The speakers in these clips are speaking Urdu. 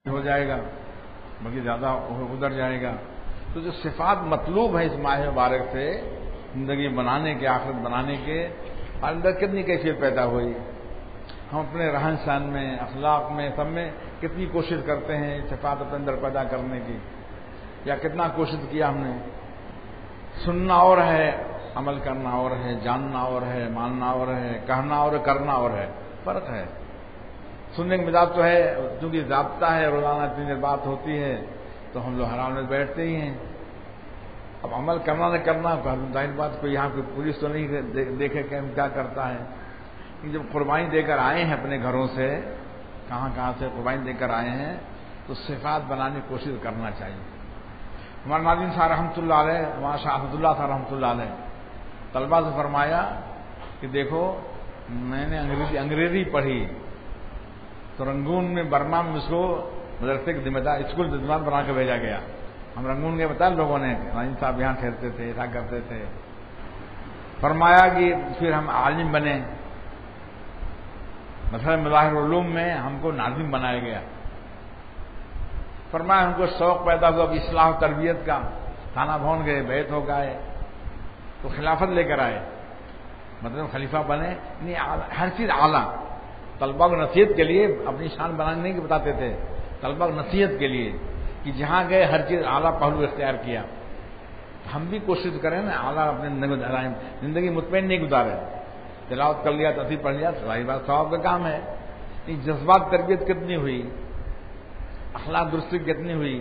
ہو جائے گا بلکہ زیادہ ادھر جائے گا. تو جو صفات مطلوب ہے اس ماہ مبارک سے زندگی بنانے کے، آخرت بنانے کے، اندر کتنی کیفیت پیدا ہوئی. ہم اپنے رہن سہن میں، اخلاق میں، سب میں کتنی کوشش کرتے ہیں صفات اپنے اندر پیدا کرنے کی، یا کتنا کوشش کیا ہم نے. سننا اور ہے، عمل کرنا اور ہے، جاننا اور ہے، ماننا اور ہے، کہنا اور کرنا اور ہے، فرق ہے. سننے کا مزاج تو ہے، چونکہ ضابطہ ہے، روزانہ اتنی دیر بات ہوتی ہے تو ہم لوگ حرام میں بیٹھتے ہی ہیں. اب عمل کرنا نہ کرنا، ظاہر بات کوئی یہاں کوئی پولیس تو نہیں دیکھے کہ کیا کرتا ہے. جب قربانی دے کر آئے ہیں اپنے گھروں سے، کہاں سے قربانی دے کر آئے ہیں، تو صفات بنانے کی کوشش کرنا چاہیے. ہمارے ناظرین صاحب رحمۃ اللہ علیہ، ہمارا شاہ عبد اللہ صاحب رحمۃ اللہ علیہ، طلبہ سے فرمایا کہ دیکھو میں نے انگریزی پڑھی تو رنگون میں برما میں اس کو مدرسے کے ذمہ دار، اسکول ذمہ دار بنا کے بھیجا گیا. ہم رنگون کے بتایا لوگوں نے، ناظرین صاحب یہاں ٹھہرتے تھے، ایسا کرتے تھے. فرمایا کہ پھر ہم عالم بنے، مثلا مظاہر علوم میں ہم کو ناظم بنایا گیا. فرمایا ہم کو شوق پیدا ہوا اب اصلاح و تربیت کا، تھانہ بھون گئے، بیت ہو گئے تو خلافت لے کر آئے، مطلب خلیفہ بنے. نہیں ہر چیز اعلیٰ، طلبہ کو نصیحت کے لیے، اپنی شان بنانے نہیں بتاتے تھے، طلبہ کو نصیحت کے لیے کہ جہاں گئے ہر چیز اعلیٰ پہلو اختیار کیا. ہم بھی کوشش کریں نا اعلیٰ اپنے زندگی مطمئن نہیں گزارے. تلاوت کر لیا، تفسیر پڑھ لیا، ظاہر بات ثواب کا کام ہے. جذبات تربیت کتنی ہوئی، اخلاق درستی کتنی ہوئی،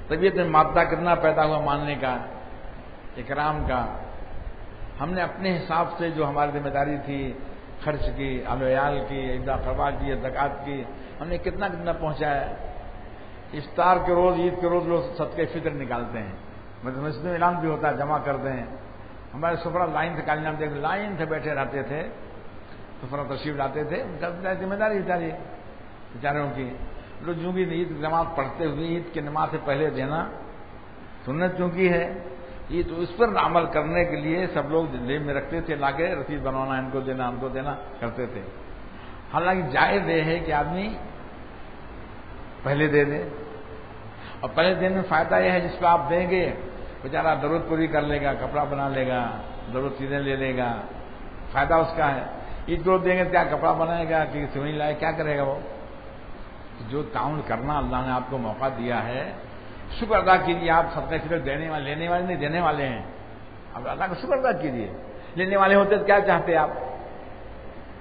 طبیعت میں مادہ کتنا پیدا ہوا ماننے کا، اکرام کا. ہم نے اپنے حساب سے جو ہماری ذمہ داری تھی، خرچ کی، اہل و عیال کی، اجزا قربا کی، زکات کی، ہم نے کتنا پہنچایا. افطار کے روز، عید کے روز لوگ صدقہ فطر نکالتے ہیں، مسجد میں اعلان بھی ہوتا ہے جمع کر دیں. ہمارے سفرا لائن سے کالی نام دیکھ لائن سے بیٹھے رہتے تھے، سفرا تشریف لاتے تھے، ان کا ذمہ داری بیچاروں کی. لوگ چونکہ عید کی نماز پڑھتے ہوئے عید کی نماز سے پہلے دینا سنت چونکہ ہے، یہ تو اس پر عمل کرنے کے لیے سب لوگ جیب میں رکھتے تھے، لا کے رسید بنوانا، ان کو دینا کرتے تھے. حالانکہ جائز یہ ہے کہ آدمی پہلے دے دے، اور پہلے دینے میں فائدہ یہ ہے جس کو آپ دیں گے بیچارہ ضرورت پوری کر لے گا، کپڑا بنا لے گا، ضرورت چیزیں لے لے گا، فائدہ اس کا ہے. عید کو دیں گے کیا کپڑا بنائے گا کہ سوئی لائے، کیا کرے گا وہ. جو تعاون کرنا اللہ نے آپ کو موقع دیا ہے، شکر ادا کیجیے. آپ صدقہ فطر دینے والے، لینے والے نہیں، دینے والے ہیں. اب اللہ کا شکر ادا کیجیے. لینے والے ہوتے تو کیا چاہتے آپ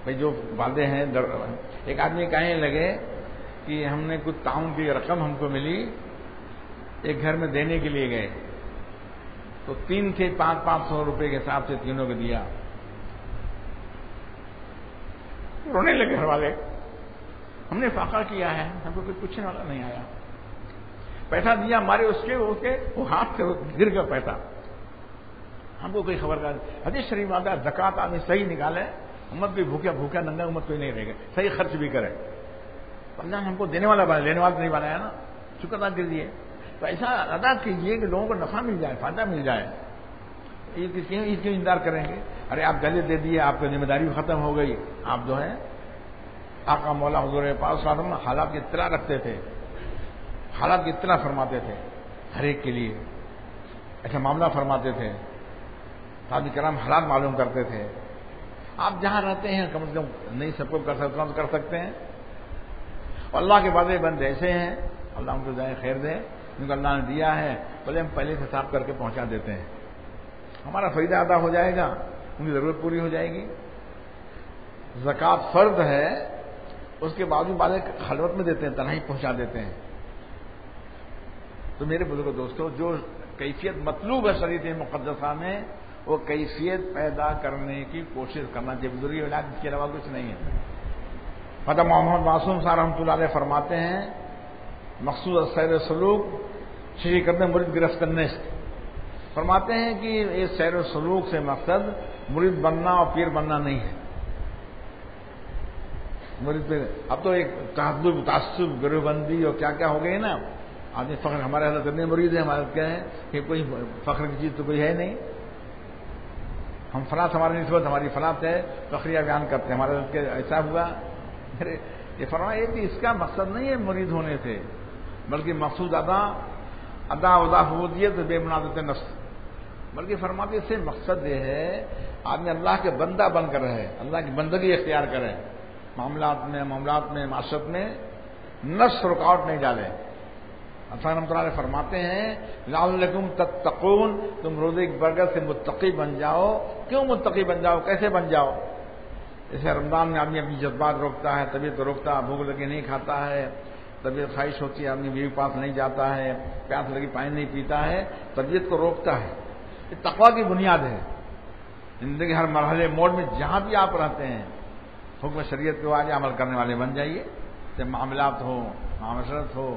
بھائی؟ جو والدے ہیں، ایک آدمی کہنے لگے کہ ہم نے کچھ تعاون کی رقم ہم کو ملی، ایک گھر میں دینے کے لیے گئے تو 3 تھے، 500 روپے کے حساب سے تینوں کو دیا. رونے لگے گھر والے، ہم نے فاقہ کیا ہے، ہم کو کوئی پوچھنے والا نہیں آیا. پیسہ دیا ہمارے اس کے وہ ہاتھ سے گر گیا پیسہ، ہم کو کوئی خبر نہیں. حدیث شریف آتا ہے زکات آدمی صحیح نکالے، امت بھی بھوکا ننگا امت کوئی نہیں رہے گا، صحیح خرچ بھی کرے. اللہ نے ہم کو دینے والا بنایا، لینے والا نہیں بنایا نا. شکر ادا کیجیے. تو ایسا ادا کیجیے کہ لوگوں کو نفع مل جائے، فائدہ مل جائے. عید کیوں انتظار کریں گے؟ ارے آپ گلے دے دیے، آپ کی ذمہ داری ختم ہو گئی. آپ جو ہے آقا مولا حضور پاک صلی اللہ علیہ وسلم حالات کی اطلاع رکھتے تھے، حالات کی اطلاع فرماتے تھے ہر ایک کے لیے، ایسا معاملہ فرماتے تھے. صحابہ کرام حالات معلوم کرتے تھے. آپ جہاں رہتے ہیں کم از کم نہیں سب کو کر سکتے، کر سکتے ہیں. اور اللہ کے وعدے بند ایسے ہیں، اللہ ان کو جائے خیر دے، جن کو اللہ نے دیا ہے بھلے ہم پہلے سے حساب کر کے پہنچا دیتے ہیں. ہمارا فائدہ ادا ہو جائے گا، ان کی ضرورت پوری ہو جائے گی. زکوٰۃ فرض ہے، اس کے باوجود والے خلوت میں دیتے ہیں، تنہائی پہنچا دیتے ہیں. تو میرے بزرگ دوستوں، جو کیفیت مطلوب ہے شریعت مقدسہ میں، وہ کیفیت پیدا کرنے کی کوشش کرنا چاہیے. بزرگی اولاد اس کے علاوہ کچھ نہیں ہے. فتح محمد معصوم صاحب رحمۃ اللہ علیہ فرماتے ہیں مقصود سیر سلوک شریع کرنے مرید گرفت کرنے سے. فرماتے ہیں کہ اس سیر و سلوک سے مقصد مرید بننا اور پیر بننا نہیں ہے. مرید پہ اب تو ایک تعصب گروہ بندی اور کیا کیا ہو گئی نا. آدمی فخر ہمارے حضرت اتنے مرید ہیں، ہمارے کیا ہے کہ کوئی فخر کی چیز تو کوئی ہے نہیں. ہم فلاں ہماری نسبت، ہماری فلاں ہے، فخریہ بیان کرتے ہیں. ہمارے حضرت کے ایسا ہوا، یہ فرمایا کہ اس کا مقصد نہیں ہے مرید ہونے سے، بلکہ مقصود ادا حبودیت بے منازعت نفس، بلکہ فرماتے اس سے مقصد یہ ہے آدمی اللہ کے بندہ بن کر رہے، اللہ کی بندگی اختیار کرے، معاملات میں معاشرت میں نفس رکاوٹ نہیں ڈالے۔ عطا رحمۃ اللہ فرماتے ہیں لعلکم تتقون، تم روزے کی برکت سے متقی بن جاؤ۔ کیوں متقی بن جاؤ؟ کیسے بن جاؤ؟ جیسے رمضان میں آدمی اپنی جذبات روکتا ہے، طبیعت کو روکتا ہے، بھوک لگی نہیں کھاتا ہے، طبیعت خواہش ہوتی ہے آدمی بیوی کے پاس نہیں جاتا ہے، پیاس لگی پانی نہیں پیتا ہے، طبیعت کو روکتا ہے۔ یہ تقویٰ کی بنیاد ہے۔ زندگی ہر مرحلے موڑ میں جہاں بھی آپ رہتے ہیں حکم شریعت کے واجب عمل کرنے والے بن جائیے، چاہے معاملات ہو، معاشرت ہو۔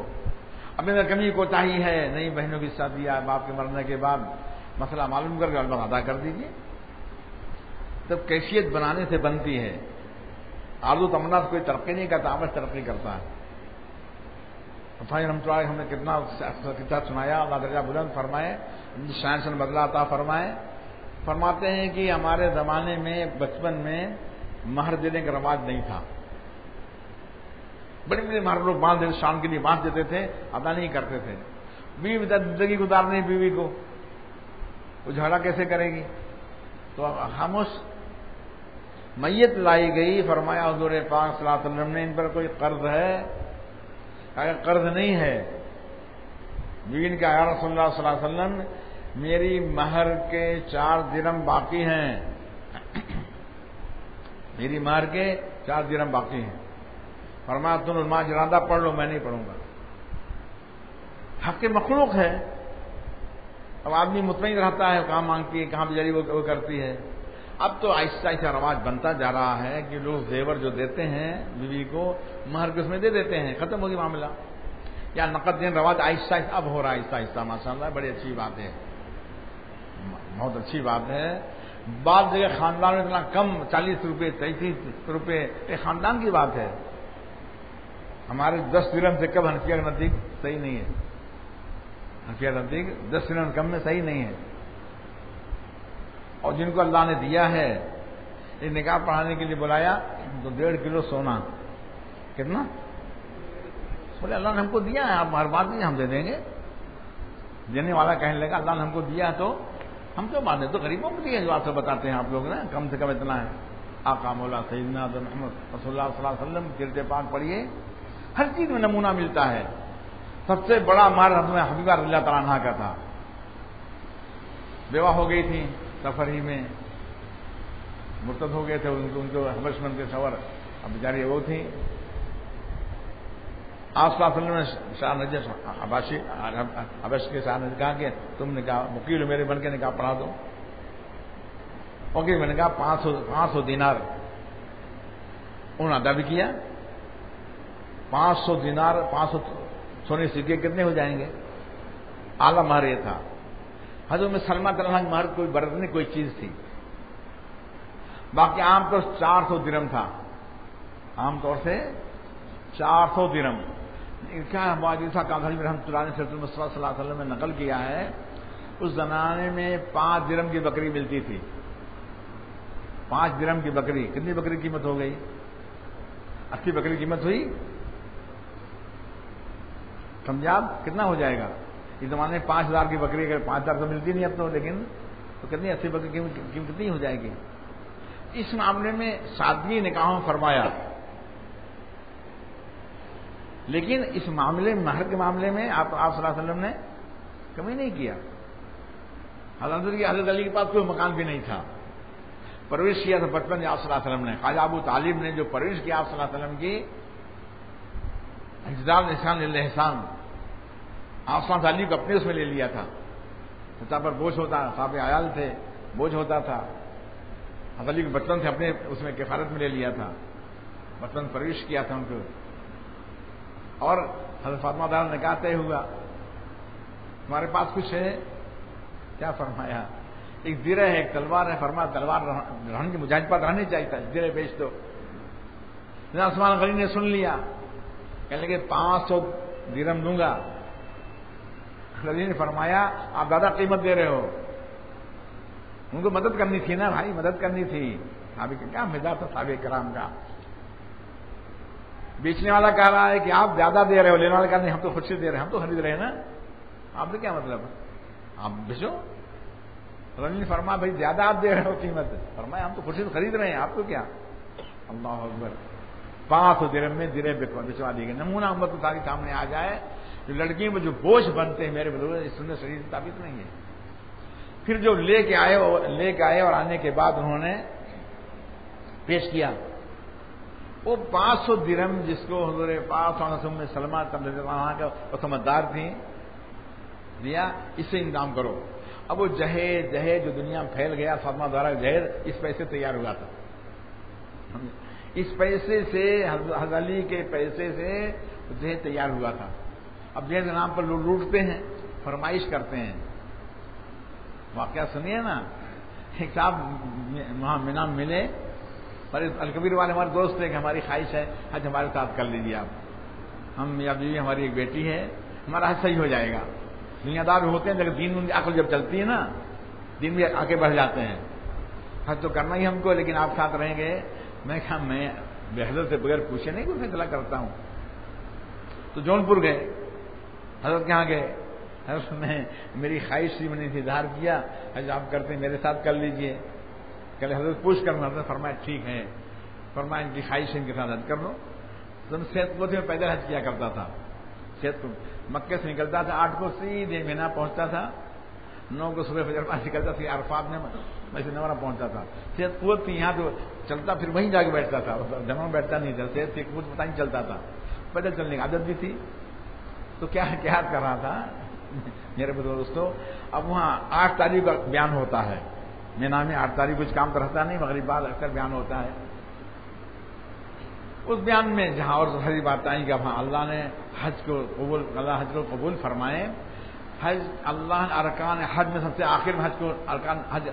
اب میں کمی کوتاہی ہے، نئی بہنوں کی شادی ہے، باپ کے مرنے کے بعد مسئلہ معلوم کر کے البتہ ادا کر دیجیے، تب کیفیت بنانے سے بنتی ہے۔ آرزو تمنا سے کوئی ترقی نہیں کرتا، آپس ترقی کرتا ہے۔ رحمۃ اللہ ہم نے کتنا سنایا، اللہ درجہ بلند فرمائے، شان سے بدلا عطا فرمائے۔ فرماتے ہیں کہ ہمارے زمانے میں بچپن میں مہر دینے کا رواج نہیں تھا، بڑی بڑی مہر لوگ باندھ دیتے، شان کے لیے باندھ دیتے تھے، ادا نہیں کرتے تھے۔ بیوی زندگی گزارنے بیوی کو وہ جھگڑا کیسے کرے گی؟ تو خاموش میت لائی گئی، فرمایا حضور پاک صلی اللہ علیہ وسلم نے ان پر کوئی قرض ہے؟ اگر قرض نہیں ہے، بیوی نے کہا یا رسول اللہ صلی اللہ علیہ وسلم میری مہر کے 4 درہم باقی ہیں، میری مہر کے 4 درہم باقی ہیں۔ فرمایا تم علماء جرادہ پڑھ لو، میں نہیں پڑھوں گا، حق مخلوق ہے۔ اب آدمی مطمئن رہتا ہے، کہاں مانگتی ہے، کہاں بیچاری وہ کرتی ہے۔ اب تو آہستہ آہستہ رواج بنتا جا رہا ہے کہ لوگ زیور جو دیتے ہیں بیوی کو مہر کے اس میں دے دیتے ہیں، ختم ہو گیا معاملہ، یا نقد دین رواج آہستہ آہستہ اب ہو رہا ہے، آہستہ آہستہ ماشاء اللہ، بڑی اچھی بات ہے، بہت اچھی بات ہے۔ بعض جگہ خاندان میں اتنا کم 40 روپے 33 روپے، یہ خاندان کی بات ہے۔ ہمارے 10 درہم سے کم حنفیہ کے نزدیک صحیح نہیں ہے، حنفیہ کے نزدیک 10 درہم کم میں صحیح نہیں ہے۔ اور جن کو اللہ نے دیا ہے یہ نکاح پڑھانے کے لیے بلایا تو 1.5 کلو سونا، کتنا؟ بولے اللہ نے ہم کو دیا ہے، آپ ہر بات نہیں ہم دے دیں گے۔ دینے والا کہنے لگا اللہ نے ہم کو دیا تو ہم کیوں مانے، تو غریبوں کو دیا جو آپ سے بتاتے ہیں آپ لوگ نا، کم سے کم اتنا ہے۔ آقا مولا سیدنا محمد رسول اللہ صلی اللہ علیہ وسلم سیرت پاک پڑھیے، ہر چیز میں نمونہ ملتا ہے۔ سب سے بڑا مار حضرت حبیبہ رضی اللہ تعالیٰ عنہ کا تھا، بیوہ ہو گئی تھی، سفر ہی میں مرتد ہو گئے تھے، ان کو حبش من کے سور، اب بیچاری وہ تھی۔ آپ صلی اللہ علیہ وسلم نے شاہ نجش حبش کے شاہ نے کہا کہ تم نے کہا وکیل میرے بن کے نکاح پڑھا دو، وکیل میں نے کہا 500 دینار، انہوں نے ادا بھی کیا۔ 500 دینار 500 سونے سکے کتنے ہو جائیں گے؟ اعلیٰ مہر یہ تھا۔ حضرت میں سلمہ طرح کی مہر کوئی برتنی کوئی چیز تھی، باقی عام طور 400 درہم تھا، عام طور سے 400 درہم۔ کیا معجزہ کاغذ میں رحمۃ اللہ علیہ صلی اللہ علیہ وسلم نے نقل کیا ہے، اس زمانے میں 5 درہم کی بکری ملتی تھی، 5 درہم کی بکری، کتنی بکری قیمت ہو گئی؟ 80 بکری قیمت ہوئی، سمجھا آپ کتنا ہو جائے گا؟ اس زمانے میں 5000 کی بکری اگر 5000 تو ملتی نہیں اب تو، لیکن تو کتنی 80 بکری کی قیمت کتنی ہو جائے گی؟ اس معاملے میں سادگی نکاحوں فرمایا، لیکن اس معاملے مہر کے معاملے میں آپ صلی اللہ علیہ وسلم نے کمی نہیں کیا۔ حضرت علی کے پاس کوئی مکان بھی نہیں تھا، پرورش کیا تھا بچپن آپ صلی اللہ علیہ وسلم نے۔ خواجہ ابو طالب نے جو پرورش کیا آپ صلی اللہ علیہ وسلم کی، اجزال احسان الاحسان، آپ صلی اللہ علیہ وسلم کو اپنے اس میں لے لیا تھا، خطا پر بوجھ ہوتا، صاحب عیال تھے بوجھ ہوتا تھا، حضرت علی کو بچپن سے اپنے اس میں کفالت میں لے لیا تھا، بچپن پرورش کیا تھا ان کو۔ اور حضرت فاطمہ دار نے کہا طے ہوا ہمارے پاس کچھ ہے، کیا فرمایا؟ ایک درہ ہے، ایک تلوار ہے، فرمایا تلوار رہنے کی مجاہد پر رہنی چاہیے تھا، درہ بیچ دو۔ عثمان غنی نے سن لیا، کہنے لگے 500 درہم دوں گا۔ غنی نے فرمایا آپ زیادہ قیمت دے رہے ہو، ان کو مدد کرنی تھی نا بھائی، مدد کرنی تھی۔ صحابہ کا کیا مزاج تھا صحابہ کرام کا، بیچنے والا کہہ رہا ہے کہ آپ زیادہ دے رہے ہو، لینے والا کہہ رہا نہیں ہم تو خود سے دے رہے ہیں، ہم تو خرید رہے ہیں نا، آپ نے کیا مطلب آپ بیچو. رسول نے فرمایا بھائی زیادہ آپ دے رہے ہو قیمت، فرمایا ہم تو خود سے خرید رہے ہیں، آپ کو کیا. اللہ اکبر. 500 درہم میں درے بچوا دی گئی. نمونہ امت کو تاکہ سامنے آ جائے جو لڑکیوں میں جو بوجھ بنتے ہیں میرے بزرگ اس سنت شریف سے ثابت نہیں ہے. پھر جو لے کے آئے اور آنے کے بعد انہوں نے پیش کیا وہ 500 درہم جس کو حضور پاک صلی اللہ علیہ وسلم میں سلمہ کا سمجھدار تھیں دیا، اس سے انتظام کرو. اب وہ جہیز جو دنیا میں پھیل گیا فاطمہ زہرا کا جہیز اس پیسے تیار ہوا تھا. اس پیسے سے حضرت علی کے پیسے سے جہیز تیار ہوا تھا. اب جہیز کے نام پر لوگ لوٹتے ہیں، فرمائش کرتے ہیں. واقعہ سنیے نا، ایک صاحب وہاں مینا ملے اور الکبیر والے ہمارے دوست تھے کہ ہماری خواہش ہے حج ہمارے ساتھ کر لیجیے آپ، ہم یا بیوی ہماری ایک بیٹی ہے، ہمارا حج صحیح ہو جائے گا. دنیا دار ہوتے ہیں لیکن دین کی عقل جب چلتی ہے نا دین بھی آگے بڑھ جاتے ہیں. حج تو کرنا ہی ہم کو، لیکن آپ ساتھ رہیں گے. میں کہا میں حضرت سے بغیر پوچھے نہیں کوئی فیصلہ کرتا ہوں. تو جونپور گئے، حضرت کہاں گئے، حضرت میں میری خواہش سے میں نے اظہار کیا حج آپ کرتے ہیں میرے ساتھ کر لیجئے. کہ حضرت پوچھ کر حضرت فرمایا ٹھیک ہے، فرمایا ان کی خواہش ان کے ساتھ حج کر لو. تو صحت کو میں پیدل حج کیا کرتا تھا. صحت کو مکے سے نکلتا تھا 8 کو سیدھے مینا پہنچتا تھا، 9 کو صبح فجر پاس نکلتا تھا عرفات میں ویسے نمرہ پہنچتا تھا. صحت قوت تھی یہاں تو چلتا پھر وہیں جا کے بیٹھتا تھا، جمع میں بیٹھتا نہیں تھا. صحت کی قوت پتہ نہیں چلتا تھا، پیدل چلنے کی عادت بھی تھی. تو کیا کر رہا تھا میرے دوستوں. اب وہاں 8 تاریخ کا بیان ہوتا ہے مینا میں. 8 تاریخ کچھ کام تو رہتا نہیں، مغرب بعد اکثر بیان ہوتا ہے. اس بیان میں جہاں اور ساری بات آئی کہ وہاں اللہ نے حج کو قبول فرمائے. حج اللہ ارکان حج میں سب سے آخر میں حج کو ارکان حج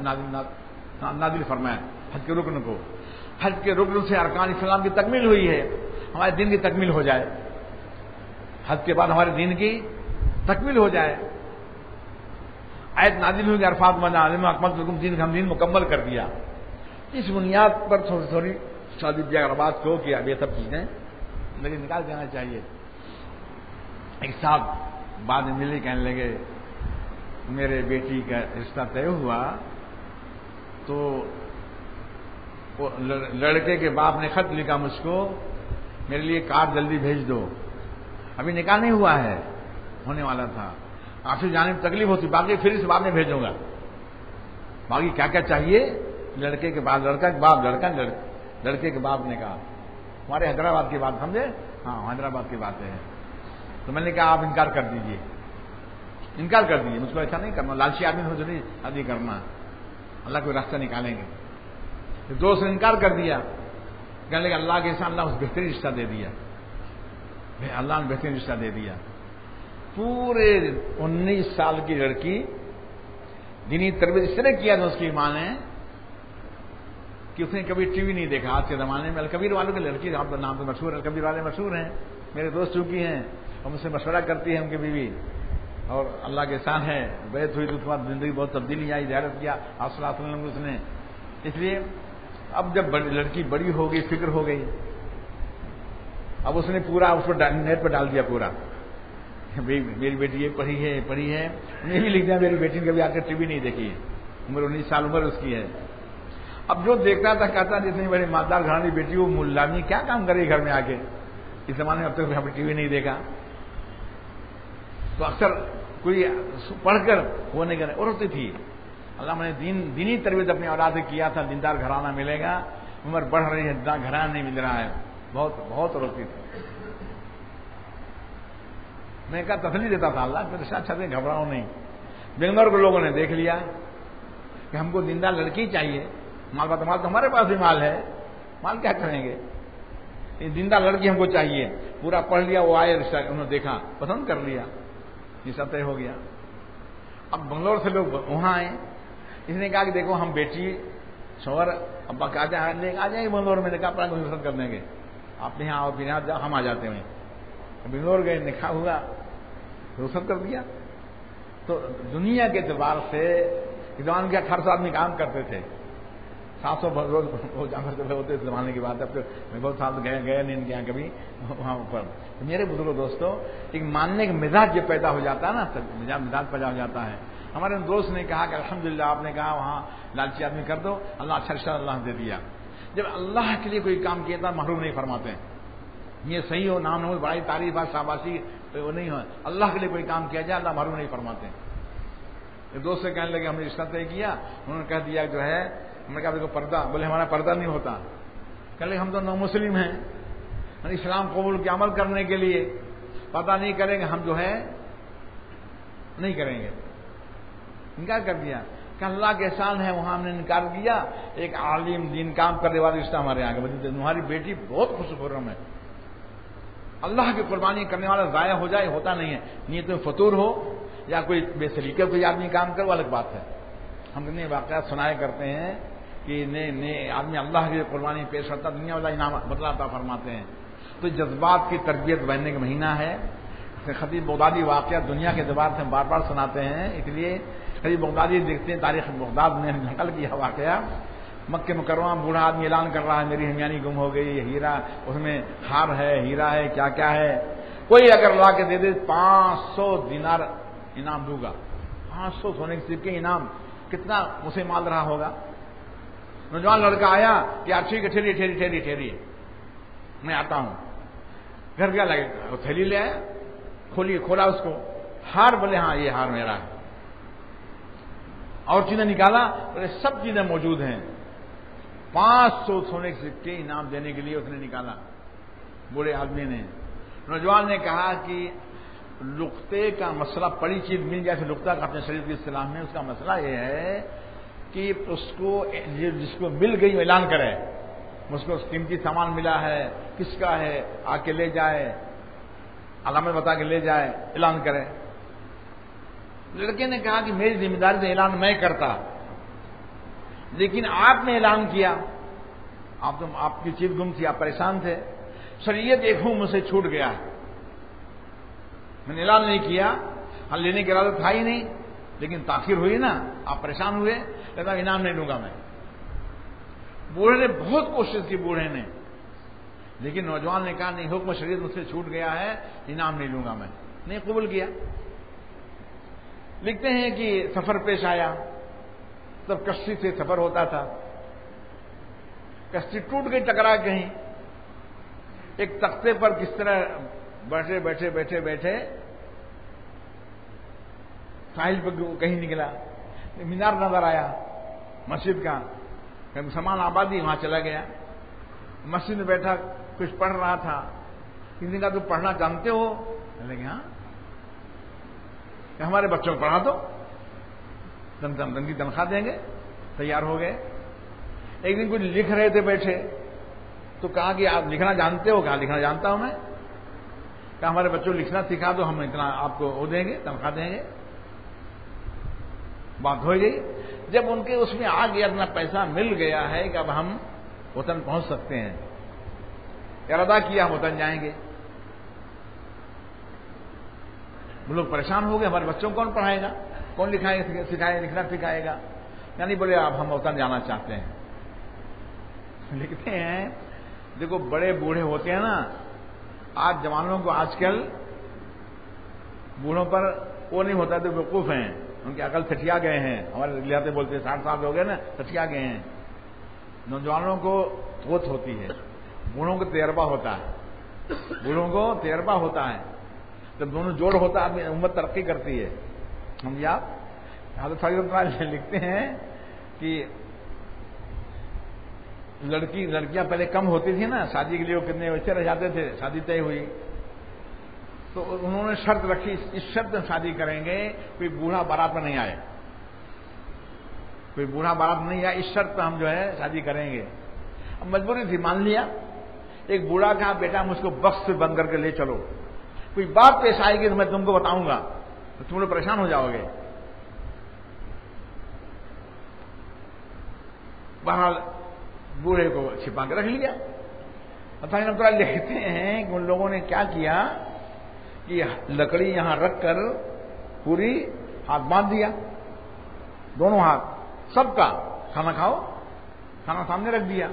نازل فرمایا. حج کے رکن کو، حج کے رکن سے ارکان اسلام کی تکمیل ہوئی ہے، ہمارے دین کی تکمیل ہو جائے. حج کے بعد ہمارے دین کی تکمیل ہو جائے. آیت نازل ہوئی کہ عرفات میں عالم اکملت لکم دین کا ہم دین مکمل کر دیا. اس بنیاد پر تھوڑی تھوڑی شادی بیاہ بات کو کیا یہ سب چیزیں لیکن نکال دینا چاہیے. ایک صاحب بعد میں ملے کہنے لگے میرے بیٹی کا رشتہ طے ہوا تو لڑکے کے باپ نے خط لکھا مجھ کو میرے لیے کارڈ جلدی بھیج دو. ابھی نکاح نہیں ہوا ہے، ہونے والا تھا. آپ سے جانے میں تکلیف ہوتی، باقی پھر اس بعد میں بھیجوں گا. باقی کیا کیا چاہیے لڑکے کے بعد لڑکا کے باپ لڑکے کے باپ نے کہا ہمارے حیدرآباد کی بات سمجھے. ہاں حیدرآباد کی بات ہے. تو میں نے کہا آپ انکار کر دیجئے، انکار کر دیجیے، مجھ کو ایسا نہیں کرنا. لالچی آدمی ہو جو نہیں شادی کرنا، اللہ کوئی راستہ نکالیں گے. دوست نے انکار کر دیا، کہنے لگا اللہ کے ساتھ اللہ اس بہترین رشتہ دے دیا. اللہ نے بہترین رشتہ دے دیا. پورے 19 سال کی لڑکی دینی تربیت اس طرح کیا تھا اس کی ماں نے کہ اس نے کبھی ٹی وی نہیں دیکھا. آج کے زمانے میں الکبیر والوں کی لڑکی آپ کا نام تو مشہور ہے، الکبیر والے مشہور ہیں، میرے دوست چونکی ہیں اور مجھ سے مشورہ کرتی ہے ان کی بیوی. اور اللہ کے احسان ہے بیعت ہوئی تو اس کے بعد زندگی بہت تبدیلی آئی. زیارت کیا آپ صلی اللہ علیہ وسلم اس نے. اس لیے اب جب لڑکی بڑی ہو گئی فکر ہو گئی، اب اس نے پورا اس کو نیٹ پہ ڈال دیا پورا. میری بیٹی یہ پڑھی ہے انہیں بھی لکھ دیا میری بیٹی نے کبھی آ کر ٹی وی نہیں دیکھی ہے، عمر 19 سال عمر اس کی ہے. اب جو دیکھتا تھا کہتا جتنی بڑی مالدار گھرانے کی بیٹی وہ ملانی کیا کام کرے گھر میں آ کے. اس زمانے میں اب تک ہم نے ٹی وی نہیں دیکھا. تو اکثر کوئی پڑھ کر وہ نہیں کرے اور ہوتی تھی. اللہ نے دینی تربیت اپنی اولاد سے کیا تھا. دیندار گھرانہ ملے گا، عمر بڑھ رہی ہے گھرانہ نہیں مل رہا ہے. بہت روتی تھی. میں کہا تسلی دیتا تھا اللہ میرے ساتھ چھتے گھبراؤ نہیں. بنگلور کے لوگوں نے دیکھ لیا کہ ہم کو دیندار لڑکی چاہیے. مال بات تو ہمارے پاس بھی مال ہے، مال کیا کریں گے، دیندار لڑکی ہم کو چاہیے. پورا پڑھ لیا، وہ آئے رشتہ انہوں نے دیکھا پسند کر لیا، یہ سب طے ہو گیا. اب بنگلور سے لوگ وہاں آئے. اس نے کہا کہ دیکھو ہم بیٹی شوہر ابا آ جائیں بنگلور میں. نے کہا اپنا پسند کر دیں گے، آپ یہاں آؤ پھر یہاں جاؤ ہم آ جاتے ہیں. بنگلور گئے، نکاح ہوا، رخصت کر دیا. تو دنیا کے اعتبار سے زبان کے 1800 آدمی کام کرتے تھے، 700 روز وہ جانور کبھی ہوتے تھے زمانے کی بات ہے. اب تو میں بہت سال گیا نہیں ان کے یہاں کبھی وہاں اوپر. تو میرے بزرگوں دوستوں ایک ماننے کا مزاج جب پیدا ہو جاتا ہے نا, مزاج پیدا ہو جاتا ہے. ہمارے دوست نے کہا کہ الحمدللہ آپ نے کہا وہاں لالچی آدمی کر دو, اللہ اچھا رشتہ اللہ نے دے دیا. جب اللہ کے لیے کوئی کام کیا تھا محروم نہیں فرماتے ہیں. یہ صحیح ہو نام ہو بڑائی تعریف ہے شاباشی وہ نہیں ہو, اللہ کے لیے کوئی کام کیا جائے اللہ محروم نہیں فرماتے ہیں. ایک دوست سے کہنے لگے ہم نے رشتہ طے کیا, انہوں نے کہہ دیا جو ہے, ہم نے کہا دیکھو پردہ, بولے ہمارا پردہ نہیں ہوتا. کہنے لگے ہم تو نو مسلم ہیں, اسلام قبول کے عمل کرنے کے لیے پردہ نہیں کریں گے, ہم جو ہے نہیں کریں گے. انکار کر دیا کہ اللہ کے احسان ہے وہاں ہم نے انکار کیا, ایک عالم دین کام کرنے والا رشتہ ہمارے آگے بڑھتے, تمہاری بیٹی بہت خوش خرم ہے. اللہ کی قربانی کرنے والا ضائع ہو جائے ہوتا نہیں ہے, نیت میں فطور ہو یا کوئی بے سلیقے کوئی آدمی کام کرے وہ الگ بات ہے. ہم نے واقعات سنایا کرتے ہیں کہ نئے آدمی اللہ کی قربانی پیش کرتا دنیا والا انعام بتلاتا فرماتے ہیں. تو جذبات کی تربیت بننے کا مہینہ ہے. خطیب بغدادی واقعات دنیا کے اعتبار سے بار بار سناتے ہیں, اس لیے خطیب بغدادی دیکھتے ہیں تاریخ بغداد میں نقل کیا واقعہ. مکہ مکرمہ بوڑھا آدمی اعلان کر رہا ہے میری ہمیانی گم ہو گئی, ہیرا اس میں ہار ہے, ہیرا ہے, کیا کیا ہے, کوئی اگر لا کے دے دے 500 دینار انعام دوں گا. 500 سونے کے سکے انعام, کتنا اسے مال رہا ہوگا. نوجوان لڑکا آیا کہ آپ ٹھیک ہے ٹھہریے میں آتا ہوں. گھر گیا لگے تھیلی لے آیا, کھولا اس کو, ہار, بولے ہاں یہ ہار میرا ہے. اور چیزیں نکالا, بولے سب چیزیں موجود ہیں. 500 سونے کے سکے انعام دینے کے لیے اس نے نکالا بوڑھے آدمی نے. نوجوان نے کہا کہ لقطے کا مسئلہ پڑی چیز مل جائے تو لقطہ کا اپنے شریف کی اصطلاح میں اس کا مسئلہ یہ ہے کہ اس کو جس کو مل گئی اعلان کرے, اس کو قیمتی سامان ملا ہے, کس کا ہے, آ کے لے جائے, علامت بتا کے لے جائے, اعلان کرے. لڑکے نے کہا کہ میری ذمہ داری سے اعلان میں کرتا, لیکن آپ نے اعلان کیا, آپ کی چیز گم تھی, آپ پریشان تھے, شریعت ایک ہوں مجھ سے چھوٹ گیا ہے, میں نے اعلان نہیں کیا, ہاں لینے کی ارادہ تھا ہی نہیں, لیکن تاخیر ہوئی نا, آپ پریشان ہوئے, کہتا انعام نہیں لوں گا میں. بوڑھے نے بہت کوشش کی بوڑھے نے, لیکن نوجوان نے کہا نہیں, حکم شریعت مجھ سے چھوٹ گیا ہے, انعام نہیں لوں گا میں, نہیں قبول کیا. لکھتے ہیں کہ سفر پیش آیا, تب کشتی سے سفر ہوتا تھا, کشتی ٹوٹ گئی ٹکرا کہیں, ایک تختے پر کس طرح بیٹھے ساحل پہ کہیں نکلا, مینار نظر آیا مسجد کا, مسلمان آبادی, وہاں چلا گیا, مسجد میں بیٹھا کچھ پڑھ رہا تھا. کسی نے کہا تو پڑھنا جانتے ہو؟ لیکن ہاں, کہ ہمارے بچوں کو پڑھا دو, دن کی تنخواہ دیں گے. تیار ہو گئے. ایک دن کچھ لکھ رہے تھے بیٹھے, تو کہا کہ آپ لکھنا جانتے ہو؟ کہا لکھنا جانتا ہوں میں. کہا ہمارے بچوں کو لکھنا سکھا دو, ہم اتنا آپ کو وہ دیں گے, تنخواہ دیں گے. بات ہو گئی. جب ان کے اس میں آ گیا, اپنا پیسہ مل گیا ہے کہ اب ہم وطن پہنچ سکتے ہیں, ارادہ کیا ہم وطن جائیں گے. وہ لوگ پریشان ہو گئے, ہمارے بچوں کو کون پڑھائے گا, کون لکھنا سکھائے گا. یعنی بولے اب ہم وطن جانا چاہتے ہیں. لکھتے ہیں دیکھو بڑے بوڑھے ہوتے ہیں نا, آج جوانوں کو آج کل بوڑھوں پر وہ نہیں ہوتا, تو بیوقوف ہیں, ان کی عقل سٹیا گئے ہیں. ہمارے لہٰذا بولتے ہیں 60 سال ہو گئے نا, سٹیا گئے ہیں. نوجوانوں کو قوت ہوتی ہے, بوڑھوں کو تجربہ ہوتا ہے. جب دونوں جوڑ ہوتا ہے امت ترقی کرتی ہے. سمجھے آپ؟ حضرت فاضل لکھتے ہیں کہ لڑکیاں پہلے کم ہوتی تھی نا, شادی کے لیے وہ کتنے بچے رہ جاتے تھے. شادی طے ہوئی تو انہوں نے شرط رکھی, اس شرط میں شادی کریں گے کوئی بوڑھا بارات میں نہیں آئے, اس شرط پہ ہم جو ہے شادی کریں گے. اب مجبوری تھی, مان لیا. ایک بوڑھا کہا بیٹا مجھ کو بخش سے بند کر کے لے چلو, کوئی بات پیش آئے گی تو میں تم کو بتاؤں گا, تو تم لوگ پریشان ہو جاؤ گے. بہرحال بوڑھے کو چھپا کے رکھ لیا. لکھتے ہیں کہ ان لوگوں نے کیا کیا کہ لکڑی یہاں رکھ کر پوری ہاتھ باندھ دیا, دونوں ہاتھ, سب کا کھانا کھاؤ, کھانا سامنے رکھ دیا.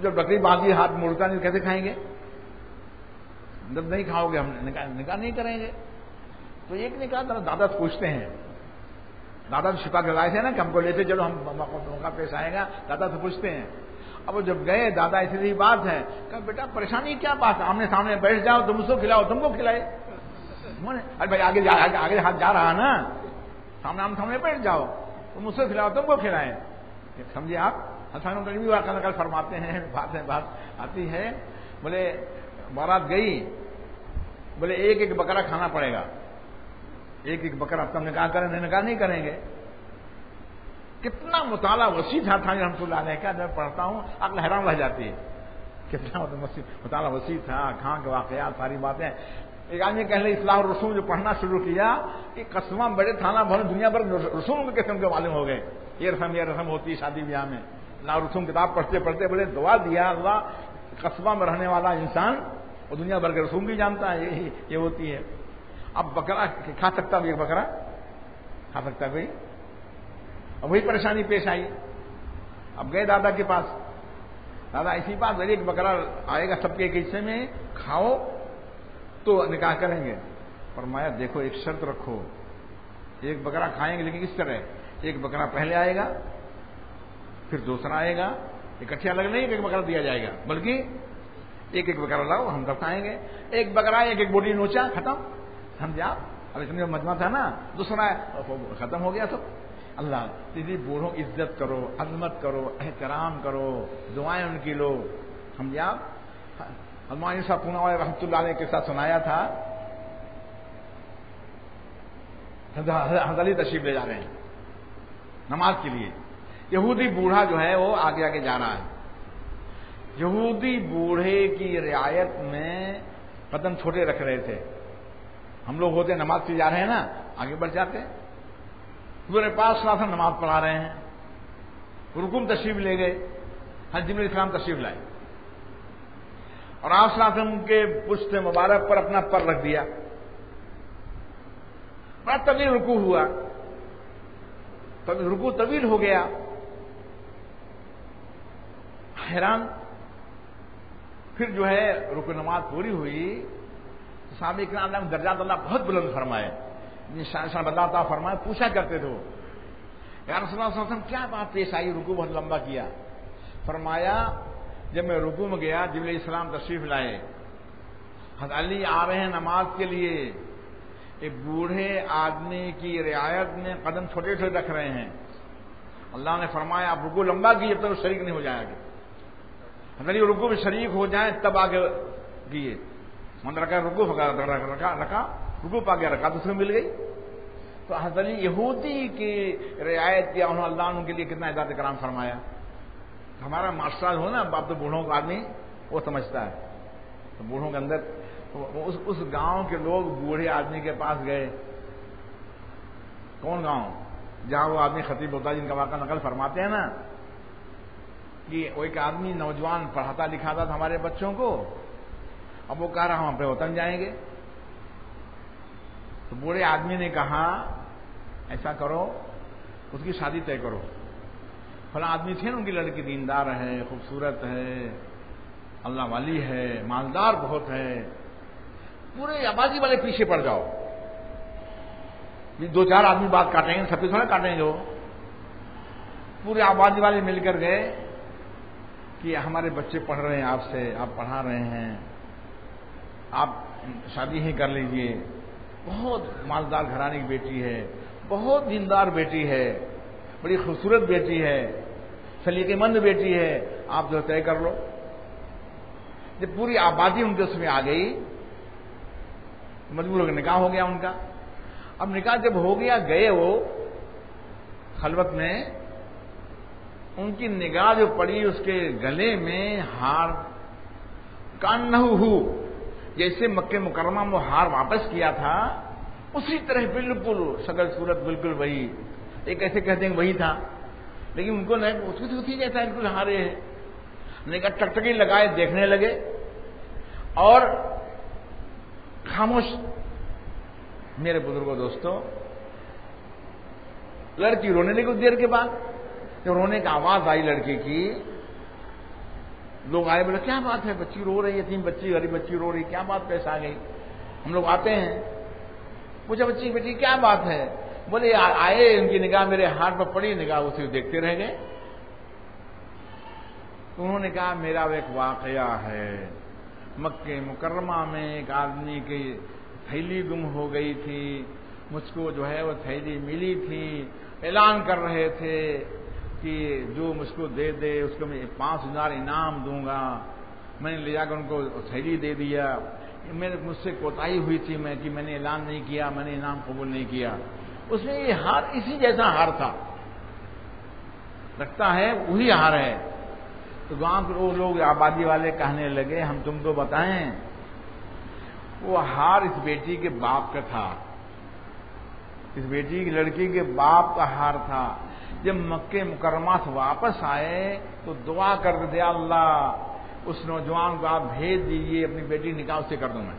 جب بکری باندھی ہاتھ موڑتا نہیں کیسے کھائیں گے؟ جب نہیں کھاؤ گے ہم نکاح نہیں کریں گے. تو ایک نے کہا دادا سے پوچھتے ہیں, دادا تو چھپا کے لائے تھے نا کہ ہم کو لیتے چلو, ہم موقع پیش آئے گا, دادا سے پوچھتے ہیں. اب وہ جب گئے دادا ایسی بات ہے, کہ بیٹا پریشانی کیا بات ہے, آمنے سامنے بیٹھ جاؤ, تم اس کو کھلاؤ تم کو کھلائے. ارے بھائی آگے ہاتھ جا رہا نا, سامنے بیٹھ جاؤ, تم اس کو کھلاؤ تم کو کھلائے. سمجھے آپ؟ حسن بھی واقعہ نقل فرماتے ہیں, بات آتی ہے. بولے بارات گئی, بولے ایک بکرا کھانا پڑے گا, ایک بکرا. تم نکاح کریں نکاح نہیں کریں گے. کتنا مطالعہ وسیع تھا رحمۃ اللہ علیہ کا, جب پڑھتا ہوں عقل حیران رہ جاتی ہے. کتنا مطالعہ وسیع تھا, کہاں کے واقعات, ساری باتیں. ایک آدمی کہنے اصلاح الرسوم جو پڑھنا شروع کیا کہ قصبہ بڑے تھانہ بھر دنیا بھر رسوم کے قسم کے معلوم ہو گئے. یہ رسم ہوتی ہے شادی بیاہ میں. اصلاح الرسوم کتاب پڑھتے پڑھتے بڑے دعا دیا, اللہ قصبہ میں رہنے والا انسان وہ دنیا بھر کے رسوم بھی جانتا ہے, یہ ہوتی ہے. اب بکرا کھا سکتا, ایک بکرا کھا سکتا کوئی؟ اب وہی پریشانی پیش آئی. اب گئے دادا کے پاس, دادا اسی بات ایک بکرا آئے گا سب کے ایک حصے میں, کھاؤ تو نکاح کریں گے. فرمایا دیکھو ایک شرط رکھو, ایک بکرا کھائیں گے لیکن کس طرح, ایک بکرا پہلے آئے گا پھر دوسرا آئے گا, اکٹھے الگ نہیں ایک بکرا دیا جائے گا, بلکہ ایک بکرا لاؤ ہم سب کھائیں گے. ایک بکرا ایک بوٹی نوچا, ختم. سمجھے آپ؟ اب اس میں مجمع تھا نا, دوسرا ختم ہو گیا سب. اللہ تیری بوڑھوں کی عزت کرو, عظمت کرو, احترام کرو, دعائیں ان کی لو. سمجھے آپ؟ علماء صاحب پونا رحمۃ اللہ علیہ کے ساتھ سنایا تھا, حضرت علی تشریف لے جا رہے ہیں نماز کے لیے. یہودی بوڑھا جو ہے وہ آگے آگے جا رہا ہے. یہودی بوڑھے کی رعایت میں قدم چھوٹے رکھ رہے تھے. ہم لوگ ہوتے نماز کے جا رہے ہیں نا, آگے بڑھ جاتے. حضور پاک صلی اللہ علیہ وسلم نماز پڑھا رہے ہیں, رکوع تشریف لے گئے, حضرت جبرائیل السلام تشریف لائے اور آپ صلی اللہ علیہ وسلم کے پشت مبارک پر اپنا پر رکھ دیا. بڑا طویل رکوع ہوا, رکوع طویل ہو گیا. حیران. پھر جو ہے رکوع نماز پوری ہوئی, صحابہ کرام نے درجات اللہ بہت بلند فرمائے, شان اللہ تعالیٰ فرمائے. پوچھا کرتے تھے یا رسول اللہ صلی اللہ علیہ وسلم کیا بات پیش آئی, رکوع بہت لمبا کیا. فرمایا جب میں رکوع میں گیا جبرائیل السلام تشریف لائے, حضرت علی آ رہے ہیں نماز کے لیے, ایک بوڑھے آدمی کی رعایت میں قدم چھوٹے چھوٹے رکھ رہے ہیں. اللہ نے فرمایا آپ رکوع لمبا کیے جب تک وہ شریک نہیں ہو جائے گا. حضرت علی رکوع میں شریک ہو جائیں تب آگے کیے. من رکھا رکوع رکھا رکوع پا گیا, رکھا دوسرے مل گئی. تو حضرت علی یہودی کی رعایت کیا, انہوں نے اللہ ان کے لیے کتنا عزت کرام فرمایا. ہمارا ماسٹر ہو نا باپ, تو بوڑھوں کا آدمی وہ سمجھتا ہے. تو بوڑھوں کے اندر اس گاؤں کے لوگ بوڑھے آدمی کے پاس گئے. کون گاؤں؟ جہاں وہ آدمی خطیب ہوتا ہے, جن کا واقعہ نقل فرماتے ہیں نا کہ وہ ایک آدمی نوجوان پڑھاتا لکھاتا تھا ہمارے بچوں کو. اب وہ کہہ رہا ہم اپنے وطن جائیں گے. تو بوڑھے آدمی نے کہا ایسا کرو, اس کی شادی طے کرو. فلاں آدمی تھے نا, ان کی لڑکی دیندار ہے, خوبصورت ہے, اللہ والی ہے, مالدار بہت ہے. پورے آبادی والے پیچھے پڑ جاؤ. دو چار آدمی بات کاٹیں گے, سب تھوڑا کاٹیں گے. پورے آبادی والے مل کر گئے کہ ہمارے بچے پڑھ رہے ہیں آپ سے, آپ پڑھا رہے ہیں, آپ شادی ہی کر لیجئے. بہت مالدار گھرانے کی بیٹی ہے, بہت دیندار بیٹی ہے, بڑی خوبصورت بیٹی ہے, سلیقے مند بیٹی ہے, آپ جو طے کر لو. جب پوری آبادی ان کے اس میں آ گئی, مجبور ہو کے نکاح ہو گیا ان کا. اب نکاح جب ہو گیا, گئے وہ خلوت میں, ان کی نگاہ جو پڑی اس کے گلے میں ہار, کانہ ہو جیسے مکہ مکرمہ میں ہار واپس کیا تھا اسی طرح بالکل شکل صورت بالکل وہی. ایک ایسے کہتے ہیں وہی تھا, لیکن ان کو نہیں, اس کی اسی جیسا بالکل ہارے ہیں. نگاہ ٹکٹکی لگائے دیکھنے لگے اور خاموش. میرے بزرگوں دوستوں, لڑکی رونے لگی کچھ دیر کے بعد. جب رونے کی آواز آئی لڑکی کی، لوگ آئے، بولے کیا بات ہے، بچی رو رہی ہے، 3 بچی، غریب بچی رو رہی، کیا بات پیش آ گئی؟ ہم لوگ آتے ہیں، پوچھا بچی بیٹی کیا بات ہے؟ بولے آئے، ان کی نگاہ میرے ہاتھ پر پڑی، نگاہ اسے دیکھتے رہ گئے۔ تو انہوں نے کہا میرا وہ ایک واقعہ ہے، مکہ مکرمہ میں ایک آدمی کی تھیلی گم ہو گئی تھی، مجھ کو جو ہے وہ تھیلی ملی تھی، اعلان کر رہے تھے کہ جو مجھ کو دے دے اس کو میں 5000 انعام دوں گا، میں نے لے جا کر ان کو تھیلی دے دیا، مجھ سے کوتاہی ہوئی تھی کہ میں نے اعلان نہیں کیا، میں نے انعام قبول نہیں کیا۔ اس میں یہ ہار اسی جیسا ہار تھا، لگتا ہے وہی ہار ہے۔ تو گاؤں کے وہ لوگ آبادی والے کہنے لگے ہم تم کو بتائیں، وہ ہار اس بیٹی کے باپ کا تھا، اس بیٹی کی لڑکی کے باپ کا ہار تھا۔ جب مکہ مکرمہ سے واپس آئے تو دعا کر دے اللہ اس نوجوان کو آپ بھیج دیجیے، اپنی بیٹی نکاح سے کر دوں میں۔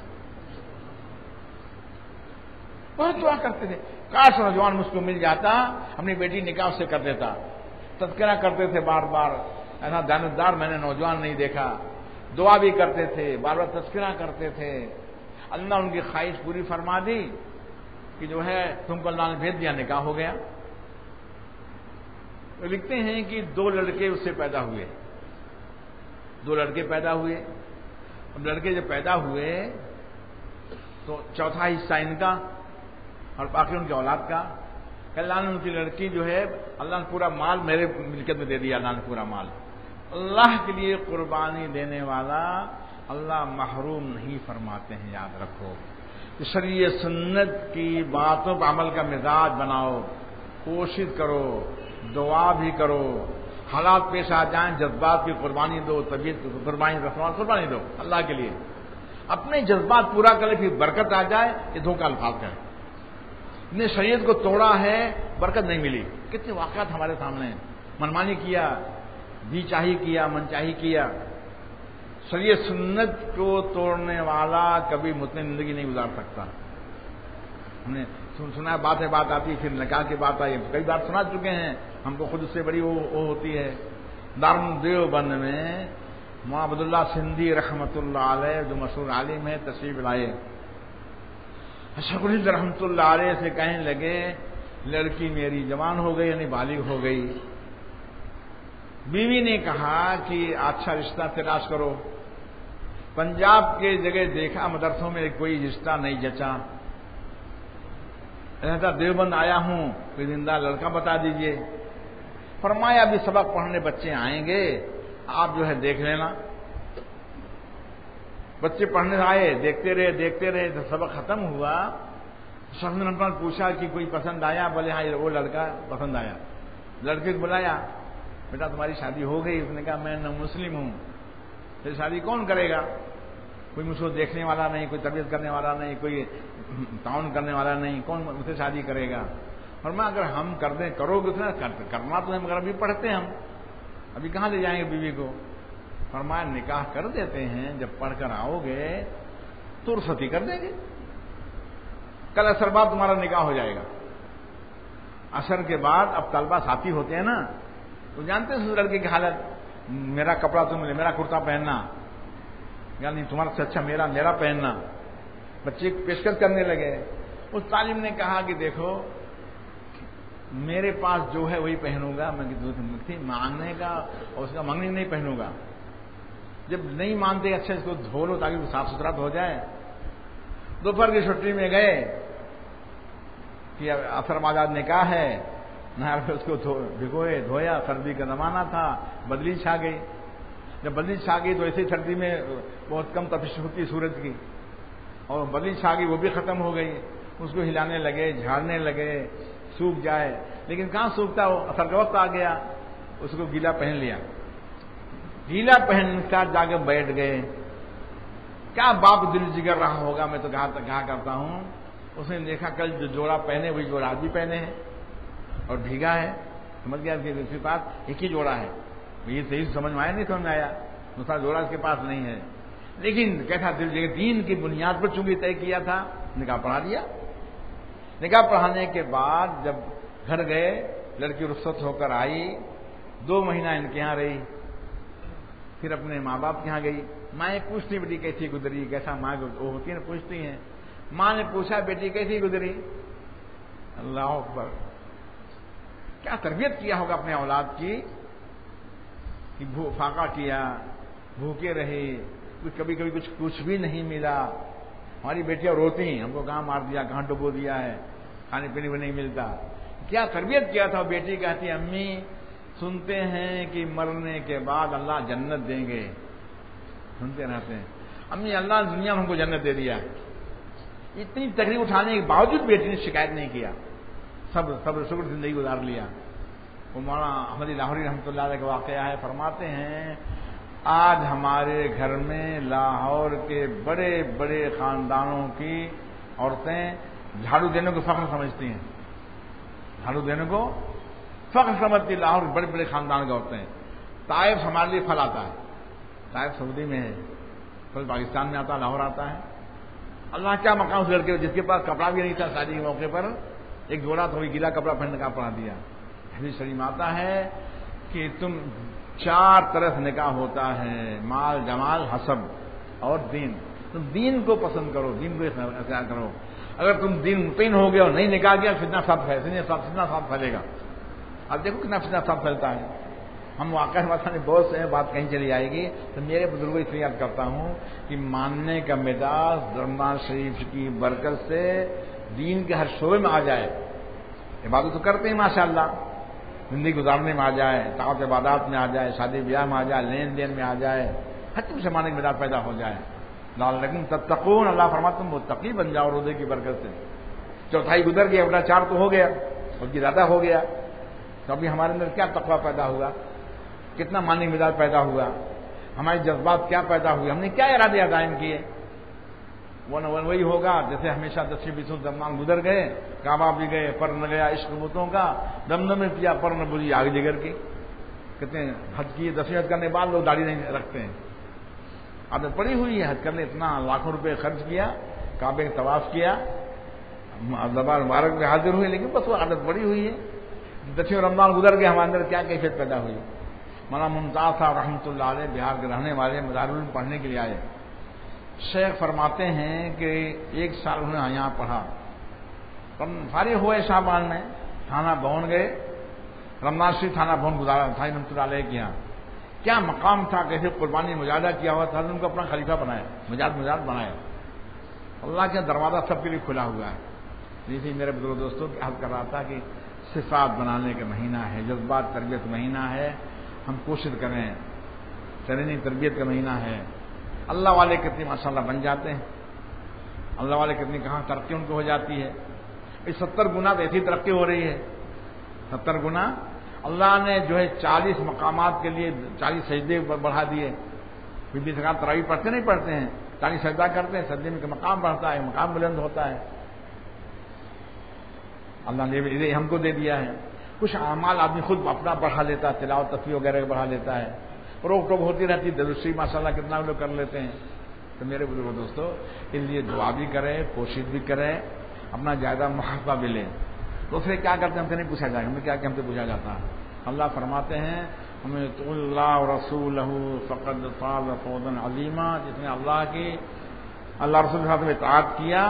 بہت دعا کرتے تھے، کاش نوجوان مجھ کو مل جاتا، اپنی بیٹی نکاح سے کر دیتا۔ تذکرہ کرتے تھے بار بار، ایسا دیانتدار میں نے نوجوان نہیں دیکھا۔ دعا بھی کرتے تھے، بار بار تذکرہ کرتے تھے۔ اللہ ان کی خواہش پوری فرما دی کہ جو ہے تم کو اللہ نے بھیج دیا، نکاح ہو گیا۔ لکھتے ہیں کہ 2 لڑکے اس سے پیدا ہوئے، 2 لڑکے پیدا ہوئے۔ اب لڑکے جب پیدا ہوئے تو چوتھا حصہ ان کا اور باقی ان کی اولاد کا۔ اللہ نے ان کی لڑکی جو ہے، اللہ نے پورا مال میرے ملکیت میں دے دیا، اللہ نے پورا مال۔ اللہ کے لیے قربانی دینے والا اللہ محروم نہیں فرماتے ہیں، یاد رکھو۔ شریعت سنت کی باتوں پر عمل کا مزاج بناؤ، کوشش کرو، دعا بھی کرو، حالات پیش آ جائیں جذبات کی قربانی دو، طبیعت کی قربانی دو اللہ کے لیے، اپنے جذبات پورا کرے، پھر برکت آ جائے۔ یہ دھوکہ الفاظ کا ہے، نے شریعت کو توڑا ہے، برکت نہیں ملی۔ کتنے واقعات ہمارے سامنے ہیں، منمانی کیا، جی چاہی کیا، من چاہی کیا۔ شریعت سنت کو توڑنے والا کبھی مطمئن زندگی نہیں گزار سکتا۔ ہم نے سنا ہے، بات آتی، پھر نکاح کی بات آئی، کئی بار سنا چکے ہیں، ہم کو خود اس سے بڑی وہ ہوتی ہے۔ دارالعلوم دیوبند میں مولانا عبداللہ سندھی رحمۃ اللہ علیہ جو مشہور عالم ہے تشریف لائے، اشرف الہند رحمۃ اللہ علیہ سے کہنے لگے لڑکی میری جوان ہو گئی، یعنی بالغ ہو گئی۔ بیوی نے کہا کہ اچھا رشتہ تلاش کرو۔ پنجاب کے جگہ دیکھا، مدرسوں میں کوئی رشتہ نہیں جچا، ایسا دیوبند آیا ہوں، کوئی زندہ لڑکا بتا دیجئے۔ فرمایا ابھی سبق پڑھنے بچے آئیں گے، آپ جو ہے دیکھ لینا۔ بچے پڑھنے آئے، دیکھتے رہے، جب سبق ختم ہوا، شخص نے پوچھا کہ کوئی پسند آیا؟ بولے ہاں وہ لڑکا پسند آیا۔ لڑکے کو بلایا، بیٹا تمہاری شادی ہو گئی؟ اس نے کہا میں نہ مسلم ہوں، پھر شادی کون کرے گا؟ کوئی مجھ کو دیکھنے والا نہیں، کوئی تربیت کرنے والا نہیں، کوئی تعاون کرنے والا نہیں، کون مجھ سے شادی کرے گا؟ اور میں اگر ہم کر دیں، کرو گے کرنا تو ہے، مگر ابھی پڑھتے ہیں ہم، ابھی کہاں لے جائیں گے بیوی کو؟ فرمایا نکاح کر دیتے ہیں، جب پڑھ کر آؤ گے تو رخصتی کر دیں گے، کل عصر بعد تمہارا نکاح ہو جائے گا۔ عصر کے بعد اب طلبہ ساتھی ہوتے ہیں نا، تو جانتے ہیں اس لڑکے کی حالت، میرا کپڑا تم میرا کرتا پہننا، یعنی تمہارا سے اچھا میرا پہننا۔ بچے پیشکش کرنے لگے۔ اس طالب نے کہا کہ دیکھو میرے پاس جو ہے وہی پہنوں گا، میں مانگنے کا اور اس کا مانگنے نہیں پہنوں گا۔ جب نہیں مانتے اچھا اس کو دھو لو تاکہ صاف ستھرا ہو جائے۔ دوپہر کی چھٹی میں گئے کہ عصر بعد نکاح ہے، نہار پہ اس کو بھگوئے، دھویا، سردی کا زمانہ تھا، بدلی چھا گئی۔ جب بدلی چھا گئی تو ایسے سردی میں بہت کم تپش ہوتی سورج کی، اور بدلی چھا گئی وہ بھی ختم ہو گئی۔ اس کو ہلانے لگے، جھاڑنے لگے، سوکھ جائے، لیکن کہاں سوکھتا، وہ عصر کا وقت آ گیا، اس کو گیلا پہن لیا۔ گیلا پہن کر جا کے بیٹھ گئے۔ کیا باپ دل جگر رہا ہوگا، میں تو کہا کرتا ہوں، اس نے دیکھا کل جو جوڑا پہنے وہی جوڑا آج بھی پہنے ہیں اور بھیگا ہے، سمجھ گیا کہ اس کے پاس ایک ہی جوڑا ہے۔ یہ صحیح سمجھ میں آیا نہیں سمجھ میں آیا، دوسرا جوڑا اس کے پاس نہیں ہے، لیکن کیسا دل جگہ دین کی بنیاد پر چونکہ طے کیا تھا، نکاح پڑھا دیا۔ نکاح پڑھانے کے بعد جب گھر گئے، لڑکی رخصت ہو کر آئی 2 مہینہ ان کے یہاں رہی، پھر اپنے ماں باپ کے یہاں گئی۔ ماں پوچھتی بیٹی کیسی گزری، کیسا ماں وہ ہوتی ہے نا، پوچھتی ہیں۔ ماں نے پوچھا بیٹی کیسی گزری؟ اللہ اکبر، کیا تربیت کیا ہوگا اپنے اولاد کی کہ فاقہ کیا، بھوکے رہے، کبھی کبھی کچھ بھی نہیں ملا۔ ہماری بیٹیاں روتی ہیں، ہم کو کہاں مار دیا، کہاں ڈبو دیا ہے، کھانے پینے کو نہیں ملتا۔ کیا تربیت کیا تھا؟ بیٹی کہتی امی سنتے ہیں کہ مرنے کے بعد اللہ جنت دیں گے، سنتے رہتے ہیں امی اللہ نے دنیا میں ہم کو جنت دے دیا۔ اتنی تکلیف اٹھانے کے باوجود بیٹی نے شکایت نہیں کیا، صبر شکر زندگی گزار لیا۔ وہ مولانا احمد لاہوری رحمۃ اللہ علیہ کا واقعہ ہے، فرماتے ہیں آج ہمارے گھر میں لاہور کے بڑے بڑے خاندانوں کی عورتیں جھاڑو دینے کو فخر سمجھتی ہیں، جھاڑو دینے کو فخر سمجھتی لاہور بڑے بڑے خاندان کی عورتیں۔ طائف ہمارے لیے پھل آتا ہے، طائف سعودی میں ہے، پھل پاکستان میں آتا ہے، لاہور آتا ہے۔ اللہ کیا مقام اس لڑکے جس کے پاس کپڑا بھی نہیں تھا، شادی کے موقع پر ایک جوڑا تھوڑی گیلا کپڑا پہننے کا پڑا دیا۔ حدیث شریف آتا ہے کہ تم 4 طرف نکاح ہوتا ہے، مال جمال حسب اور دین۔ تم دین کو پسند کرو، دین کو اختیار کرو۔ اگر تم دین مطمئن ہو گئے اور نہیں نکاح کیا فتنہ سب پھیلے گا۔ اب دیکھو کتنا فتنہ سب پھیلتا ہے۔ ہم واقعہ نے بہت سے بات کہیں چلی جائے گی تو میرے بزرگوں اس لیے یاد کرتا ہوں کہ ماننے کا مزاج رمضان شریف کی برکت سے دین کے ہر شعبے میں آ جائے۔ عبادت تو کرتے ہیں ماشاءاللہ، زندگی گزارنے میں آ جائے، طاعت عبادات میں آ جائے، شادی بیاہ میں آ جائے، لین دین میں آ جائے، ہر چیز سے ماننے کا مزاج پیدا ہو جائے۔ لعلکم تتقون، اللہ فرماتا تم متقی بن جاؤ روزے کی برکت سے۔ 1/4 گزر گیا، 1/4 تو ہو گیا، اس کی زیادہ ہو گیا، تو ابھی ہمارے اندر کیا تقویٰ پیدا ہوا، کتنا ماننے کا مزاج پیدا ہوا، ہمارے جذبات کیا پیدا ہوئے، ہم نے کیا ارادے قائم کیے۔ وہی ہوگا جیسے ہمیشہ 10-20 رمضان گزر گئے، کعبہ بھی گئے، پر نہ گیا عشق بتوں کا، دم میں پیا پر نہ بجھی آگ جگر کی۔ کتنے حج کیے، 10ویں حج کرنے کے بعد لوگ داڑھی نہیں رکھتے ہیں، عادت پڑی ہوئی ہے حج کرنے، اتنا لاکھوں روپے خرچ کیا، کعبے کا طواف کیا، زبان مبارک میں حاضر ہوئے، لیکن بس وہ عادت پڑی ہوئی ہے۔ 10ویں رمضان گزر گئے، ہمارے اندر کیا کیفیت پیدا ہوئی۔ مولانا ممتاز صاحب رحمۃ اللہ علیہ بہار کے رہنے والے مدارالعلوم پڑھنے کے لیے آئے۔ شیخ فرماتے ہیں کہ 1 سال انہوں نے یہاں پڑھا، فارغ ہوئے شعبان میں، تھانہ بھون گئے، رمضان شریف تھانہ بھون گزارا تھا رحمۃ اللہ علیہ کے یہاں۔ کیا مقام تھا، کیسے قربانی مجاہدہ کیا ہوا تھا، ان کو اپنا خلیفہ بنایا، مجاہد بنایا۔ اللہ کا دروازہ سب کے لیے کھلا ہوا ہے۔ جیسے میرے بزرگ دوستوں کی حل کر رہا تھا کہ صفات بنانے کا مہینہ ہے، جذبات تربیت مہینہ ہے، ہم کوشش کریں، ٹریننگ تربیت کا مہینہ ہے۔ اللہ والے کتنے ماشاءاللہ بن جاتے ہیں، اللہ والے کتنی کہاں ترقی ان کو ہو جاتی ہے۔ اس 70 گنا تو ایسی ترقی ہو رہی ہے، 70 گنا اللہ نے جو ہے 40 مقامات کے لیے 40 سجدے بڑھا دیے۔ بی بی سرکار تراویح پڑھتے نہیں پڑھتے ہیں، 40 سجدہ کرتے ہیں، سجدے میں مقام بڑھتا ہے، مقام بلند ہوتا ہے۔ اللہ نے ہم کو دے دیا ہے۔ کچھ اعمال آدمی خود اپنا بڑھا لیتا ہے، تلاوت تسبیح وغیرہ بڑھا لیتا ہے، روک ٹوک ہوتی رہتی، درستی ماشاءاللہ کتنا لوگ کر لیتے ہیں۔ تو میرے بزرگ دوستو اس لیے دعا بھی کریں، کوشش بھی کریں، اپنا جائزہ محاسبہ بھی لیں۔ دوسرے کیا کرتے ہیں ہم سے نہیں پوچھا جائے، ہمیں کیا کہ ہم سے پوچھا جاتا ہے۔ اللہ فرماتے ہیں ہمیں تو اللہ رسولہ فقد فاز فوزا عظیما، جس نے اللہ رسول کے ساتھ اطاعت کیا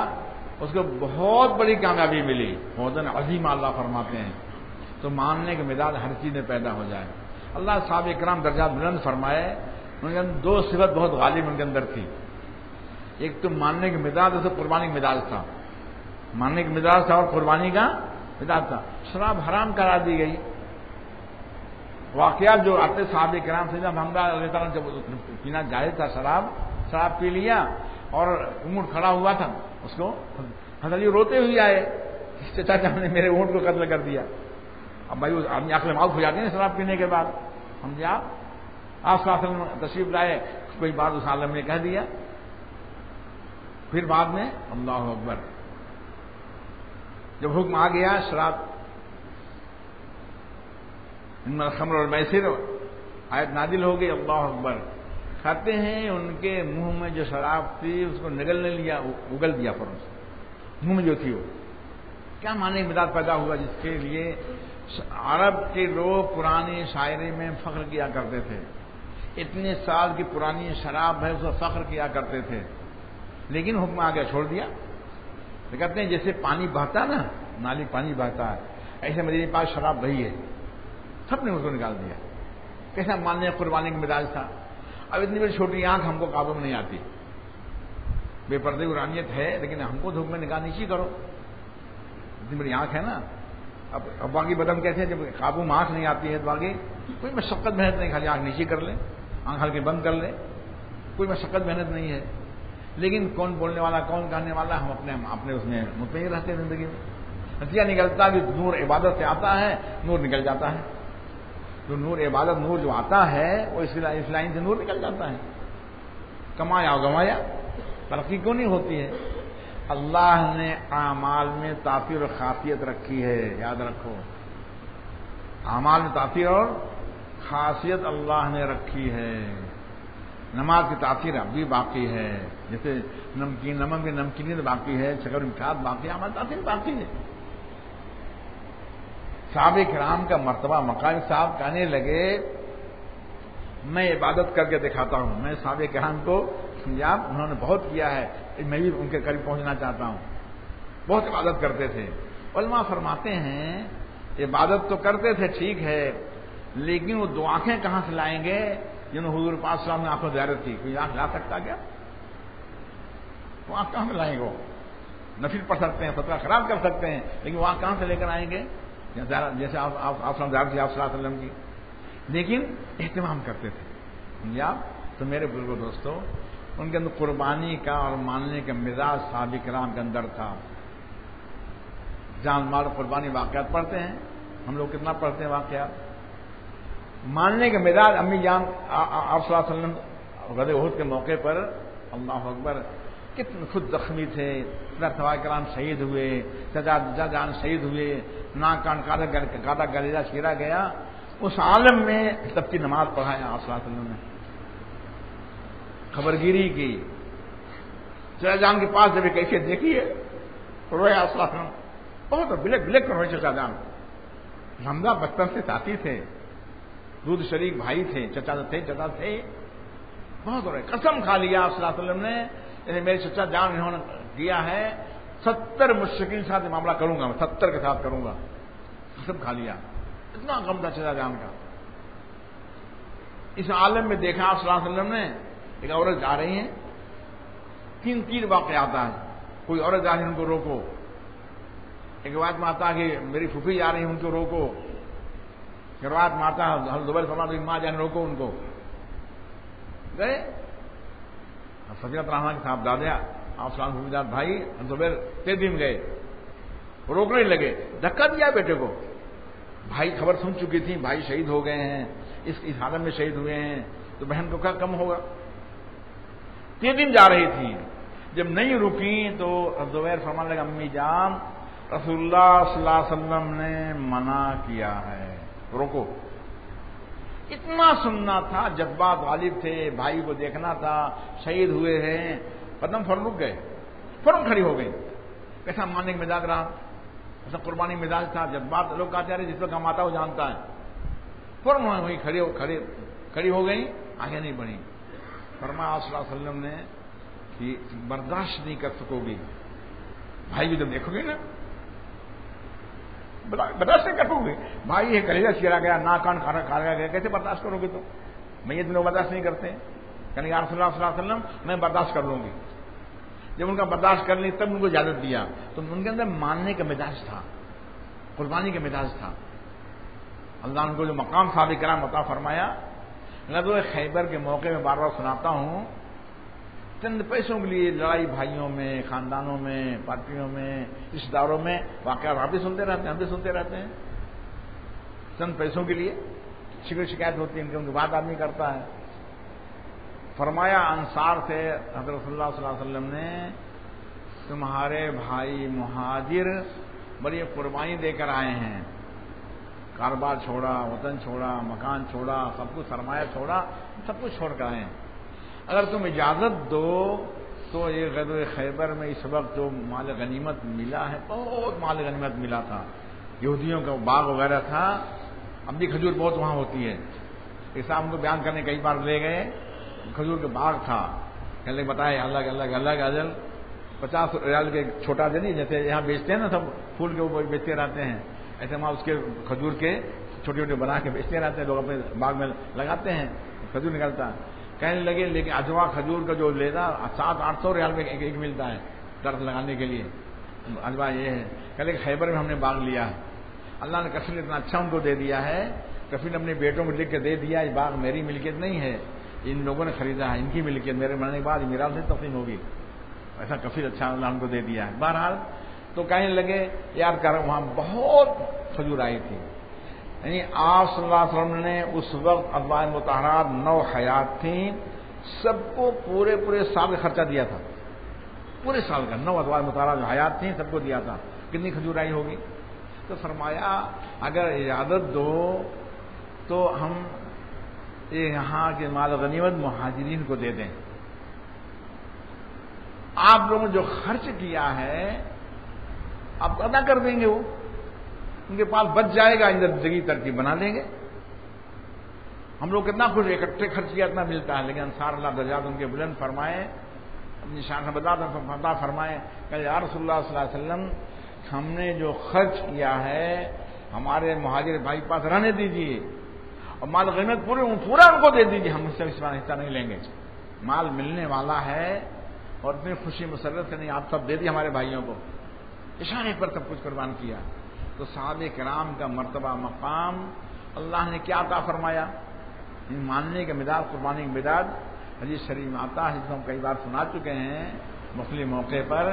اس کو بہت بڑی کامیابی ملی، فوزا عظیما اللہ فرماتے ہیں۔ تو ماننے کے مزاج ہر چیز میں پیدا ہو جائے۔ اللہ صحابہ کرام درجات بلند فرمائے، ان کے اندر 2 صفت بہت غالب ان کے اندر تھی۔ ایک تو ماننے کے مزاج، اسے قربانی کا مزاج تھا، ماننے کا مزاج تھا اور قربانی کا مزاج تھا۔ شراب حرام کرا دی گئی، واقعات جو آتے صحابہ کرام سے، جب حمزہ اللہ تعالیٰ جب پینا جائز تھا، شراب پی لیا اور اونٹ کھڑا ہوا تھا، اس کو حضرت علی روتے ہوئے آئے، چچا نے میرے اونٹ کو قتل کر دیا۔ اب بھائی آدمی عقل معاف ہو جاتی ہے شراب پینے کے بعد، سمجھے آپ صلی اللہ علیہ وسلم تشریف لائے، کوئی بات اس عالم نے کہہ دیا، پھر بعد میں اللہ اکبر جب حکم آ گیا شراب ان الخمر والمیسر آیت نازل ہو گئی، اللہ اکبر کہتے ہیں ان کے منہ میں جو شراب تھی اس کو نگل نہیں لیا، اگل دیا فوراً، منہ میں جو تھی وہ کیا معنی مزاج پیدا ہوا جس کے لیے عرب کے لوگ پرانی شاعری میں فخر کیا کرتے تھے، اتنے سال کی پرانی شراب ہے اس پر فخر کیا کرتے تھے، لیکن حکم آ گیا چھوڑ دیا۔ تو کہتے ہیں جیسے پانی بہتا نا، نالی پانی بہتا ہے، ایسے میرے پاس شراب بہی ہے، سب نے اس کو نکال دیا۔ کیسا ماننے قربانی کا مزاج تھا۔ اب اتنی بڑی چھوٹی آنکھ ہم کو قابو میں نہیں آتی، بے پردے ورانیت ہے، لیکن ہم کو دھوپ میں نگاہ نیچی کرو، اتنی بڑی آنکھ ہے نا۔ اب باقی بدم کیسے ہیں، جب قابو میں آنکھ نہیں آتی ہے تو باقی کوئی مشقت محنت نہیں، خالی آنکھ نیچی کر لے، آنکھ ہلکی بند کر لے، کوئی مشقت محنت نہیں ہے۔ لیکن کون بولنے والا کون کہنے والا، ہم اپنے اس میں مطمئن رہتے ہیں زندگی میں۔ نتیجہ نکلتا کہ نور عبادت سے آتا ہے، نور نکل جاتا ہے۔ جو نور عبادت، نور جو آتا ہے وہ اس لائن سے نور نکل جاتا ہے۔ کمایا اور گمایا، ترقی کیوں نہیں ہوتی ہے؟ اللہ نے اعمال میں تاثیر اور خاصیت رکھی ہے، یاد رکھو، اعمال میں تاثیر اور خاصیت اللہ نے رکھی ہے۔ نماز کی تاثیر اب بھی باقی ہے، جیسے نمکین، نمک میں نمکینیت باقی ہے، شکر مٹھاس باقی ہے، عمل تاثیر باقی ہے۔ صحابہ کرام کا مرتبہ مقام، صاحب کہنے لگے میں عبادت کر کے دکھاتا ہوں۔ میں صحابہ کرام کو سمجھا، انہوں نے بہت کیا ہے، میں بھی ان کے قریب پہنچنا چاہتا ہوں۔ بہت عبادت کرتے تھے۔ علماء فرماتے ہیں عبادت تو کرتے تھے ٹھیک ہے، لیکن وہ دو آنکھیں کہاں سے لائیں گے جنہوں حضور پاک صلی اللہ علیہ وسلم نے آنکھوں زیارت کی؟ کوئی آنکھ لا سکتا کیا؟ وہ آنکھ کہاں سے لائیں گے؟ وہ نفل پڑھ سکتے ہیں، فتویٰ خراب کر سکتے ہیں، لیکن وہ آنکھ کہاں سے لے کر آئیں گے؟ جیسے آپ زیارت کی، آپ صلی اللہ علیہ وسلم کی، لیکن اہتمام کرتے تھے۔ سمجھا؟ تو میرے بزرگوں دوستوں، ان کے اندر قربانی کا اور ماننے کا مزاج صحابہ کرام کے اندر تھا۔ جان مال قربانی واقعات پڑھتے ہیں ہم لوگ، کتنا پڑھتے ہیں واقعات؟ ماننے کے مزاج امی جان آپ صلی اللہ علیہ وسلم غزوہ احد کے موقع پر، اللہ اکبر، کتنے خود زخمی تھے، اتنا صحابہ کرام شہید ہوئے، چچا جان شہید ہوئے، ناک کان کاٹا گلیجہ چیرا گیا، اس عالم میں سب کی نماز پڑھایا آپ صلی اللہ علیہ وسلم نے، خبرگیری کی۔ چچا جان کے پاس جب کیفیت دیکھیے روئے آپ صلی اللہ علیہ وسلم، بہت بلک بلک کر روئے چچا جان۔ حمزہ بچپن سے ساتھی تھے، دودھ شریک بھائی تھے، چچا تھے، بہت روئے، قسم کھا لیا آپ صلی اللہ علیہ وسلم نے، میرے چچا جان انہوں نے دیا ہے، 70 مشرکین کے ساتھ معاملہ کروں گا، میں 70 کے ساتھ کروں گا، قسم کھا لیا۔ اتنا غم تھا چچا جان کا۔ اس عالم میں دیکھا آپ صلی اللہ علیہ وسلم نے، ایک عورت جا رہی ہیں، تین واقعات آتا ہے، کوئی عورت جا رہی ہے ان کو روکو، ایک روایت میں آتا ہے کہ میری پھوپھی جا رہی ہے ان کو روکو، ایک روایت میں آتا ہے حضرت زبیر فرماتے ہیں ماں جان روکو ان کو، گئے فضیلت رحمان کے صاحب دادیا آپ سلام حفیظات بھائی زبیر تیز گئے، روکنے لگے، دھکا دیا بیٹے کو، بھائی خبر سن چکی تھی بھائی شہید ہو گئے ہیں، اس حالت میں شہید ہوئے ہیں، تو بہن کو کیا کم ہوگا؟ 3 دن جا رہی تھی، جب نہیں رکی تو زبیر فرمانے لگا امی جان رسول اللہ صلی اللہ علیہ وسلم نے منع کیا ہے، روکو۔ اتنا سننا تھا، جذبات غالب تھے، بھائی کو دیکھنا تھا، شہید ہوئے ہیں، قدم فوراً رک گئے، فوراً کھڑی ہو گئی۔ کیسا ماننے کا مزاج رہا، ایسا قربانی مزاج تھا، جذبات لوگ کہتے ہیں جس پہ کم آتا وہ جانتا ہے، فوراً وہیں کھڑی ہو گئی، آگے نہیں بڑھی۔ فرمایا صلی اللہ علیہ وسلم نے کہ برداشت نہیں کر سکو گی، بھائی بھی جب دیکھو گے نا برداشت نہیں کر سکو گی، بھائی یہ کلیجہ چیرا گیا، ناک کان کھایا گیا، کیسے برداشت کرو گے؟ تو میں یہ دنوں برداشت نہیں کرتے، کہنے یا رسول اللہ صلی اللہ علیہ وسلم میں برداشت کر لوں گی۔ جب ان کا برداشت کر لی تب ان کو اجازت دیا، تو ان کے اندر ماننے کا مزاج تھا، قربانی کا مزاج تھا۔ اللہ ان کو جو مقام صحابہ کرام عطا فرمایا، غزوہ خیبر کے موقع میں بار بار سناتا ہوں، چند پیسوں کے لیے لڑائی بھائیوں میں، خاندانوں میں، پارٹیوں میں، رشتہ داروں میں واقعات آپ بھی سنتے رہتے ہیں، ہم بھی سنتے رہتے ہیں، چند پیسوں کے لیے شکایت ہوتی ہے، ان کی بات آدمی کرتا ہے۔ فرمایا انصار سے حضرت صلی اللہ صلی اللہ علیہ وسلم نے تمہارے بھائی مہاجر بڑی قربانی دے کر آئے ہیں، کاروبار چھوڑا، وطن چھوڑا، مکان چھوڑا، سب کچھ سرمایہ چھوڑا، سب کچھ چھوڑ کر آئے ہیں، اگر تم اجازت دو تو یہ غزوہ خیبر میں اس وقت جو مال غنیمت ملا ہے، بہت مال غنیمت ملا تھا، یہودیوں کا باغ وغیرہ تھا، اب بھی کھجور بہت وہاں ہوتی ہے، ایسا ہم کو بیان کرنے کئی بار لے گئے، کھجور کا باغ تھا، کہنے بتائے الگ اجل 50 ریال کے چھوٹا دے نہیں، جیسے یہاں بیچتے ہیں نا سب پھول کے اوپر بیچتے رہتے ہیں، ایسے وہاں اس کے کھجور کے چھوٹے چھوٹے بنا کے بیچتے رہتے ہیں، لوگ اپنے باغ میں لگاتے ہیں، کھجور نکلتا ہے۔ کہنے لگے لیکن اجوا کھجور کا جو لینا 700-800 ریال میں ایک ملتا ہے درخت لگانے کے لیے، اجوا یہ ہے۔ کہنے لگے خیبر میں ہم نے باغ لیا ہے، اللہ نے کفیل اتنا اچھا ان کو دے دیا ہے، کفیل نے اپنے بیٹوں کو لکھ کے دے دیا یہ باغ میری ملکیت نہیں ہے، ان لوگوں نے خریدا ہے، ان کی ملکیت، میرے مرنے کے بعد میراث سے تقسیم ہوگی، ایسا کفیل اچھا اللہ ان کو دے دیا ہے۔ بہرحال تو کہنے لگے یار کر وہاں بہت کھجور آئی تھی، یعنی آپ صلی اللہ علیہ وسلم نے اس وقت ازواج مطہرات 9 حیات تھیں، سب کو پورے سال کا خرچہ دیا تھا، پورے سال کا 9 ازواج مطہرات جو حیات تھیں سب کو دیا تھا، کتنی کھجور آئی ہوگی؟ تو فرمایا اگر اجازت دو تو ہم یہاں کے مال غنیمت مہاجرین کو دے دیں، آپ لوگوں نے جو خرچ کیا ہے آپ ادا کر دیں گے، وہ ان کے پاس بچ جائے گا، ادھر زندگی ترتیب بنا لیں گے۔ ہم لوگ کتنا خوش اکٹھے خرچ کیا اتنا ملتا ہے، لیکن انصار اللہ درجات ان کے بلند فرمائے، اپنی شان بتا فرمائے کہ یا رسول اللہ صلی اللہ علیہ وسلم ہم نے جو خرچ کیا ہے ہمارے مہاجر بھائی پاس رہنے دیجیے، اور مال غنیمت پورا ان کو دے دیجیے، ہم اس سے حصہ نہیں لیں گے، مال ملنے والا ہے اور اتنی خوشی مسرت سے نہیں، آپ سب دے دیے ہمارے بھائیوں کو، اشارے پر سب کچھ قربان کیا۔ تو صحابہ کرام کا مرتبہ مقام اللہ نے کیا عطا فرمایا، ماننے کا مزاج، قربانی کا مزاج حدیث شریف میں آتا ہے، جس کو ہم کئی بار سنا چکے ہیں مختلف موقع پر،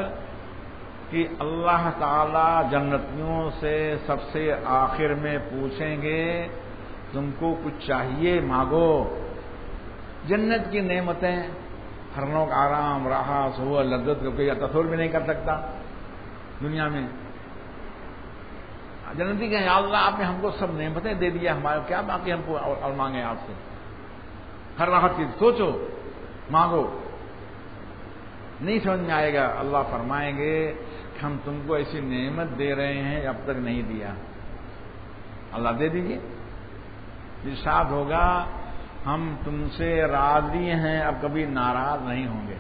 کہ اللہ تعالی جنتیوں سے سب سے آخر میں پوچھیں گے تم کو کچھ چاہیے مانگو، جنت کی نعمتیں، ہر لوگ آرام، راحت، سہولت، لذت کو کوئی تصور بھی نہیں کر سکتا دنیا میں۔ جنتی کہ یا اللہ آپ نے ہم کو سب نعمتیں دے دیا، ہمارے کیا باقی ہم کو اور مانگے آپ سے، ہر راحت کی سوچو مانگو، نہیں سمجھ میں آئے گا، اللہ فرمائیں گے کہ ہم تم کو ایسی نعمت دے رہے ہیں اب تک نہیں دیا، اللہ دے دیجیے۔ ارشاد ہوگا ہم تم سے راضی ہیں اب کبھی ناراض نہیں ہوں گے۔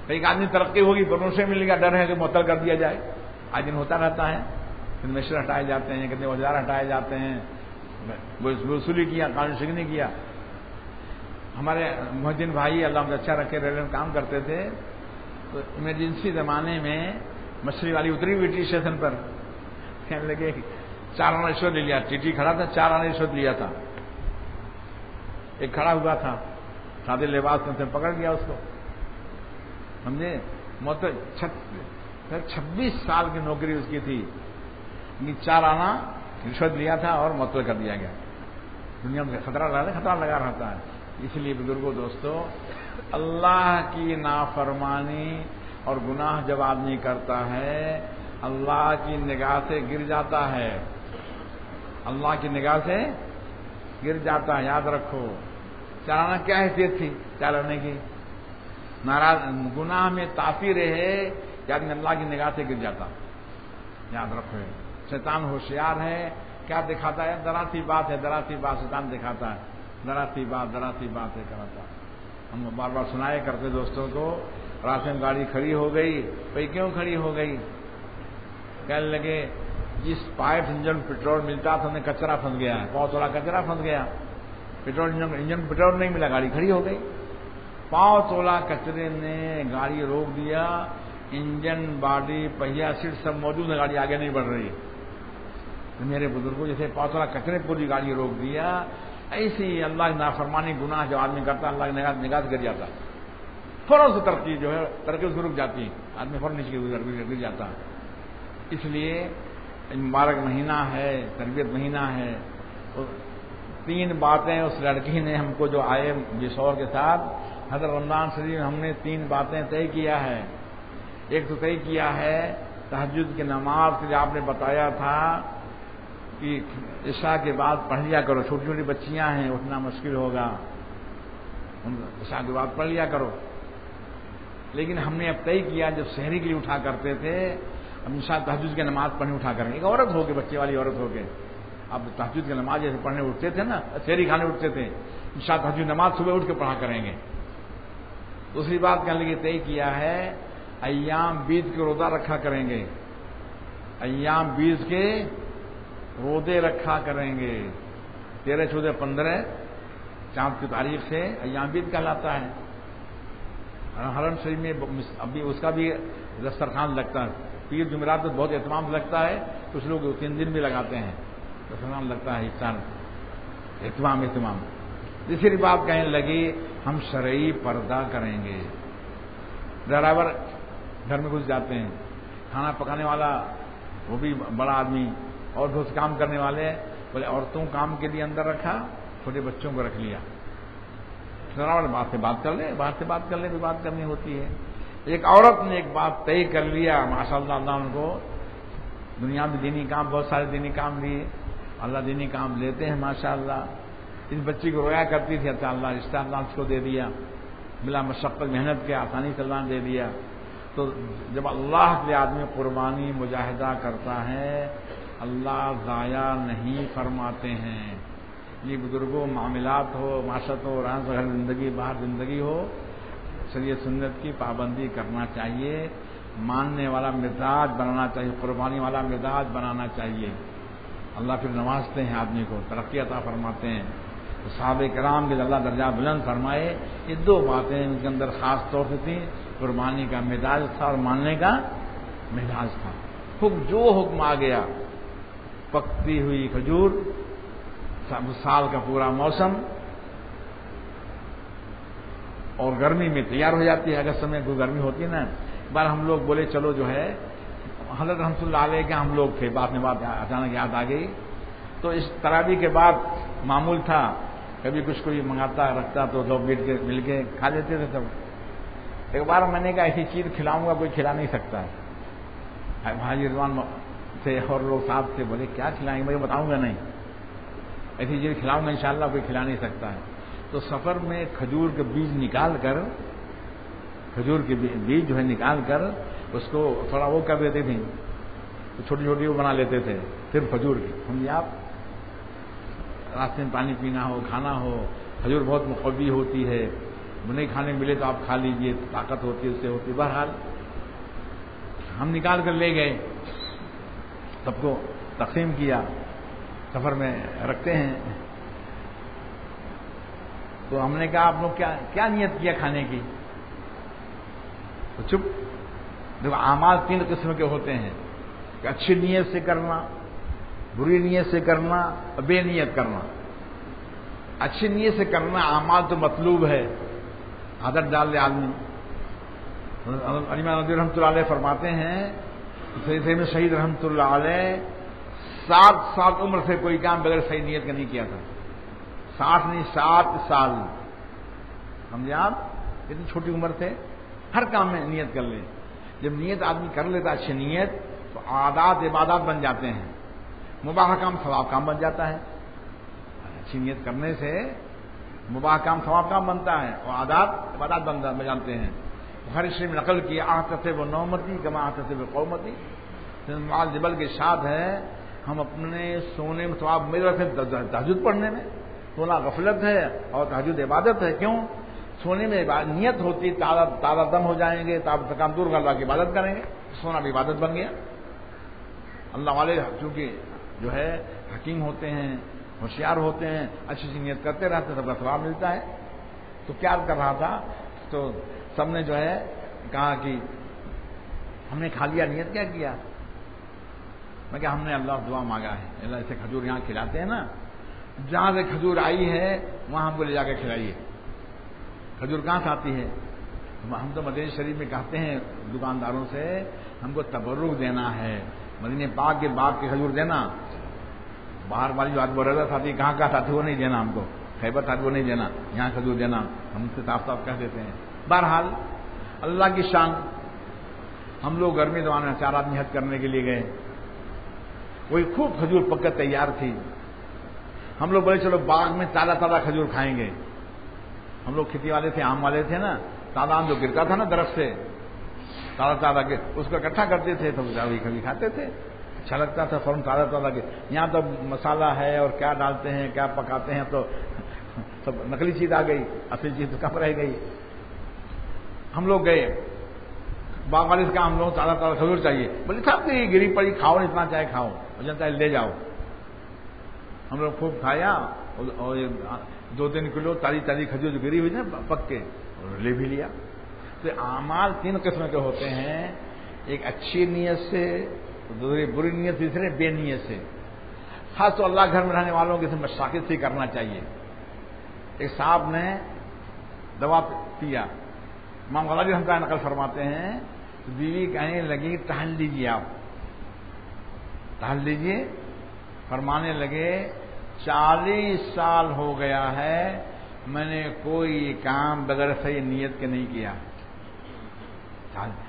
ایک آدمی ترقی ہوگی، پروموشن ملے گا، ڈر ہے کہ معطل کر دیا جائے، آج دن ہوتا رہتا ہے، کتنے مشر ہٹائے جاتے ہیں، کتنے وزار ہٹائے جاتے ہیں، وصولی کیا، قانون شکنی کیا۔ ہمارے محدث بھائی اللہ ہم اچھا رکھے ریلوے میں کام کرتے تھے، تو ایمرجنسی زمانے میں مچھلی والی اتری ہوئی ٹی اسٹیشن پر، کہنے لگے 4 آنا رشوت لے لیا، ٹی کھڑا تھا، 4 آنا رشوت لیا تھا، ایک کھڑا ہوا تھا سادے لباس میں سے، پکڑ گیا اس کو، سمجھے، 26 سال کی نوکری اس کی تھی، 4 آنا رشوت لیا تھا اور معطل کر دیا گیا۔ دنیا میں خطرہ لگا رہتا ہے۔ اس لیے بزرگوں دوستو، اللہ کی نافرمانی اور گناہ جب آدمی کرتا ہے اللہ کی نگاہ سے گر جاتا ہے، اللہ کی نگاہ سے گر جاتا ہے، یاد رکھو۔ 4 آنا کیا حیثیت تھی 4 آنے کی؟ ناراض گناہ میں تاثیر ہے کہ آدمی اللہ کی نگاہ سے گر جاتا، یاد رکھو۔ شیطان ہوشیار ہے، کیا دکھاتا ہے؟ ذرا سی بات ہے، ذرا سی بات شیطان دکھاتا ہے، ذرا سی بات ہے کراتا۔ ہم بار بار سنائے کرتے دوستوں کو، راستے میں گاڑی کھڑی ہو گئی، بھائی کیوں کھڑی ہو گئی؟ کہنے لگے جس پائپ انجن پیٹرول ملتا تھا انہیں کچرا پھنس گیا ہے، بہت تھوڑا کچرا پھنس گیا، پیٹرول انجن پیٹرول نہیں ملا، گاڑی کھڑی ہو گئی۔ 5 تولا کچرے نے گاڑی روک دیا، انجن، باڈی، پہیا، سیٹ سب موجود ہے، گاڑی آگے نہیں بڑھ رہی۔ میرے بزرگوں جیسے 5 تولا کچرے پوری گاڑی روک دیا، ایسی اللہ کی نافرمانی گناہ جو آدمی کرتا ہے اللہ کی نگاہ سے گر جاتا ہے، فوراً سے ترقی جو ہے ترقی اس کو رک جاتی ہے، آدمی فوراً نیچے گر جاتا ہے۔ اس لیے مبارک مہینہ ہے، تربیت مہینہ ہے، 3 باتیں اس لڑکی نے ہم کو جو آئے بشور کے ساتھ، حضرت رمضان شریف ہم نے 3 باتیں طے کیا ہے۔ ایک تو طے کیا ہے تہجد کی نماز کے لیے آپ نے بتایا تھا کہ عشاء کے بعد پڑھ لیا کرو، چھوٹی چھوٹی بچیاں ہیں اٹھنا مشکل ہوگا، عشاء کے بعد پڑھ لیا کرو۔ لیکن ہم نے اب طے کیا جب سحری کے لیے اٹھا کرتے تھے اب انشاءاللہ تہجد کی نماز پڑھنے اٹھا کریں گے. ایک عورت ہو کے, بچے والی عورت ہو کے, اب تہجد کی نماز جیسے پڑھنے اٹھتے تھے نا, سحری کھانے اٹھتے تھے, انشاءاللہ تہجد نماز صبح اٹھ کے پڑھا کریں گے. دوسری بات کہنے لگے طے کیا ہے ایام بیت کے روزہ رکھا کریں گے, ایام بیت کے روزے رکھا کریں گے. 13, 14, 15 چاند کی تاریخ سے ایام بیت کہلاتا ہے. حرم شریف میں ابھی اس کا بھی دسترخوان لگتا ہے. پیر جمعرات میں بہت اہتمام لگتا ہے, کچھ لوگ 3 دن بھی لگاتے ہیں, دسترخوان لگتا ہے افطار, اہتمام. تیسری بات کہنے لگی ہم شرعی پردہ کریں گے. ڈرائیور گھر میں گھس جاتے ہیں, کھانا پکانے والا وہ بھی بڑا آدمی, اور بہت کام کرنے والے بولے عورتوں کام کے لیے اندر رکھا, چھوٹے بچوں کو رکھ لیا. ڈرائیور بات سے بات کر لے, باہر سے بات کر لے, بھی بات کرنی ہوتی ہے. ایک عورت نے ایک بات طے کر لیا, ماشاء اللہ اللہ ان کو دنیا میں دینی کام, بہت سارے دینی کام لیے, اللہ دینی کام لیتے ہیں ماشاء اللہ. اس بچی کو رویا کرتی تھی, اچھا اللہ رشتہ اللہ اس کو دے دیا, بلا مشقت محنت کے آسانی سے اللہ نے دے دیا. تو جب اللہ کے آدمی قربانی مجاہدہ کرتا ہے اللہ ضائع نہیں فرماتے ہیں. یہ بزرگوں معاملات ہو, معاشرت ہو, گھر زندگی باہر زندگی ہو, شریعت سنت کی پابندی کرنا چاہیے, ماننے والا مزاج بنانا چاہیے, قربانی والا مزاج بنانا چاہیے. اللہ پھر نوازتے ہیں آدمی کو, ترقی عطا فرماتے ہیں. تو صحابہ کرام کے اللہ درجہ بلند فرمائے. یہ 2 باتیں ان کے اندر خاص طور سے تھیں, قربانی کا مزاج تھا اور ماننے کا مزاج تھا. جو حکم آ گیا, پکتی ہوئی کھجور, سال کا پورا موسم, اور گرمی میں تیار ہو جاتی ہے. اگست میں کوئی گرمی ہوتی ہے نا, بار ہم لوگ بولے چلو جو ہے حضرت رحمۃ اللہ علیہ کے ہم لوگ تھے, بعد میں بات اچانک یاد آ گئی. تو اس تراویح کے بعد معمول تھا کبھی کچھ کوئی منگاتا رکھتا تو لوگ مل کے کھا لیتے تھے. تب ایک بار میں نے کہا ایسی چیز کھلاؤں گا کوئی کھلا نہیں سکتا ہے. حاجی رضوان سے اور لوگ صاحب سے بولے کیا کھلائیں گے, میں بتاؤں گا نہیں, ایسی چیز کھلاؤں گا انشاءاللہ کوئی کھلا نہیں سکتا ہے. تو سفر میں کھجور کے بیج نکال کر, کھجور کے بیج جو ہے نکال کر اس کو تھوڑا وہ کر دیتے تھے, تو چھوٹی چھوٹی وہ بنا لیتے تھے. پھر کھجور کی سمجھے آپ, راستے میں پانی پینا ہو, کھانا ہو, کھجور بہت مقوی ہوتی ہے, نہیں کھانے ملے تو آپ کھا لیجئے, طاقت ہوتی ہے اس سے ہوتی. بہرحال ہم نکال کر لے گئے, سب کو تقسیم کیا, سفر میں رکھتے ہیں. تو ہم نے کہا آپ لوگ کیا نیت کیا کھانے کی؟ تو چپ. دیکھو اعمال 3 قسم کے ہوتے ہیں, کہ اچھی نیت سے کرنا, بری نیت سے کرنا اور بے نیت کرنا. اچھی نیت سے کرنا اعمال تو مطلوب ہے, عادت ڈال دے آدمی. علی ندوی رحمۃ اللہ علیہ فرماتے ہیں سید شہید رحمۃ اللہ علیہ 7 سال عمر سے کوئی کام بغیر صحیح نیت کا نہیں کیا تھا. 60 نہیں 7 سال, سمجھے آپ, اتنی چھوٹی عمر سے ہر کام میں نیت کر لے. جب نیت آدمی کر لیتا اچھی نیت تو عادات عبادات بن جاتے ہیں, مباح کام ثواب کام بن جاتا ہے. اچھی نیت کرنے سے مباح کام ثواب کام بنتا ہے اور عادات عبادات بن جاتے ہیں. بخاری شریف میں نقل کیا احتسب نومتی کما احتسب قومتی. معاذ جبل کے شاد ہے ہم اپنے سونے میں ثواب مل رہے تھے تہجد پڑھنے میں. سونا غفلت ہے اور تہجد عبادت ہے. کیوں؟ سونے میں نیت ہوتی تازہ دم ہو جائیں گے, تکام دور کر اللہ کی عبادت کریں گے, سونا بھی عبادت بن گیا. اللہ والے چونکہ جو ہے حکیم ہوتے ہیں, ہوشیار ہوتے ہیں, اچھی سی نیت کرتے رہتے سب کا ثواب ملتا ہے. تو کیا کر رہا تھا, تو سب نے جو ہے کہا کہ ہم نے کھا لیا, نیت کیا کیا؟ میں کہ ہم نے اللہ دعا مانگا ہے, اللہ ایسے کھجور یہاں کھلاتے ہیں نا, جہاں سے کھجور آئی ہے وہاں ہم کو لے جا کے کھلائیے. کھجور کہاں سے آتی ہے؟ ہم تو مدینہ شریف میں کہتے ہیں دکانداروں سے ہم کو تبرک دینا ہے, مدینہ پاک کے باغ کے کھجور دینا. باہر والی جو آدمی رضا ساتھی کہاں کا ساتھی وہ نہیں دینا, ہم کو خیبر ساتھی وہ نہیں دینا, یہاں کھجور دینا, ہم ان سے صاف صاف کہہ دیتے ہیں. بہرحال اللہ کی شان, ہم لوگ گرمی زمانے میں 4 آدمی حج کرنے کے لیے گئے, وہی خوب کھجور پک کر تیار تھی. ہم لوگ بولے چلو باغ میں تازہ کھجور کھائیں گے. ہم لوگ کھیتی والے تھے, آم والے تھے نا, سادان جو گرتا تھا نا درخت سے تازہ تازہ کے اس کو اکٹھا کرتے تھے تو کبھی کھاتے تھے، اچھا لگتا تھا فوراً تازہ تازہ کے. یہاں تو مسالہ ہے اور کیا ڈالتے ہیں کیا پکاتے ہیں تو سب نقلی چیز آ گئی، اصلی چیز تو کم رہ گئی. ہم لوگ گئے باغ والے سے کہا ہم لوگ تازہ تازہ کھجور چاہیے، بولے صاحب یہ گری پڑی کھاؤ اتنا چاہے کھاؤ، جنتا ہے لے جاؤ. ہم لوگ خوب کھایا اور 2-3 کلو تازی تازی کھجور جو گری ہوئی نا پک کے لے بھی لیا. تو اعمال 3 قسم کے ہوتے ہیں، ایک اچھی نیت سے، دوسری بری نیت، تیسرے بے نیت سے. خاص تو اللہ گھر میں رہنے والوں کی مشاقت سے کرنا چاہیے. ایک صاحب نے دوا پیا، امام غزالی رحمۃ اللہ نقل فرماتے ہیں بیوی کہنے لگی ٹہل لیجیے، آپ ٹہل لیجیے. فرمانے لگے 40 سال ہو گیا ہے میں نے کوئی کام بغیر صحیح نیت کے نہیں کیا.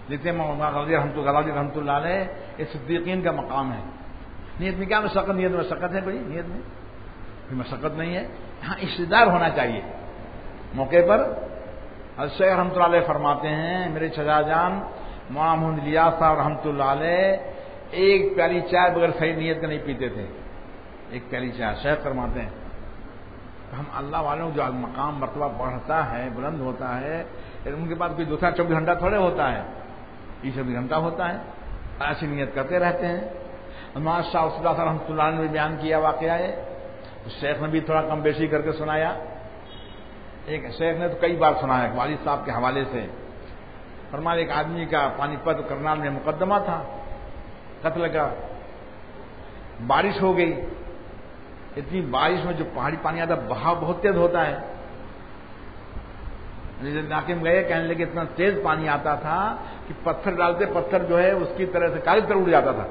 لیتے غزالی رحمۃ اللہ علیہ یہ صدیقین کا مقام ہے. نیت میں کیا مشقت؟ نیت میں مشقت ہے کوئی؟ نیت میں کوئی مشقت نہیں ہے. ہاں اقتدار ہونا چاہیے موقع پر. شیخ رحمۃ اللہ علیہ فرماتے ہیں میرے چچا جان مولانا محمد الیاس صاحب رحمۃ اللہ علیہ ایک پیالی چائے بغیر صحیح نیت کا نہیں پیتے تھے. ایک پیالی چائے شیخ فرماتے ہیں. ہم اللہ والوں جو مقام مرتبہ بڑھتا ہے بلند ہوتا ہے ان کے پاس کوئی دوسرا 24 گھنٹہ تھوڑے ہوتا ہے، 24 گھنٹہ ہوتا ہے. ایسی نیت کرتے رہتے ہیں. مولانا شاہ صاحب رحمۃ اللہ علیہ نے بیان کیا واقعہ ہے، شیخ نے بھی تھوڑا کم بیشی کر کے سنایا. ایک شیخ نے تو کئی بار سنایا والد صاحب کے حوالے سے. فرمایا ایک آدمی کا پانی پت کرنال میں مقدمہ تھا قتل کا. بارش ہو گئی، اتنی بارش میں جو پہاڑی پانی آتا بہاؤ بہت تیز ہوتا ہے. علاقے میں گئے کہنے لگے اتنا تیز پانی آتا تھا کہ پتھر ڈالتے پتھر جو ہے اس کی طرح سے کاغذ پر اڑ جاتا تھا،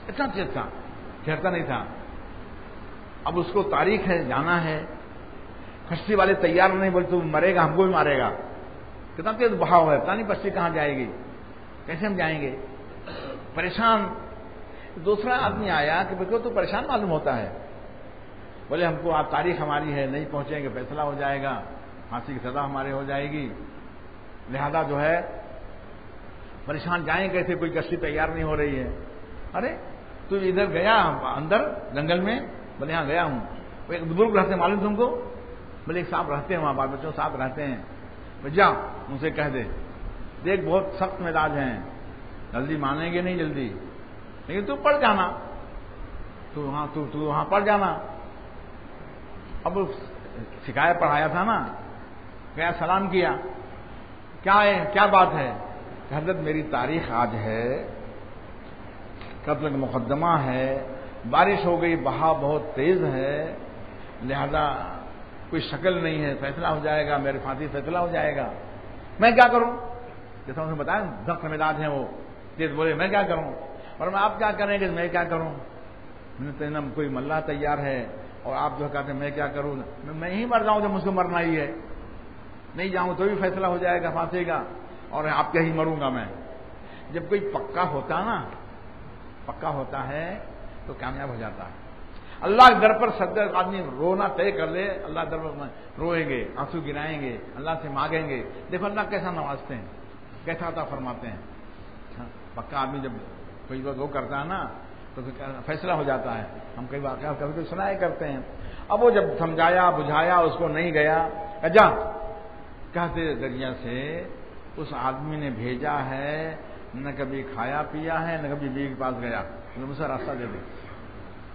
اتنا تیز تھا، ٹھہرتا نہیں تھا. اب اس کو تاریخ ہے جانا ہے، کشتی والے تیار نہیں، بولے تو مرے گا ہم کو بھی مارے گا، کتنا تیز بہاؤ ہے، پتہ نہیں کشتی کہاں جائے گی، کیسے ہم جائیں گے؟ پریشان. دوسرا آدمی آیا کہ بالکل تو پریشان معلوم ہوتا ہے. بولے ہم کو آج تاریخ ہماری ہے نہیں پہنچیں گے فیصلہ ہو جائے گا، پھانسی کی سزا ہمارے ہو جائے گی، لہذا جو ہے پریشان جائیں کیسے، کوئی کشتی تیار نہیں ہو رہی ہے. ارے تو ادھر گیا اندر جنگل میں؟ بولے ہاں گیا ہوں. ایک بزرگ رہتے معلوم تم کو؟ بولے ایک صاحب رہتے ہیں وہاں، بال بچوں ساتھ رہتے ہیں. جا ان سے کہہ دے دیکھ بہت سخت مزاج ہیں، جلدی مانیں گے نہیں جلدی، لیکن تو پڑھ جانا، تو وہاں پڑھ جانا. اب سکھایا پڑھایا تھا نا، گیا سلام کیا، کیا ہے کیا بات ہے؟ کہ حضرت میری تاریخ آج ہے، قتل کا مقدمہ ہے، بارش ہو گئی، بہاؤ بہت تیز ہے، لہذا کوئی شکل نہیں ہے، فیصلہ ہو جائے گا، میرے پھانسی فیصلہ ہو جائے گا، میں کیا کروں؟ جیسا انہوں نے بتایا سخت مزاج ہیں وہ، تیز بولے میں کیا کروں؟ اور میں آپ کیا کریں گے؟ میں کیا کروں؟ کوئی ملہ تیار ہے اور آپ جو کہتے ہیں میں کیا کروں؟ میں ہی مر جاؤں جب مجھ کو مرنا ہی ہے، نہیں جاؤں تو بھی فیصلہ ہو جائے گا پھانسی کا، اور آپ کے ہی مروں گا میں. جب کوئی پکا ہوتا نا، پکا ہوتا ہے تو کامیاب ہو جاتا ہے. اللہ کے در پر صدر آدمی رونا طے کر لے، اللہ در پر روئیں گے، آنسو گرائیں گے، اللہ سے مانگیں گے. دیکھو اللہ کیسا نوازتے ہیں، کیسا عطا فرماتے ہیں. پکا آدمی جب کوئی وقت وہ کرتا ہے نا تو فیصلہ ہو جاتا ہے. ہم کئی واقعات کبھی تو سنایا کرتے ہیں. اب وہ جب سمجھایا بجھایا اس کو نہیں گیا، جا کہتے ذریعہ سے اس آدمی نے بھیجا ہے، نہ کبھی کھایا پیا ہے نہ کبھی بیوی کے پاس گیا، مجھ سے راستہ دے دے.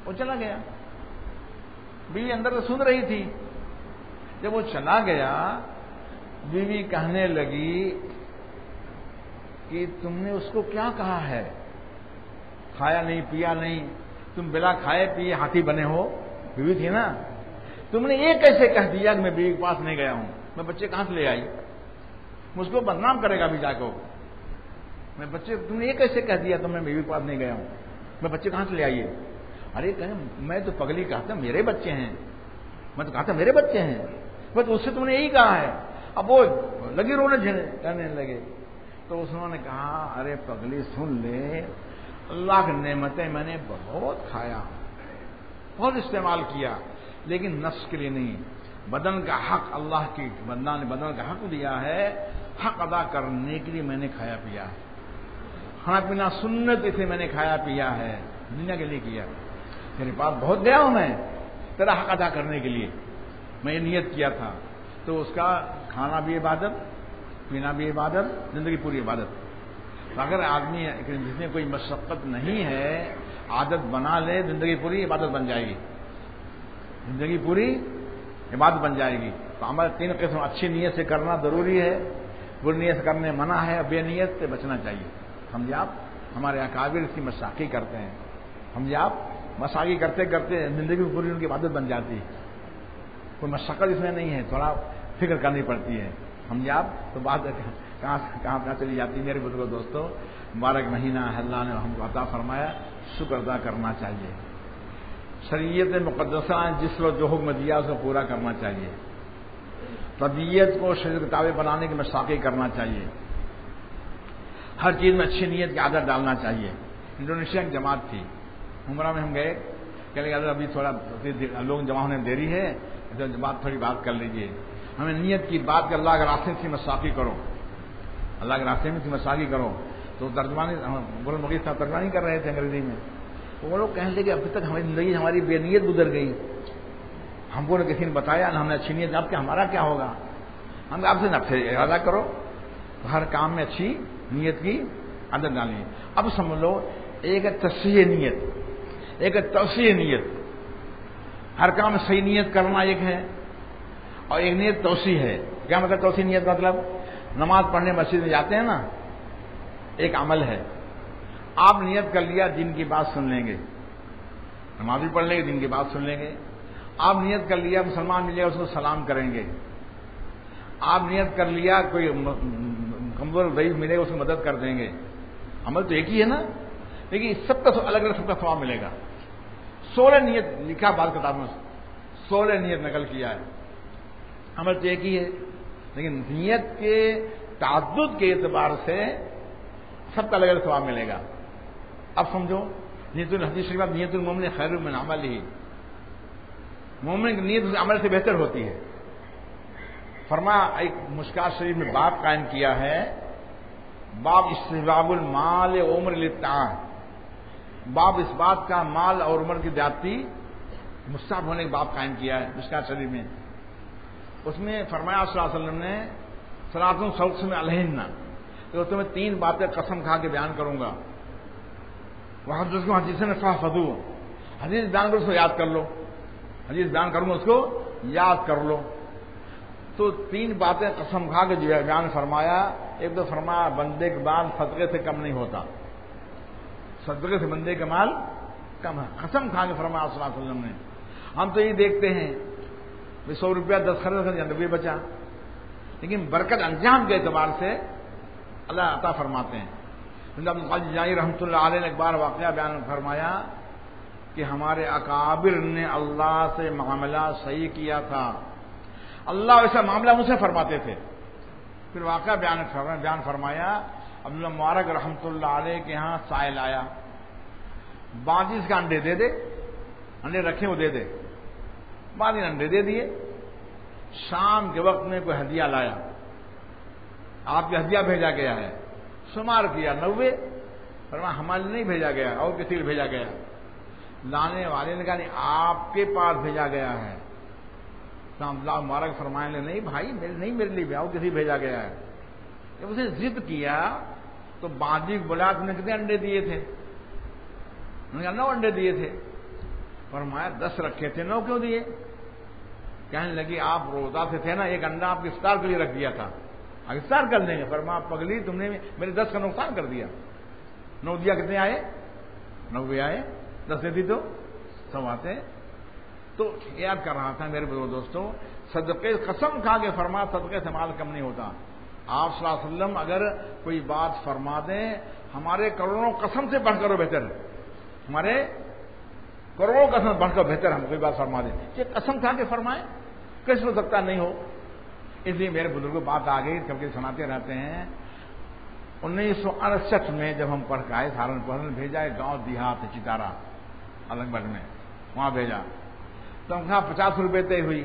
وہ چلا گیا. بیوی اندر تو سن رہی تھی. جب وہ چلا گیا بیوی کہنے لگی کہ تم نے اس کو کیا کہا ہے، کھایا نہیں پیا نہیں، تم بلا کھائے پیے ہاتھی بنے ہو. بیوی تھی نا، تم نے یہ کیسے کہہ دیا کہ میں بیوی کے پاس نہیں گیا ہوں؟ میں بچے کہاں سے لے آئی؟ مجھ کو بدنام کرے گا ابھی جا کے. میں بچے تم نے یہ کیسے کہہ دیا تو میں بیوی کے پاس نہیں گیا ہوں؟ میں بچے کہاں سے لے آئیے؟ ارے کہیں میں تو پگلی کہتا میرے بچے ہیں، میں تو کہتا میرے بچے ہیں، بس اس سے تم نے یہی کہا ہے. اب وہ لگی رونے کہنے لگے. تو اس نے کہا ارے پگلی سن لے، اللہ کی نعمتیں میں نے بہت کھایا، بہت استعمال کیا، لیکن نفس کے لیے نہیں. بدن کا حق اللہ کی بندہ نے بدن کا حق دیا ہے، حق ادا کرنے کے لیے میں نے کھایا پیا ہے، کھانا پینا سنت سے میں نے کھایا پیا ہے، دنیا کے لیے کیا، میرے پاس بہت گیا ہوں میں تیرا حق ادا کرنے کے لیے میں یہ نیت کیا تھا، تو اس کا کھانا بھی عبادت، پینا بھی عبادت، زندگی پوری عبادت۔ اگر آدمی جس میں کوئی مشقت نہیں ہے عادت بنا لے، زندگی پوری عبادت بن جائے گی، زندگی پوری عبادت بن جائے گی۔ تو عمل تین قسم، اچھی نیت سے کرنا ضروری ہے، بری نیت سے کرنے منع ہے، بے نیت سے بچنا چاہیے۔ سمجھے آپ؟ ہمارے اکابر اس کی مشاقی کرتے ہیں، سمجھے آپ؟ مشاقی کرتے کرتے زندگی پوری ان کی عبادت بن جاتی ہے، کوئی مشقت اس میں نہیں ہے، تھوڑا فکر کرنی پڑتی ہے، سمجھے آپ؟ تو بات کہاں چلی جاتی ہے؟ میرے بزرگوں دوستوں، مبارک مہینہ اللہ نے ہم کو عطا فرمایا، شکر ادا کرنا چاہیے۔ شریعت مقدسہ جس وقت جو حکم دیا اس کو پورا کرنا چاہیے، طبیعت کو شریعت کے تابع بنانے کی مشاقی کرنا چاہیے، ہر چیز میں اچھی نیت کی عادت ڈالنا چاہیے۔ انڈونیشیا کی جماعت تھی، عمرہ میں ہم گئے، کہنے لگے ابھی تھوڑا لوگ جمع ہونے دیری ہے، تھوڑی بات کر لیجیے۔ ہمیں نیت کی بات کہ اللہ کے راستے سے مشاقی کرو، اللہ کے راستے میں مشاقی کرو۔ تو ترجمانی بول مغیر صاحب ترجمانی کر رہے تھے انگریزی میں، تو وہ لوگ کہنے لگے ابھی تک ہماری زندگی ہماری بے نیت گزر گئی، ہم کو نہ کسی نے بتایا نہ ہم نے اچھی نیت، اب کہ ہمارا کیا ہوگا؟ ہم آپ سے نفس ارادہ کرو، ہر کام میں اچھی نیت کی عادت ڈالیے۔ اب سمجھ لو ایک ہے تصحیح نیت، ایک ہے توسیع نیت، ہر کام میں صحیح نیت کرنا ایک ہے، اور ایک نیت توسیع ہے۔ کیا مطلب توسیع نیت کا مطلب؟ نماز پڑھنے مسجد میں جاتے ہیں نا، ایک عمل ہے، آپ نیت کر لیا دین کی بات سن لیں گے، نماز بھی پڑھ لیں گے، دین کی بات سن لیں گے۔ آپ نیت کر لیا مسلمان ملے گا اس کو سلام کریں گے، آپ نیت کر لیا کوئی کمزور ضعیف ملے گا اس کو مدد کر دیں گے، عمل تو ایک ہی ہے نا، لیکن سب کا الگ الگ سب کا ثواب ملے گا۔ 16 نیت لکھا بعض کتابوں میں، 16 نیت نقل کیا ہے، عمل تو ایک ہی ہے، لیکن نیت کے تعدد کے اعتبار سے سب کا الگ الگ ثواب ملے گا۔ اب سمجھو نیت الحدیث شریف، نیت المومن خیر من عملہ، مومن کی نیت عمل سے بہتر ہوتی ہے۔ فرمایا ایک مشکات شریف میں باب قائم کیا ہے، باب استحباب المال عمر للطاعہ، باب اس بات کا مال اور عمر کی زیادتی مستحب ہونے کا باب قائم کیا ہے مشکات شریف میں۔ اس میں فرمایا صلی اللہ علیہ وسلم نے صلاۃ سوقس میں علیہن، تو تمہیں 3 باتیں قسم کھا کے بیان کروں گا، وہاں جس کو حدیث نے فحفظوا، حدیث بیان کرو اس کو یاد کر لو، حدیث بیان کروں گا اس کو یاد کر لو۔ تو 3 باتیں قسم کھا کے جو بیان فرمایا، ایک تو فرمایا بندے کے مال صدقے سے کم نہیں ہوتا، صدقے سے بندے کا مال کم ہے، قسم کھا کے فرمایا صلی اللہ علیہ وسلم نے۔ ہم تو یہ دیکھتے ہیں 100 روپیہ 10 خرچ کر 90 بچا، لیکن برکت انجام کے اعتبار سے اللہ عطا فرماتے ہیں۔ عبد القادر جیلانی رحمۃ اللہ علیہ نے ایک بار واقعہ بیان فرمایا کہ ہمارے اکابر نے اللہ سے معاملہ صحیح کیا تھا، اللہ ویسا معاملہ مجھ سے فرماتے تھے۔ پھر واقعہ بیان فرمایا عبداللہ مبارک رحمۃ اللہ علیہ کے ہاں سائل آیا، باجی کا انڈے دے دے، انڈے رکھے وہ دے دے، بعد نے انڈے دے دیے۔ شام کے وقت میں کوئی ہدیہ لایا، آپ کے ہدیہ بھیجا گیا ہے، شمار کیا 90، فرمایا ہمارے نہیں بھیجا گیا اور کسی کو بھیجا گیا، لانے والے نے کہا نہیں آپ کے پاس بھیجا گیا ہے۔ اللہ مبارک فرمائے نہیں بھائی نہیں میرے لیے اور کسی بھیجا گیا ہے۔ جب اسے ضد کیا تو باجی بولا تم نے کتنے انڈے دیے تھے؟ انہوں نے کہا 9 انڈے دیے تھے۔ فرمایا 10 رکھے تھے 9 کیوں دیے؟ کہنے لگی آپ روزہ سے تھے نا، ایک انڈا آپ کے افطار کے لیے رکھ دیا تھا، اب افطار کر لیں گے۔ فرمایا پگلی تم نے میرے 10 کا نقصان کر دیا، 9 دیا کتنے آئے؟ 90 آئے، 10 دیتی تو 100 آتے۔ تو یاد کر رہا تھا میرے دوستوں، صدقے قسم کھا کے فرمایا صدقے سے مال کم نہیں ہوتا۔ آپ صلی اللہ علیہ وسلم اگر کوئی بات فرما دیں ہمارے کروڑوں قسم سے بڑھ کر بہتر ہے، ہمارے کروڑوں قسم بڑھ کر بہتر ہم کوئی بات فرما دیں، یہ قسم کھا کے فرمائے کیسے ہو سکتا نہیں ہو۔ اس لیے میرے بزرگوں بات آ گئی کبھی سناتے رہتے ہیں۔ 1968 میں جب ہم پڑھ کے آئے سہارنپور میں، بھیجا ہے گاؤں دیہات چتارا الگ بڑھ میں، وہاں بھیجا، تنخواہ 50 روپے طے ہوئی،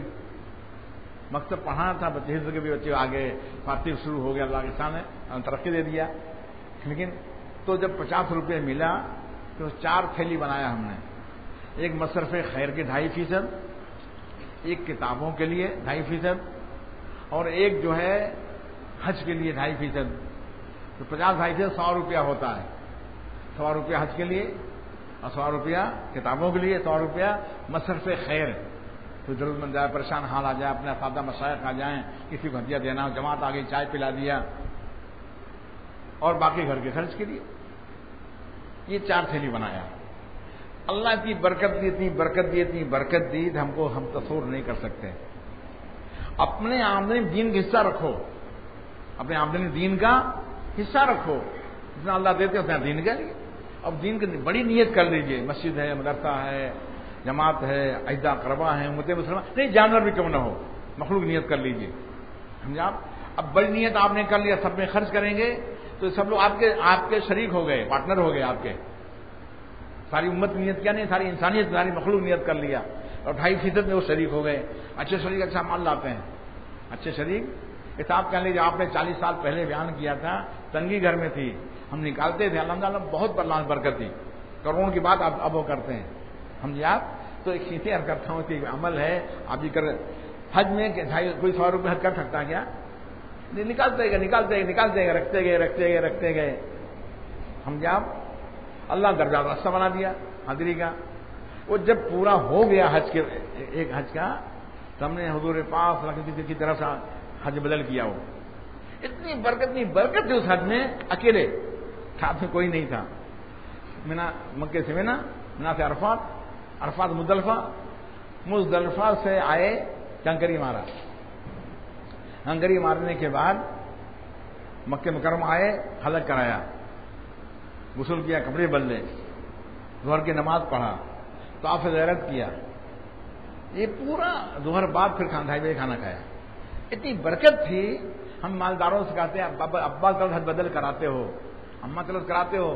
مکتب پڑھانا تھا، بچے حفظ کے بھی بچے آگے فاتح شروع ہو گیا، اللہ کے سامنے ترقی دے دیا. لیکن تو جب 50 روپے ملا تو 4 تھیلی بنایا ہم نے. ایک مصرف خیر کے 2.5%، ایک کتابوں کے لیے 2.5%، اور ایک جو ہے حج کے لیے 2.5%. تو 50 2.5 100 روپیہ ہوتا ہے. 100 روپیہ حج کے لیے اور 100 روپیہ کتابوں کے لیے، 100 روپیہ مصرف خیر. تو ضرورت مند جائے، پریشان حال آ جائے، اپنے سادہ مشائخ آ جائیں، کسی کو ہدیہ دینا، جماعت آ گئی چائے پلا دیا، اور باقی گھر کے خرچ کے لیے. یہ 4 تھیلی بنایا. اللہ کی برکت دی، اتنی برکت دی، اتنی برکت دی، ہم تصور نہیں کر سکتے. اپنے آمدنی دین کا حصہ رکھو، اپنے آمدنی دین کا حصہ رکھو، جتنا اللہ دیتے اتنا دین کا لیے. اب دین کی بڑی نیت کر لیجئے، مسجد ہے، مدرسہ ہے، جماعت ہے، عہدہ اقربا ہے، امت مسلمان، نہیں جانور بھی کم نہ ہو، مخلوق نیت کر لیجئے. سمجھا آپ؟ اب بڑی نیت آپ نے کر لیا، سب میں خرچ کریں گے تو سب لوگ آپ کے شریک ہو گئے، پارٹنر ہو گئے آپ کے. ساری امت نیت کیا نہیں، ساری انسانیت، ساری مخلوق نیت کر لیا، اور 2.5% میں وہ شریک ہو گئے. اچھے شریک اچھا مال لاتے ہیں، اچھے شریک. حساب کہہ لیجیے، آپ نے 40 سال پہلے بیان کیا تھا، تنگی گھر میں تھی، ہم نکالتے تھے، الحمدللہ بہت اللہ نے برکت دی، کروڑوں کی بات اب وہ کرتے ہیں. سمجھے آپ؟ تو ایک چیزیں عرض کرتا ہوں کہ عمل ہے آپ بھی کر. حج میں کوئی 100 روپے حج کر سکتا ہے کیا؟ نکالتے گئے، رکھتے گئے. سمجھے آپ؟ اللہ درجہ راستہ بنا دیا حاضری کا. وہ جب پورا ہو گیا حج کے ایک حج کا، تو ہم نے حضور پاک صلی اللہ علیہ وسلم کی طرف سے حج بدل کیا. وہ اتنی برکت تھی اس حج میں، اکیلے، ساتھ میں کوئی نہیں تھا. مکے سے منا سے عرفات مزدلفہ سے آئے، کنکری مارا. کنکری مارنے کے بعد مکہ مکرمہ آئے، حلق کرایا، غسل کیا، کپڑے بدلے، ظہر کی نماز پڑھا، طواف زیارت کیا. یہ پورا ظہر بعد پھر کھانا کھایا. اتنی برکت تھی. ہم مالداروں سے کہتے ہیں ابا کل حج بدل کراتے ہو، اماں کل کراتے ہو،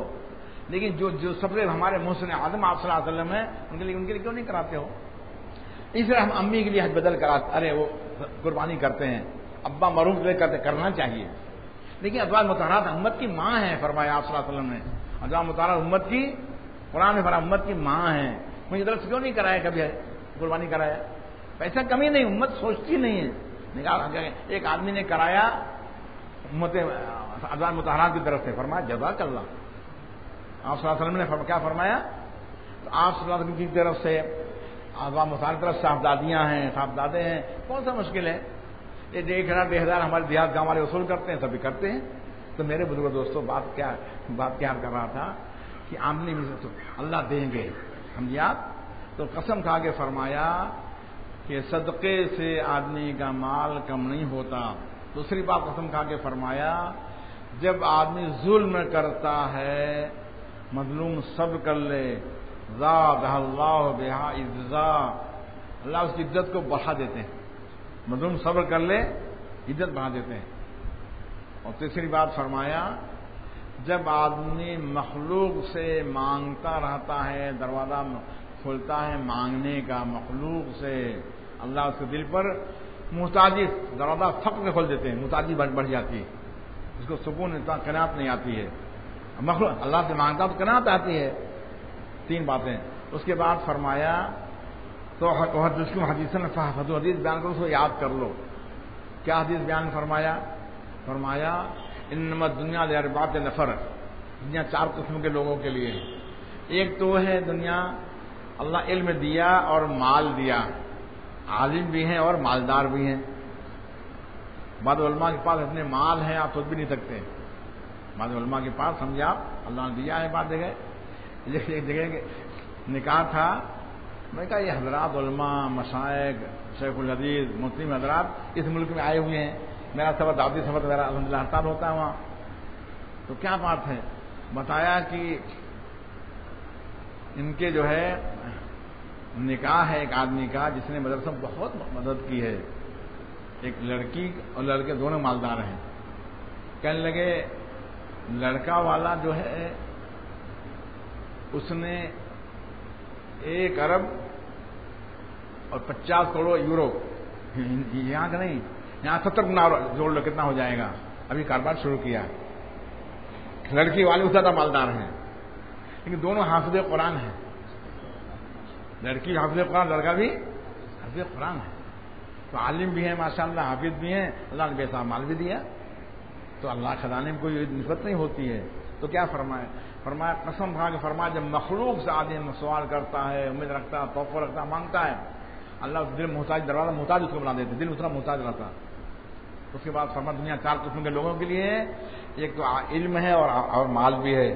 لیکن جو سب سے ہمارے محسن اعظم آپ صلی اللہ علیہ وسلم ہیں، ان کے لیے کیوں نہیں کراتے ہو؟ اس لیے ہم امی کے لیے حج بدل کراتے، ارے وہ قربانی کرتے ہیں، ابا معروف لے کرتے، کرنا چاہیے. لیکن ازواج مطہرات امت کی ماں ہیں، فرمایا آپ صلی اللہ علیہ وسلم نے. ازواج مطہرات امت کی، قرآن میں فرمایا امت کی ماں ہیں. مجھے طرف سے کیوں نہیں کرایا کبھی قربانی کرایا؟ پیسہ کمی نہیں، امت سوچتی نہیں ہے. ایک آدمی نے کرایا امت ازواج مطہرات کی طرف سے، فرمایا جزاک اللہ. آپ صلی اللہ علیہ وسلم نے کیا فرمایا؟ تو آپ صلی اللہ علیہ وسلم کی طرف سے ازواج مطہرات کی طرف صاحبزادیاں ہیں، صاحبزادے ہیں، کون سا مشکل ہے؟ یہ 1,000 2,000 ہمارے دیہات گاؤں والے وصول کرتے ہیں، سبھی کرتے ہیں. تو میرے بزرگ دوستوں بات کیا کر رہا تھا کہ آمدنی میں سے اللہ دیں گے. سمجھے آپ؟ تو قسم کھا کے فرمایا کہ صدقے سے آدمی کا مال کم نہیں ہوتا. دوسری بات قسم کھا کے فرمایا، جب آدمی ظلم کرتا ہے، مظلوم صبر کر لے، زادہ اللہ بہا عزا، اللہ اس کی عزت کو بڑھا دیتے ہیں. مظلوم صبر کر لے، عزت بڑھا دیتے ہیں. اور تیسری بات فرمایا، جب آدمی مخلوق سے مانگتا رہتا ہے، دروازہ کھولتا ہے مانگنے کا مخلوق سے، اللہ اس کے دل پر محتاجی، دروازہ فقر سے کھول دیتے ہیں، محتاجی بڑھ جاتی ہے، اس کو سکون قناعت نہیں آتی ہے. مخلوق اللہ سے مانگتا تو قناعت آتی ہے. 3 باتیں. اس کے بعد فرمایا تو جس کو حدیث بیان کرو اس کو یاد کر لو. کیا حدیث بیان فرمایا انما دنیا لاربعۃ نفر، دنیا 4 قسم کے لوگوں کے لیے. ایک تو ہے دنیا اللہ علم دیا اور مال دیا، عالم بھی ہیں اور مالدار بھی ہیں. بعض علماء کے پاس اتنے مال ہیں آپ سوچ بھی نہیں سکتے. بعض علماء کے پاس سمجھے آپ اللہ نے دیا ہے. بعض جگہ نکاح تھا، میں کہا یہ حضرات علماء، مشائخ، شیخ الحدیث، مسلم حضرات اس ملک میں آئے ہوئے ہیں، میرا سفر دعوتی سفر میرا الحمدللہ ہڑتال ہوتا ہے وہاں. تو کیا بات ہے؟ بتایا کہ ان کے جو ہے نکاح ہے ایک آدمی کا جس نے مدرسہ میں بہت مدد کی ہے. ایک لڑکی اور لڑکے دونوں مالدار ہیں. کہنے لگے لڑکا والا جو ہے اس نے 1 ارب اور 50 کروڑ یورو یہاں کا نہیں، یہاں 70 گنا جوڑ لو کتنا ہو جائے گا. ابھی کاروبار شروع کیا. لڑکی والے اس زیادہ مالدار ہیں، لیکن دونوں حافظ قرآن ہیں. لڑکی حافظ قرآن، لڑکا بھی حافظ قرآن ہے. تو عالم بھی ہیں ماشاءاللہ، حافظ بھی ہیں، اللہ نے بے حساب مال بھی دیا. تو اللہ خزانے میں کوئی نسبت نہیں ہوتی ہے. تو کیا فرمایا؟ فرمایا قسم کھا کے فرمایا جب مخلوق سے آدمی سوال کرتا ہے، امید رکھتا ہے، توقع رکھتا ہے، مانگتا ہے، اللہ دل محتاج، دروازہ محتاج اس کو بنا دیتے، دل اتنا محتاج رہتا. اس کے بعد فرمایا دنیا 4 قسم کے لوگوں کے لیے ہے. ایک تو علم ہے اور مال بھی ہے.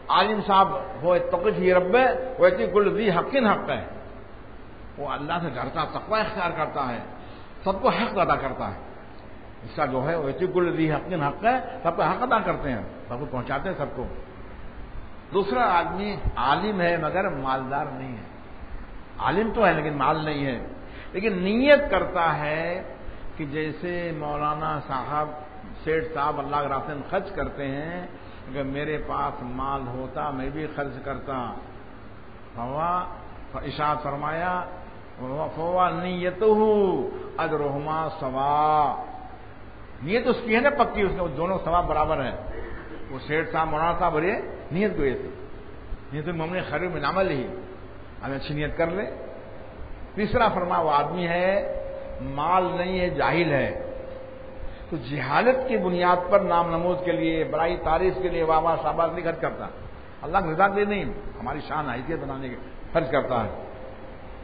عالم صاحب وہ تقی فی رب وہ کل ذی حق حق ہے، وہ اللہ سے ڈرتا، تقوی اختیار کرتا ہے، سب کو حق ادا کرتا ہے. اس کا جو ہے وہ کل ذی حق حق ہے، سب کو حق ادا کرتے ہیں، سب کو پہنچاتے ہیں سب کو. دوسرا آدمی عالم ہے مگر مالدار نہیں ہے. عالم تو ہے لیکن مال نہیں ہے، لیکن نیت کرتا ہے کہ جیسے مولانا صاحب، سیٹھ صاحب اللہ کے راستے میں خرچ کرتے ہیں، اگر میرے پاس مال ہوتا میں بھی خرچ کرتا. ارشاد فرمایا فوا نیتہ اجرہما سوا، نیت اس کی ہے نا پکی، اس کے دونوں ثواب برابر ہے. وہ سیٹھ صاحب مولانا صاحب بولے نیت کو ایسے نیت مومن خیر من عمل ہی، ہمیں اچھی نیت کر لے. تیسرا فرما وہ آدمی ہے مال نہیں ہے، جاہل ہے، تو جہالت کی بنیاد پر نام نمود کے لیے، بڑائی تعریف کے لیے، واہ واہ شاباش نہیں خرچ کرتا. اللہ کی رضا کے لیے نہیں، ہماری شان حیثیت بنانے کے خرچ کرتا ہے،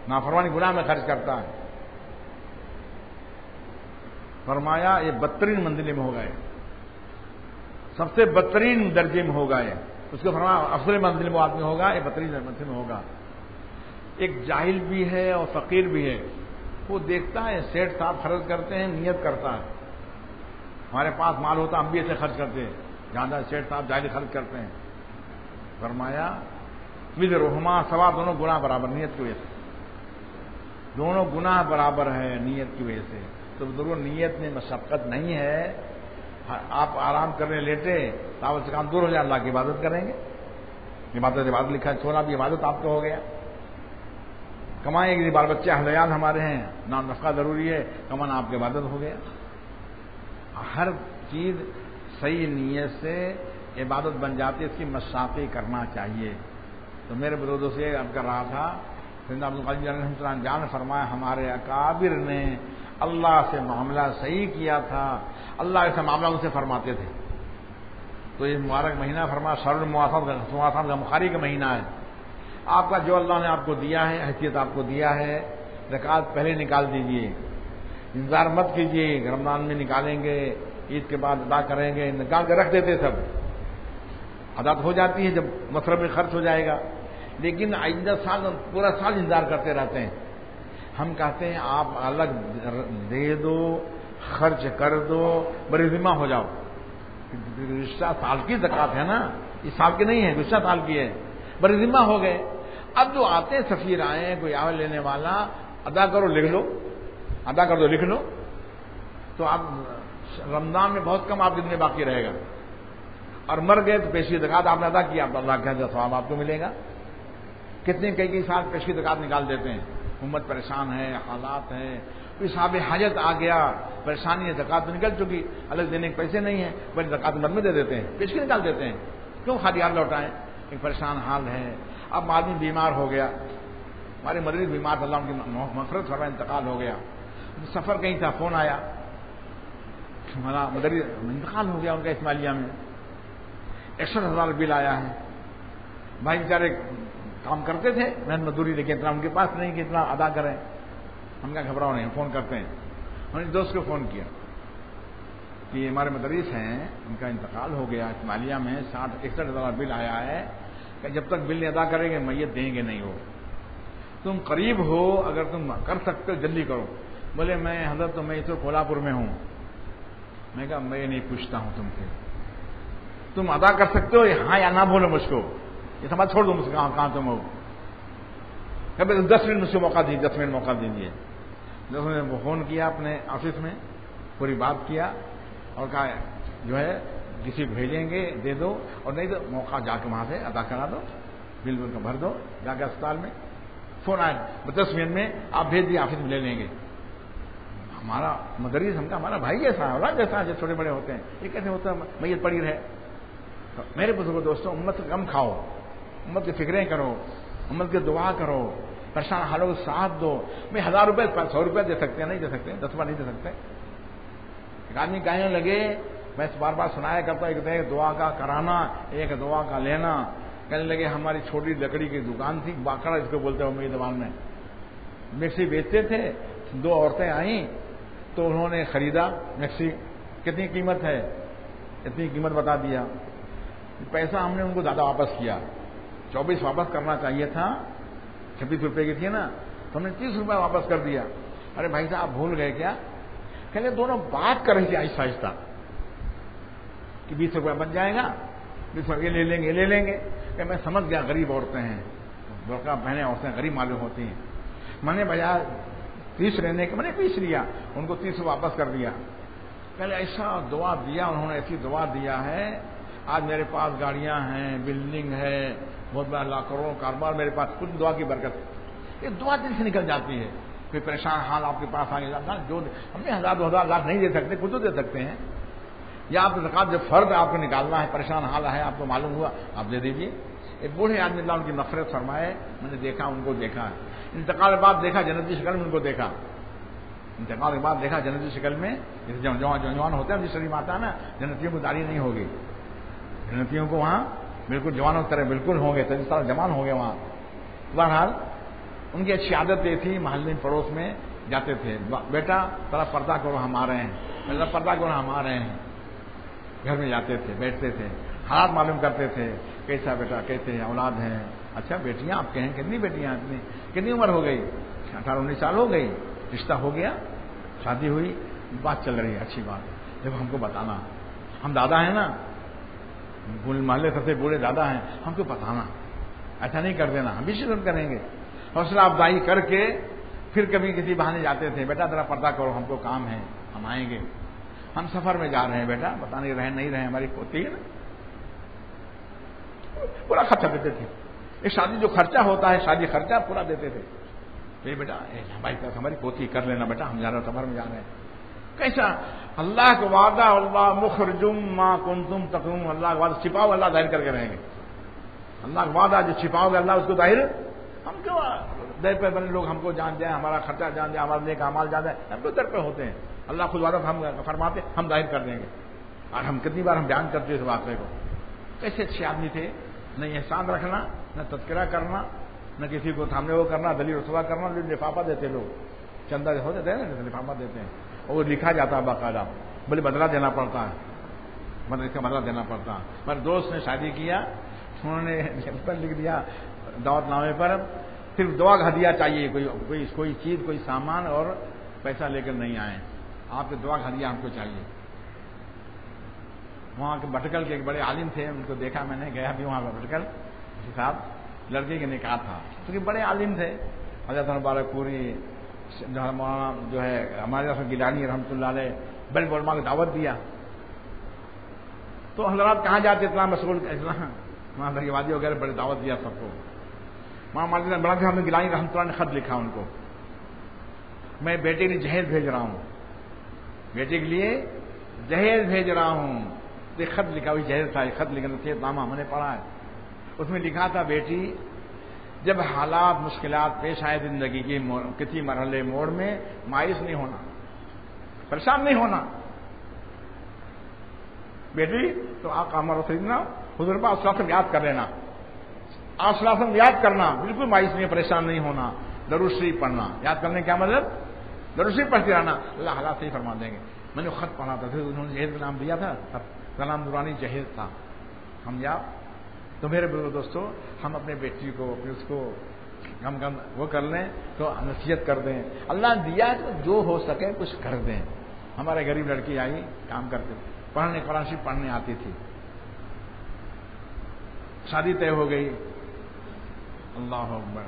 نافرمانی گناہ میں خرچ کرتا ہے. فرمایا یہ بدترین منزلے میں ہو گئے، سب سے بدترین درجے میں ہو گئے. اس کو فرمایا افضل منزل میں آدمی ہوگا، یہ بدترین منزل میں ہوگا. ایک جاہل بھی ہے اور فقیر بھی ہے. وہ دیکھتا ہے سیٹھ صاحب خرچ کرتے ہیں، نیت کرتا ہے ہمارے پاس مال ہوتا ہم بھی ایسے خرچ کرتے ہیں، جہاں سیٹھ صاحب جاہل خرچ کرتے ہیں. فرمایا رحما سوا، دونوں گناہ برابر نیت کی وجہ سے، دونوں گناہ برابر ہے نیت کی وجہ سے. تو ضرور نیت میں مشقت نہیں ہے. آپ آرام کرنے لیٹے تاول سے کام دور ہو جائے، اللہ کی عبادت کریں گے. عبادت لکھا ہے، چھونا بھی عبادت آپ کو ہو گیا. کمائیں گے، بال بچے اہلیان ہمارے ہیں، نام نفقہ ضروری ہے، کمانا آپ کی عبادت ہو گیا. ہر چیز صحیح نیت سے عبادت بن جاتی ہے، اس کی مشاقی کرنا چاہیے. تو میرے بزرگوں سے اب کر رہا تھا، سیدنا عبد القادر جیلانی رحمۃ اللہ جان نے فرمایا ہمارے اکابر نے اللہ سے معاملہ صحیح کیا تھا، اللہ ایسا معاملہ ان سے فرماتے تھے. تو یہ مبارک مہینہ فرمایا شہر المواسات کا بخاری کا مہینہ ہے. آپ کا جو اللہ نے آپ کو دیا ہے، حیثیت آپ کو دیا ہے، زکوٰۃ پہلے نکال دیجئے، انتظار مت کیجیے رمضان میں نکالیں گے، عید کے بعد ادا کریں گے. نکال کے رکھ دیتے، سب ادا ہو جاتی ہے جب مصرف میں خرچ ہو جائے گا. لیکن آئندہ سال پورا سال انتظار کرتے رہتے ہیں. ہم کہتے ہیں آپ الگ دے دو، خرچ کر دو، بڑی ذمہ ہو جاؤ. گزشتہ سال کی زکوٰۃ ہے نا، اس سال کی نہیں ہے، گزشتہ سال کی ہے، بڑی ذمہ ہو گئے. اب جو آتے ہیں سفیر آئے کوئی آوے لینے والا، ادا کرو لکھ لو، ادا کر دو لکھ لو. تو آپ رمضان میں بہت کم آپ کے دن باقی رہے گا، اور مر گئے تو پیشگی زکوٰۃ آپ نے ادا کیا، آپ اللہ کا ثواب آپ کو ملے گا. کتنے کئی سال پیشگی زکوٰۃ نکال دیتے ہیں. امت پریشان ہے، حالات ہیں، کوئی صاحب حاجت آ گیا، پریشانی ہے، زکوٰۃ تو نکل چکی، الگ دینے کے پیسے نہیں ہیں، پہلے زکوٰۃ مد میں دے دیتے ہیں، پیشگی نکال دیتے ہیں. کیوں خالی ہاتھ لوٹائیں؟ ایک پریشان حال ہے. اب آدمی بیمار ہو گیا، ہمارے مریض بیمار تھا، اللہ ان کی مغفرت فرمائے، انتقال ہو گیا. سفر کہیں تھا، فون آیا ہمارا مدری انتقال ہو گیا ان کا اسماعیلیہ میں، 61,000 بل آیا ہے. بھائی بیچارے کام کرتے تھے، محنت مزدوری، لیکن اتنا ان کے پاس نہیں کہ اتنا ادا کریں. ہم کا گھبراؤ نہیں، فون کرتے ہیں. ہم نے دوست کو فون کیا کہ ہمارے مدرس ہیں، ان کا انتقال ہو گیا اسماعیلیہ میں، 61,000 بل آیا ہے کہ جب تک بل نہیں ادا کریں گے میت دیں گے نہیں. ہو تم قریب ہو، اگر تم کر سکتے ہو جلدی کرو. بولے میں حضرت تو میں تو کولہاپور میں ہوں. میں کہا میں نہیں پوچھتا ہوں تم سے، تم ادا کر سکتے ہو ہاں یا نہ بولو مجھ کو، یہ سمجھ چھوڑ دو مجھ سے کہاں تم ہو. 10 منٹ مجھ سے موقع دیجیے، 10 منٹ موقع دیجیے. نے فون کیا اپنے آفس میں، پوری بات کیا اور کہا جو ہے کسی کو بھیجیں گے دے دو، اور نہیں تو موقع جا کے وہاں سے ادا کرا دو، بل کا بھر دو جا کے اسپتال میں. فون آیا 10 منٹ میں آپ بھیج دیے، آفس میں لے لیں گے. ہمارا مدری سمجھا ہمارا بھائی جیسا ہے، اولاد جیسا جو چھوٹے بڑے ہوتے ہیں، یہ کیسے ہوتا ہے میت پڑی رہے؟ تو میرے بزرگوں دوستوں، امت سے کم کھاؤ، امت کی فکریں کرو، امت کی دعا کرو، پریشان حالوں کو ساتھ دو. بھائی 1000 روپے 100 روپے دے سکتے ہیں، نہیں دے سکتے، 10 روپے نہیں دے سکتے. ایک آدمی کہنے لگے، میں بار بار سنایا کرتا ایک دعا کا کرانا، ایک دعا کا لینا. کہنے لگے ہماری چھوٹی لکڑی کی دکان تھی، باکڑا اس کو بولتے ہیں میری زبان میں، مکسی بیچتے تھے. 2 عورتیں آئیں تو انہوں نے خریدا مکسی. کتنی قیمت ہے؟ اتنی قیمت بتا دیا. پیسہ ہم نے ان کو زیادہ واپس کیا، 24 واپس کرنا چاہیے تھا، 26 روپے کی تھی نا، تو ہم نے 30 روپے واپس کر دیا. ارے بھائی صاحب آپ بھول گئے کیا؟ کہنے دونوں بات کر رہی تھی آہستہ آہستہ کہ 20 روپے بن جائے گا، 20 روپے لے لیں گے لے لیں گے. کہ میں سمجھ گیا غریب عورتیں ہیں، برقع پہنے عورتیں غریب معلوم ہوتی ہیں. میں نے بجائے 30 لینے کے میں نے 20 لیا، ان کو 30 واپس کر دیا. پہلے ایسا دعا دیا انہوں نے، ایسی دعا دیا ہے. آج میرے پاس گاڑیاں ہیں، بلڈنگ ہے، بہت بڑا لاکھ کروڑوں کاروبار میرے پاس، کچھ دعا کی برکت. یہ دعا دل سے نکل جاتی ہے. کوئی پریشان حال آپ کے پاس آ گیا، جو ہم نے 1000 2000 لاکھ نہیں دے سکتے، کچھ تو دے سکتے ہیں. یا آپ زکات جب فرض آپ کو نکالنا ہے، پریشان حال ہے، آپ کو معلوم ہوا، آپ دے دیجیے. ایک بوڑھے آدمی اللہ ان کی مغفرت فرمائے، میں نے دیکھا، ان کو دیکھا، انتقال کے بعد دیکھا جنتی شکل میں، ان کو دیکھا انتقال کے بعد دیکھا جنتی شکل میں. جیسے جوان ہوتے ہیں جس شریف آتا ہے نا، جنتیوں کو داڑھی نہیں ہوگی، جنتیوں کو وہاں بالکل جوانوں کی طرح بالکل ہوں گے، تجھ سال جوان ہو گئے وہاں. بہرحال ان کی اچھی عادت یہ تھی، محلے پڑوس میں جاتے تھے، بیٹا ذرا پردہ کرو ہم آ رہے ہیں، ذرا پردہ کرو ہم آ رہے ہیں. گھر میں جاتے تھے، بیٹھتے تھے، حالات معلوم کرتے تھے، کیسا بیٹا، کیسے اولاد ہیں. اچھا بیٹیاں آپ کے ہیں؟ کتنی بیٹیاں؟ کتنی عمر ہو گئی؟ 18 19 سال ہو گئی. رشتہ ہو گیا، شادی ہوئی، بات چل رہی ہے، اچھی بات. جب ہم کو بتانا، ہم دادا ہیں نا، محلے سب سے بوڑھے دادا ہیں، ہم کو بتانا، ایسا نہیں کر دینا، ہم بھی شکر کریں گے. حوصلہ افزائی کر کے پھر کبھی کسی بہانے جاتے تھے، بیٹا ذرا پردہ کرو، ہم کو کام ہے، ہم آئیں گے، ہم سفر میں جا رہے ہیں، بیٹا پتہ نہیں رہے ہماری پوتی ہے نا. پورا خرچہ دیتے تھے. یہ شادی جو خرچہ ہوتا ہے، شادی خرچہ پورا دیتے تھے. یہ بیٹا ہماری طرف ہماری پوتی کر لینا بیٹا، ہم جا رہے ہیں، سفر میں جا رہے ہیں. کیسا اللہ کا وعدہ، اللہ مخرجم ما کنتم تکتمون، اللہ کا وعدہ چھپاؤ، اللہ ظاہر کر کے رہیں گے. اللہ کا وعدہ جو چھپاؤ گے اللہ اس کو ظاہر. ہم کیوں در پہ بنے لوگ ہم کو جان جائیں، ہمارا خرچہ جان جائے، ہمارا نیک اعمال جان جائے، ہم کو در پہ ہوتے ہیں. اللہ خود وعدہ ہم فرماتے ہم ظاہر کر دیں گے. اور ہم کتنی بار ہم بیان کرتے اس واقعے کو. کیسے اچھے آدمی تھے، نہ احسان رکھنا، نہ تذکرہ کرنا، نہ کسی کو سامنے وہ کرنا، دلیل رسوا کرنا. لفافہ دیتے لوگ، چندہ ہوتے تھے نا، لفافہ دیتے ہیں، اور وہ لکھا جاتا ہے باقاعدہ، بولے بدلہ دینا پڑتا ہے، مطلب اس کا بدلہ دینا پڑتا ہے. میرے دوست نے شادی کیا، انہوں نے لکھ دیا دعوت نامے پر، صرف دعا کا ہدیہ چاہیے، کوئی چیز، کوئی سامان اور پیسہ لے کر نہیں آئے، آپ کے دعا کا ہدیہ ہم کو چاہیے. وہاں کے بھٹکل کے ایک بڑے عالم تھے، ان کو دیکھا میں نے، گیا بھی وہاں پہ بھٹکل صاحب، لڑکے کے نکاح تھا، کیونکہ بڑے عالم تھے. حضرت مبارک پوری مولانا جو ہے ہمارے گیلانی رحمۃ اللہ علیہ، بڑے علماء کو دعوت دیا. تو حضرات کہاں جاتے، اتنا مشغول، وہاں دریا وادی وغیرہ بڑے دعوت دیا سب کو. وہاں مالک بڑا کہ ہم نے گیلانی رحمۃ اللہ نے خط لکھا ان کو، میں بیٹے کے لیے جہیز بھیج رہا ہوں، بیٹے کے لیے جہیز بھیج رہا ہوں. ایک خط لکھا ہوئی جہیز تھا، ایک خط لکھنا تھا، نامہ ہم نے پڑھا ہے. اس میں لکھا تھا، بیٹی جب حالات مشکلات پیش آئے زندگی کے کسی مرحلے موڑ میں، مایوس نہیں ہونا، پریشان نہیں ہونا. بیٹی تو آپ کا امر خریدنا، حضور پاک صلی اللہ علیہ وسلم یاد کر لینا، آپ صلی اللہ علیہ وسلم یاد کرنا، بالکل مایوس نہیں، پریشان نہیں ہونا. درود شریف پڑھنا، یاد کرنے کیا مطلب، درود شریف پڑھتے رہنا، اللہ حالات صحیح فرما دیں گے. میں نے خط پڑھا تھا، پھر انہوں نے جہیز کا نام دیا تھا، سلام دورانی جہیز تھا، ہم یا. تو میرے دوستو، ہم اپنے بیٹی کو اس کو کم وہ کر لیں تو نصیحت کر دیں. اللہ دیا تو جو ہو سکے کچھ کر دیں. ہمارے غریب لڑکی آئی، کام کرتے، پڑھنے قرآن شریف پڑھنے آتی تھی، شادی طے ہو گئی. اللہ اکبر.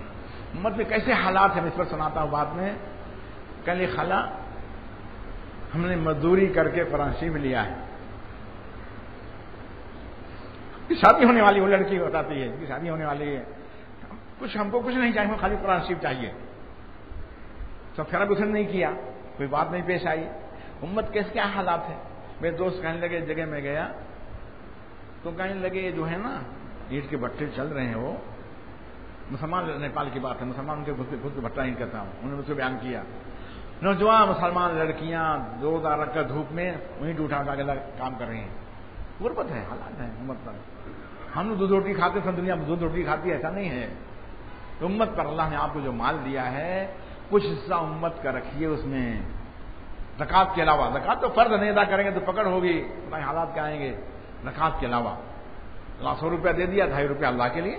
مطلب کیسے حالات ہیں، اس پر سناتا ہوں بعد میں. کل خالہ ہم نے مزدوری کر کے قرآن شریف لیا ہے. شادی ہونے والی وہ لڑکی بتاتی ہے کہ شادی ہونے والی ہے، کچھ ہم کو کچھ نہیں چاہیے، خالی قرآن شریف چاہیے. سب خیرہ گسن نہیں کیا، کوئی بات نہیں پیش آئی. امت کے کیا حالات ہیں. میرے دوست کہنے لگے جگہ میں گیا تو کہنے لگے جو ہے نا اینٹ کے بھٹے چل رہے ہیں, وہ مسلمان نیپال کی بات ہے, مسلمان ان کے خود کے بھٹا اینٹ کرتا ہوں, انہوں نے مجھ سے بیان کیا. نوجوان مسلمان لڑکیاں 2 رکعت دھوپ میں اینٹ اٹھا کے کام کر رہی ہیں. غربت ہے, حالات ہیں امت پر. ہم لوگ دودھ روٹی کھاتے, سب دنیا دودھ روٹی کھاتی ہے, ایسا نہیں ہے. امت پر اللہ نے آپ کو جو مال دیا ہے کچھ حصہ امت کا رکھیے اس میں, زکات کے علاوہ. زکات تو فرض نہیں ادا کریں گے تو پکڑ ہوگی, حالات کیا آئیں گے. زکات کے علاوہ اللہ 100 روپیہ دے دیا, 2.5 روپیہ اللہ کے لیے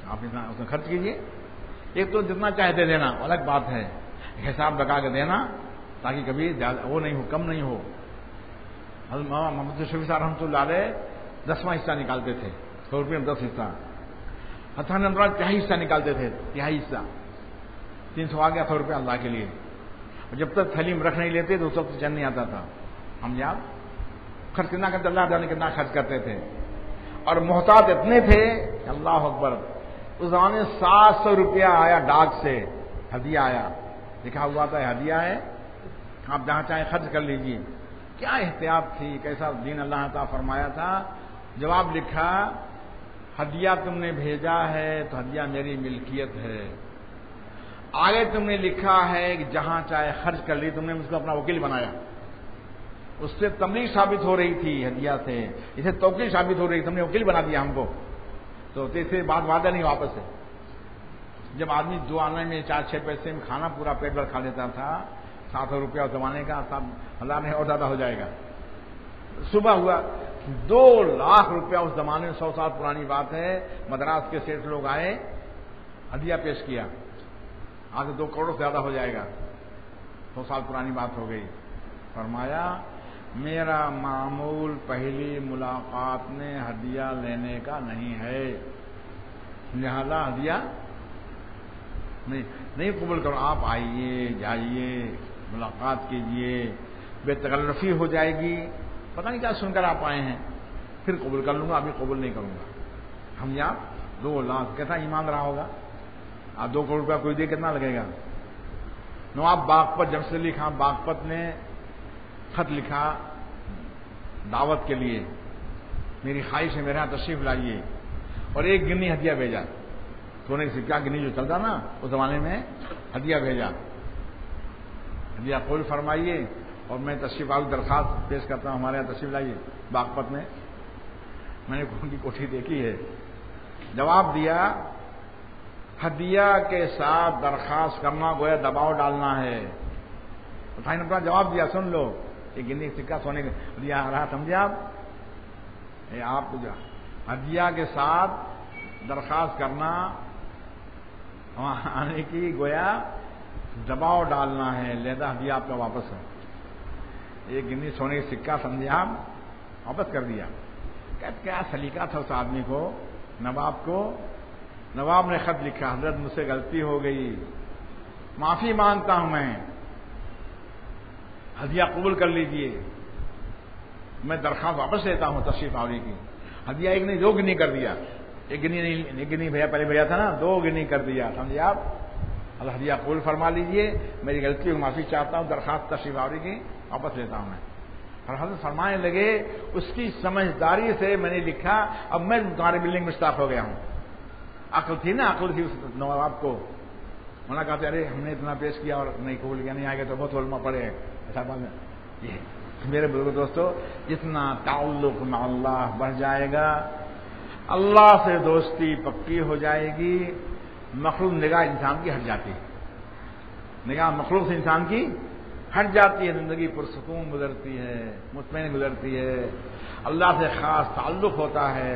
آپ اس میں خرچ کیجیے. ایک تو جتنا چاہے دے دینا الگ بات ہے, حساب لگا کے دینا تاکہ کبھی وہ نہیں ہو, کم نہیں ہو. حضرت محمد شفیع صاحب رحمۃ اللہ علیہ 10واں حصہ نکالتے تھے, 100 روپئے میں 10 حصہ. حسن نمبر 3 حصہ نکالتے تھے, 3 حصہ, 300 آ گیا 100 روپیہ اللہ کے لیے. اور جب تک تھیلی میں رکھ نہیں لیتے تو اس وقت چین نہیں آتا تھا. ہم آپ خرچ کتنا کرتے, اللہ جانے کتنا خرچ کرتے تھے. اور محتاط اتنے تھے کہ اللہ اکبر, اس زمانے 700 روپیہ آیا ڈاک سے, ہدیہ آیا, لکھا ہوا تھا ہدیہ ہے, آپ جہاں چاہیں خرچ کر لیجیے. کیا احتیاط تھی, کیسا دین اللہ تعالیٰ فرمایا تھا. جواب لکھا ہدیہ تم نے بھیجا ہے تو ہدیہ میری ملکیت ہے. آگے تم نے لکھا ہے کہ جہاں چاہے خرچ کر لی, تم نے مجھ کو اپنا وکیل بنایا. اس سے تبلیغ ثابت ہو رہی تھی ہدیہ سے, اسے توقیع ثابت ہو رہی, تم نے وکیل بنا دیا ہم کو. تو اسے بات وعدہ نہیں واپس ہے. جب آدمی 2 آنے میں 4-6 پیسے میں کھانا پورا پیٹ بھر کھا لیتا تھا, 700 روپیہ زمانے کا, 7,000 میں اور زیادہ ہو جائے گا. صبح ہوا 2 لاکھ روپیہ, اس زمانے میں 100 سال پرانی بات ہے. مدراس کے سیٹ لوگ آئے, ہدیہ پیش کیا. آج 2 کروڑ سے زیادہ ہو جائے گا, 100 سال پرانی بات ہو گئی. فرمایا میرا معمول پہلی ملاقات میں ہدیہ لینے کا نہیں ہے, لہذا ہدیہ نہیں قبول کرو. آپ آئیے, جائیے, ملاقات کیجیے, بے تکلفی ہو جائے گی, پتہ نہیں کیا سن کر آپ آئے ہیں, پھر قبول کر لوں گا, ابھی قبول نہیں کروں گا. ہم یا 2 لاکھ کیسا ایمان رہا ہوگا. آپ 2 کروڑ روپیہ کوئی دے, کتنا لگے گا. نواب باغپت جب سے علی خان باغپت نے خط لکھا دعوت کے لیے, میری خواہش ہے میرے یہاں تشریف لائیے, اور 1 گنی ہدیہ بھیجا. سونے کی سکہ گنی جو چلتا نا اس زمانے میں, ہدیہ بھیجا. ہدیہ قبول فرمائیے اور میں تشریف آؤ درخواست پیش کرتا ہوں, ہمارے یہاں تشریف لائیے باغپت میں. میں نے ان کی کوٹھی دیکھی ہے. جواب دیا ہدیہ کے ساتھ درخواست کرنا گویا دباؤ ڈالنا ہے. بھائی نے اپنا جواب دیا, سن لو, ایک گنی سکہ سونے کا دیا رہا, سمجھے آپ. آپ ہدیہ کے ساتھ درخواست کرنا وہاں آنے کی گویا دباؤ ڈالنا ہے, لہذا ہدیہ آپ کا واپس ہے. ایک گنی سونے کا سکہ سمجھے آپ, واپس کر دیا. کیا سلیقہ تھا اس آدمی کو, نواب کو. نواب نے خط لکھا, حضرت مجھ سے غلطی ہو گئی, معافی مانگتا ہوں, میں ہدیہ قبول کر لیجئے, میں درخواست واپس لیتا ہوں تشریف آوری کی. ہدیہ 1 نہیں 2 گنی کر دیا, 1 گنی نہیں, 1 گنی بھیا پہلے بھیا تھا نا, 2 گنی کر دیا, سمجھے آپ. اللہ ہدیہ قبول فرما لیجئے, میری غلطی کو معافی چاہتا ہوں, درخواست تشریف آوری کی واپس لیتا ہوں میں. اور حضرت فرمانے لگے اس کی سمجھداری سے میں نے لکھا, اب میں تمہارے بلڈنگ میں اسٹاف ہو گیا ہوں. عقل تھی نا, عقل تھی اس نواب کو. انہوں نے کہا ارے ہم نے اتنا پیش کیا اور نہیں قبول کیا, نہیں آئے گا تو بہت علماء پڑے, ایسا بات ہے. یہ میرے بزرگ دوستو, جتنا تعلق مع اللہ بڑھ جائے گا, اللہ سے دوستی پکی ہو جائے گی. مخلوق نگاہ انسان کی ہٹ جاتی ہے, نگاہ مخلوق سے انسان کی ہٹ جاتی ہے, زندگی پرسکون گزرتی ہے, مطمئن گزرتی ہے. اللہ سے خاص تعلق ہوتا ہے.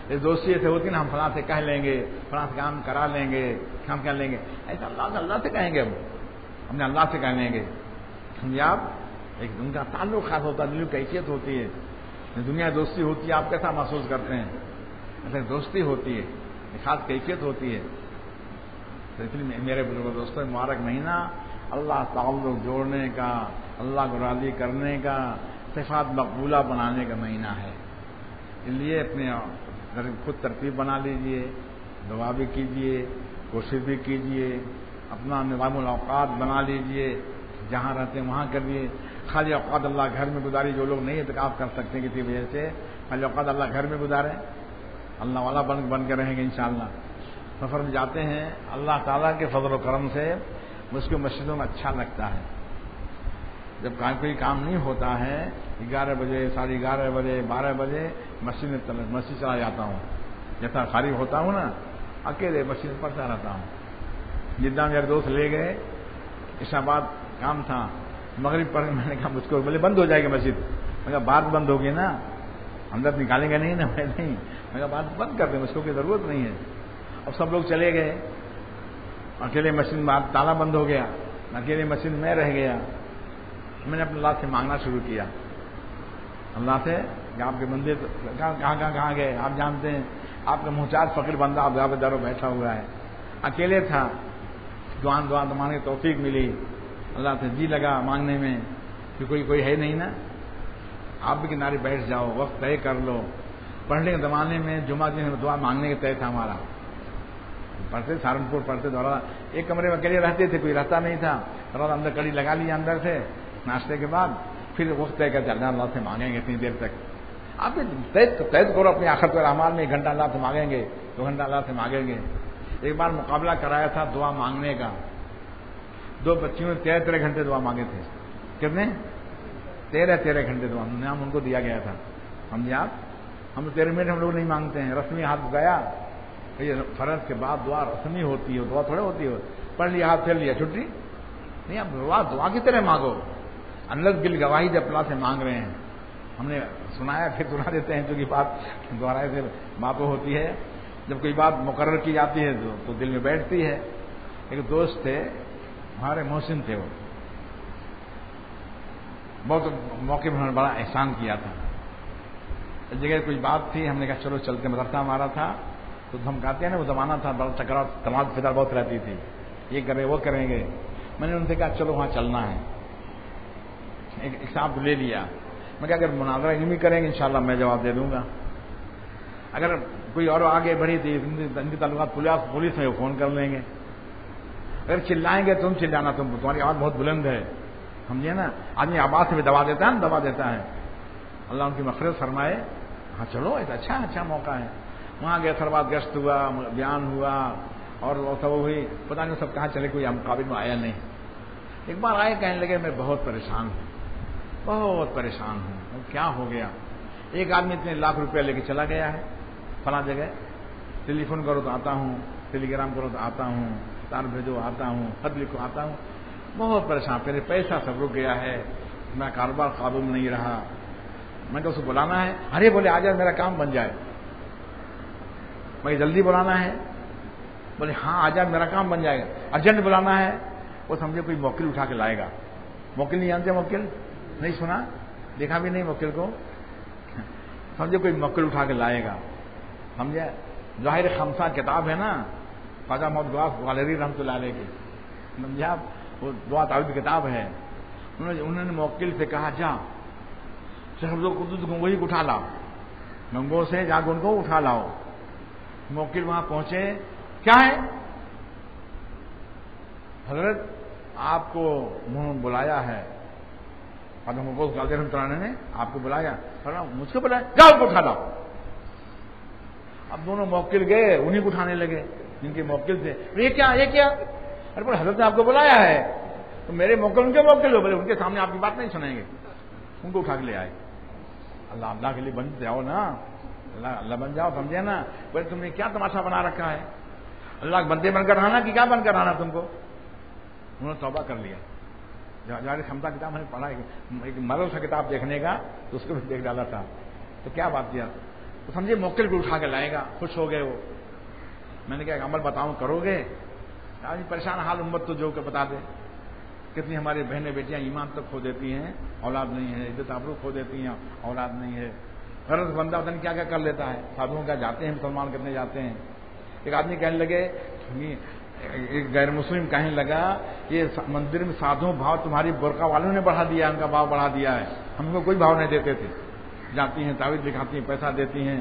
اس دوستی سے ہوتی نا, ہم فلاں سے کہہ لیں گے, فلاں سے کام کرا لیں گے, کام کر لیں گے, ایسا اللہ سے کہیں گے, ہم نے اللہ سے کہہ لیں گے. سمجھے آپ, ایک ان کا تعلق خاص ہوتا ہے, دل کی کیفیت ہوتی ہے. دنیا دوستی ہوتی ہے, آپ کیسا محسوس کرتے ہیں, ایسے دوستی ہوتی ہے, ایک خاص کیفیت ہوتی ہے. تو اس لیے میرے بزرگ دوستوں, مبارک مہینہ اللہ تعلق جوڑنے کا, اللہ کو راضی کرنے کا, صفات مقبولہ بنانے کا مہینہ ہے. اس لیے اپنے خود ترتیب بنا لیجئے, دعا بھی کیجئے, کوشش بھی کیجئے, اپنا نظام الاوقات بنا لیجئے, جہاں رہتے ہیں وہاں کر لیے. خالی اوقات اللہ گھر میں گزاری, جو لوگ نہیں اعتکاف کر سکتے کسی وجہ سے, خالی اوقات اللہ گھر میں گزاریں, اللہ والا بن کے رہیں گے انشاءاللہ. سفر میں جاتے ہیں, اللہ تعالیٰ کے فضل و کرم سے اس کو مسجدوں میں اچھا لگتا ہے. جب کوئی کام نہیں ہوتا ہے 11 بجے 11:30 بجے 12 بجے مسجد چلا جاتا ہوں. جیسا فارغ ہوتا ہوں نا اکیلے مسجد پڑھتا رہتا ہوں. جدہ میرے دوست لے گئے, عشاء بعد کام تھا, مغرب پڑھ میں نے کہا مجھ کو بولے بند ہو جائے گی مسجد. میں کہا بات بند ہوگی نا, اندر نکالیں گے نہیں نا. میں نہیں, میں کہا بات بند کر دیں, مجھ کو کوئی ضرورت نہیں ہے. اب سب لوگ چلے گئے, اکیلے مسجد میں تالا بند ہو گیا, اکیلے مسجد میں رہ گیا. میں نے اپنے اللہ سے مانگنا شروع کیا, اللہ سے کہ آپ کے بندے کہاں گئے, آپ جانتے ہیں آپ کا محتاج فقیر بندہ آپ گھر درو بیٹھا ہوا ہے. اکیلے تھا, دعا مانگنے توفیق ملی, اللہ سے جی لگا مانگنے میں کہ کوئی ہے نہیں نا. آپ بھی کنارے بیٹھ جاؤ, وقت طے کر لو. پڑھنے کے زمانے میں جمعہ دن دعا مانگنے کے طے تھا ہمارا. پڑھتے سہارنپور پڑھتے دوبارہ ایک کمرے میں اکیلے رہتے تھے, کوئی رہتا نہیں تھا. تھوڑا اندر کڑی لگا لیا اندر سے ناشتے کے بعد, پھر وقت طے کر چلنا اللہ سے مانگیں گے اتنی دیر تک. آپ طے کرو اپنے آخرت کے اعمال میں, 1 گھنٹہ اللہ سے مانگیں گے, 2 گھنٹہ اللہ سے مانگیں گے. ایک بار مقابلہ کرایا تھا دعا مانگنے کا, 2 بچیوں نے 13 گھنٹے دعا مانگے تھے. کتنے؟ 13 گھنٹے دعا, نام ان کو دیا گیا تھا. سمجھے آپ, ہم 13 منٹ ہم لوگ نہیں مانگتے ہیں. رسمی ہاتھ گیا, یہ فرض کے بعد دعا رسمی ہوتی ہے, دعا تھوڑے ہوتی ہے. پڑھ لیا ہاتھ پھیر لیا چھٹی نہیں. اب دعا کی طرح مانگو, اللہ گل گواہی جب اللہ سے مانگ رہے ہیں. ہم نے سنایا پھر سنا دیتے ہیں, کیونکہ بات دوبارہ سے باتوں ہوتی ہے. جب کوئی بات مقرر کی جاتی ہے تو دل میں بیٹھتی ہے. ایک دوست تھے ہمارے, محسن تھے, وہ بہت موقع پر ہمیں بڑا احسان کیا تھا. اس جگہ کوئی بات تھی, ہم نے کہا چلو چلتے. مدرسہ ہمارا تھا تو ہم کہتے ہیں نا وہ زمانہ تھا بڑا ٹکراؤ تماز فضا بہت رہتی تھی, یہ کریں وہ کریں گے. میں نے ان سے کہا چلو وہاں چلنا ہے. ایک صاحب لے لیا. میں کہا اگر مناظرہ علمی کریں گے انشاءاللہ میں جواب دے دوں گا. اگر کوئی اور آگے بڑھی تھی ان کے تعلقات پولیس میں وہ فون کر لیں گے. اگر چلائیں گے تم چلانا, تمہاری آواز بہت بلند ہے, سمجھے نا. آدمی آواز سے بھی دبا دیتا ہے نا, دبا دیتا ہے. اللہ ان کی مغفرت فرمائے. ہاں چلو ایسا اچھا موقع ہے. وہاں گئے, سربات گشت ہوا, بیان ہوا اور سب ہوئی. پتہ نہیں سب کہاں چلے, کوئی مقابل میں آیا نہیں. ایک بار آئے, کہنے لگے میں بہت پریشان ہوں, بہت پریشان ہوں. کیا ہو گیا؟ ایک آدمی اتنے لاکھ روپیہ لے کے چلا گیا ہے فلاں جگہ. ٹیلی فون کرو تو آتا ہوں, ٹیلی گرام کرو تو آتا ہوں, تار بھیجو آتا ہوں, خط لکھو آتا ہوں. بہت پریشان, میرے پیسہ سب رک گیا ہے, میرا کاروبار قابو میں نہیں رہا. میں تو اسے بلانا ہے. ارے بولے آ جائے میرا کام بن جائے. میں جلدی بلانا ہے. بولے ہاں آ جائے میرا کام بن جائے گا. ارجنٹ بلانا ہے. وہ سمجھے کوئی موکل اٹھا کے لائے گا. موکل نہیں جانتے, موکل نہیں سنا, دیکھا بھی نہیں موکل کو. سمجھے کوئی موکل اٹھا کے لائے گا. سمجھے ظاہر خمسہ کتاب ہے نا, خواجہ محمد غوث غالری رحمۃ اللہ علیہ کی, سمجھے آپ, وہ دعا تعویذ کی کتاب ہے. انہوں نے موکل سے کہا جا وہی اٹھا لاؤ, گنگوں سے جا ان کو اٹھا لاؤ. موکل وہاں پہنچے, کیا ہے حضرت آپ کو بلایا ہے, خواجہ محمد غالری رحمۃ اللہ علیہ نے آپ کو بلایا. مجھ کو بلایا, جاؤ کو اٹھا لاؤ. اب دونوں موکل گئے, انہیں کو اٹھانے لگے جن کے موکل تھے. یہ کیا ارے بولے حضرت نے آپ کو بلایا ہے تو میرے موکل ان کے موکل ہو, بولے ان کے سامنے آپ کی بات نہیں سنیں گے. ان کو اٹھا کے لے آئے. اللہ کے لیے بن جاؤ نا, اللہ بن جاؤ, سمجھے نا. بولے تم نے کیا تماشا بنا رکھا ہے, اللہ کے بندے بن کر رہنا کہ کیا بن کر رہنا تم کو. انہوں نے توبہ کر لیا. جاری خمسہ کتاب میں نے پڑھا, ایک مرل سا کتاب دیکھنے کا, تو اس کو بھی دیکھ ڈالا تھا. تو کیا بات کیا, تو سمجھے موکل کو اٹھا کے لائے گا. خوش ہو گئے وہ. میں نے کہا ایک عمل بتاؤں, کرو گے؟ پریشان حال امت تو جو کہ بتا دے. کتنی ہماری بہنیں بیٹیاں ایمان تک کھو دیتی ہیں, اولاد نہیں ہے. عزت آبرو کھو دیتی ہیں, اولاد نہیں ہے. غرض بندہ پتہ نہیں کیا کیا کر لیتا ہے. سادھوؤں کا جاتے ہیں, مسلمان کرنے جاتے ہیں. ایک آدمی کہنے لگے, ایک غیر مسلم کہنے لگا, یہ مندر میں سادھو بھاؤ تمہاری برقع والوں نے بڑھا دیا, ان کا بھاؤ بڑھا دیا ہے. ہم کو کوئی بھاؤ نہیں دیتے تھے. جاتی ہیں, تعویذ دکھاتی ہیں, پیسہ دیتی ہیں.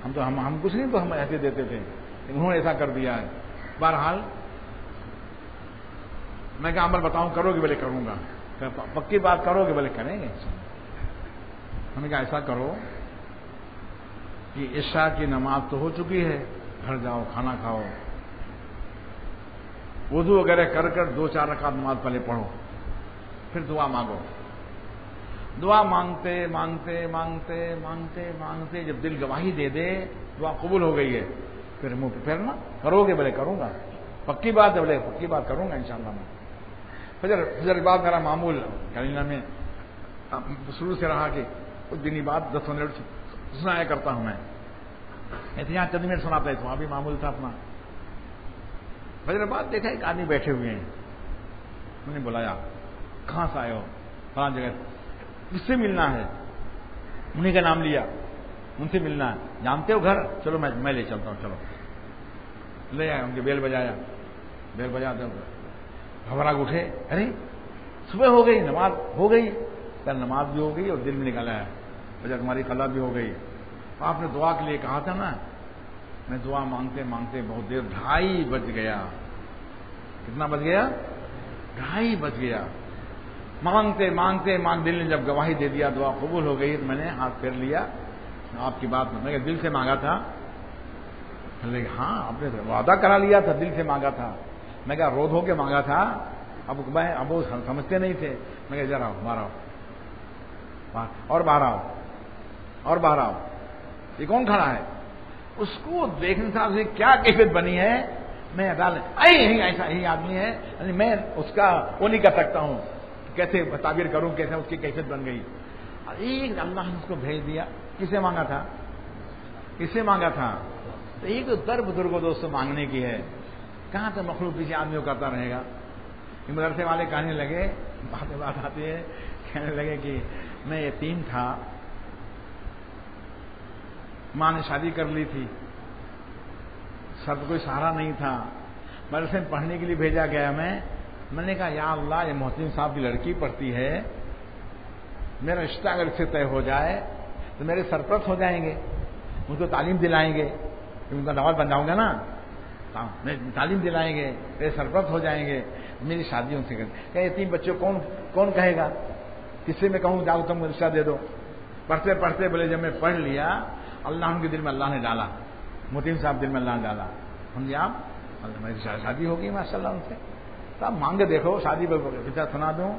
ہم کچھ نہیں, تو ہم ایسے دیتے تھے. انہوں نے ایسا کر دیا ہے. بہرحال میں کہا عمل بتاؤں, کرو گے؟ بولے کروں گا. پکی بات کرو گے؟ بولے کریں گے. ہم نے کہا ایسا کرو کہ عشاء کی نماز تو ہو چکی ہے، گھر جاؤ کھانا کھاؤ، وضو وغیرہ کر کر 2-4 رکعت نماز پہلے پڑھو، پھر دعا مانگو. دعا مانگتے مانگتے مانگتے مانگتے مانگتے جب دل گواہی دے دے دعا قبول ہو گئی ہے، پھر منہ پہ پھیرنا. کرو گے؟ بولے کروں گا. پکی بات ہے؟ بولے پکی بات کروں گا انشاءاللہ. میں فجر بعد میرا معمول کلینہ میں شروع سے رہا کہ کچھ دنی بعد 10 منٹ سنایا کرتا ہوں. میں یہاں چند منٹ سناتا ہے تو وہاں بھی معمول تھا اپنا. فجر بعد دیکھا ایک آدمی بیٹھے ہوئے ہیں. میں نے بلایا، کہاں سے آئے ہو؟ فلاں جگہ. کس سے ملنا ہے؟ انہیں کا نام لیا، ان سے ملنا ہے. جانتے ہو گھر؟ چلو میں لے چلتا ہوں. چلو لے آیا. ان کے بیل بجایا. بیل بجاتے گھبرا کے اٹھے. ارے صبح ہو گئی، نماز ہو گئی. کل نماز بھی ہو گئی اور دل میں نکالا ہے وجہ تمہاری قضا بھی ہو گئی. آپ نے دعا کے لیے کہا تھا نا. میں دعا مانگتے مانگتے بہت دیر 2:30 بج گیا. کتنا بج گیا؟ 2:30 بج گیا. مانگتے مانگتے دل نے جب گواہی دے دیا دعا قبول ہو گئی تو میں نے ہاتھ پھیر لیا. آپ کی بات میں کہ دل سے مانگا تھا. ہاں آپ نے وعدہ کرا لیا تھا، دل سے مانگا تھا. میں کہا رو دھو کے مانگا تھا. اب وہ سمجھتے نہیں تھے. میں کہا ذرا باہر آؤ اور باہر آؤ اور باہر آؤ. یہ کون کھڑا ہے؟ اس کو دیکھنے صاحب سے کیا کیفیت بنی ہے. میں ایسا ہی آدمی ہے، میں اس کا وہ نہیں کر سکتا ہوں، کیسے تعبیر کروں، کیسے اس کی کیفیت بن گئی. ایک اللہ نے اس کو بھیج دیا. کسے مانگا تھا؟ کسے مانگا تھا؟ تو ایک در بزرگوں دوستوں مانگنے کی ہے. کہاں تو مخلوق پیچھے آدمی کو کرتا رہے گا. مدرسے والے کہنے لگے، بات آتی ہے، کہنے لگے کہ میں یتیم تھا، ماں نے شادی کر لی تھی، سر پہ کوئی سہارا نہیں تھا، مدرسے میں پڑھنے کے لیے بھیجا گیا. میں نے کہا یا اللہ، یہ محسن صاحب کی لڑکی پڑھتی ہے، میرا رشتہ اگر اس سے طے ہو جائے تو میرے سرپرست ہو جائیں گے، مجھ کو تعلیم دلائیں گے. ان کا دعوت بن جاؤں گا نا، تعلیم دلائیں گے، میرے سرپرست ہو جائیں گے، میری شادی ان سے کر. کہ یتیم بچوں کون کہے گا؟ کس سے میں کہوں جاؤ تم رشتہ دے دو؟ پڑھتے پڑھتے بولے جب میں پڑھ لیا، اللہ ان کے دل میں اللہ نے ڈالا، متیم صاحب دل میں اللہ نے ڈالا. سمجھے آپ؟ میری شادی ہوگی ماشاء اللہ ان سے. تو آپ مانگے دیکھو. شادی پہ سنا دوں.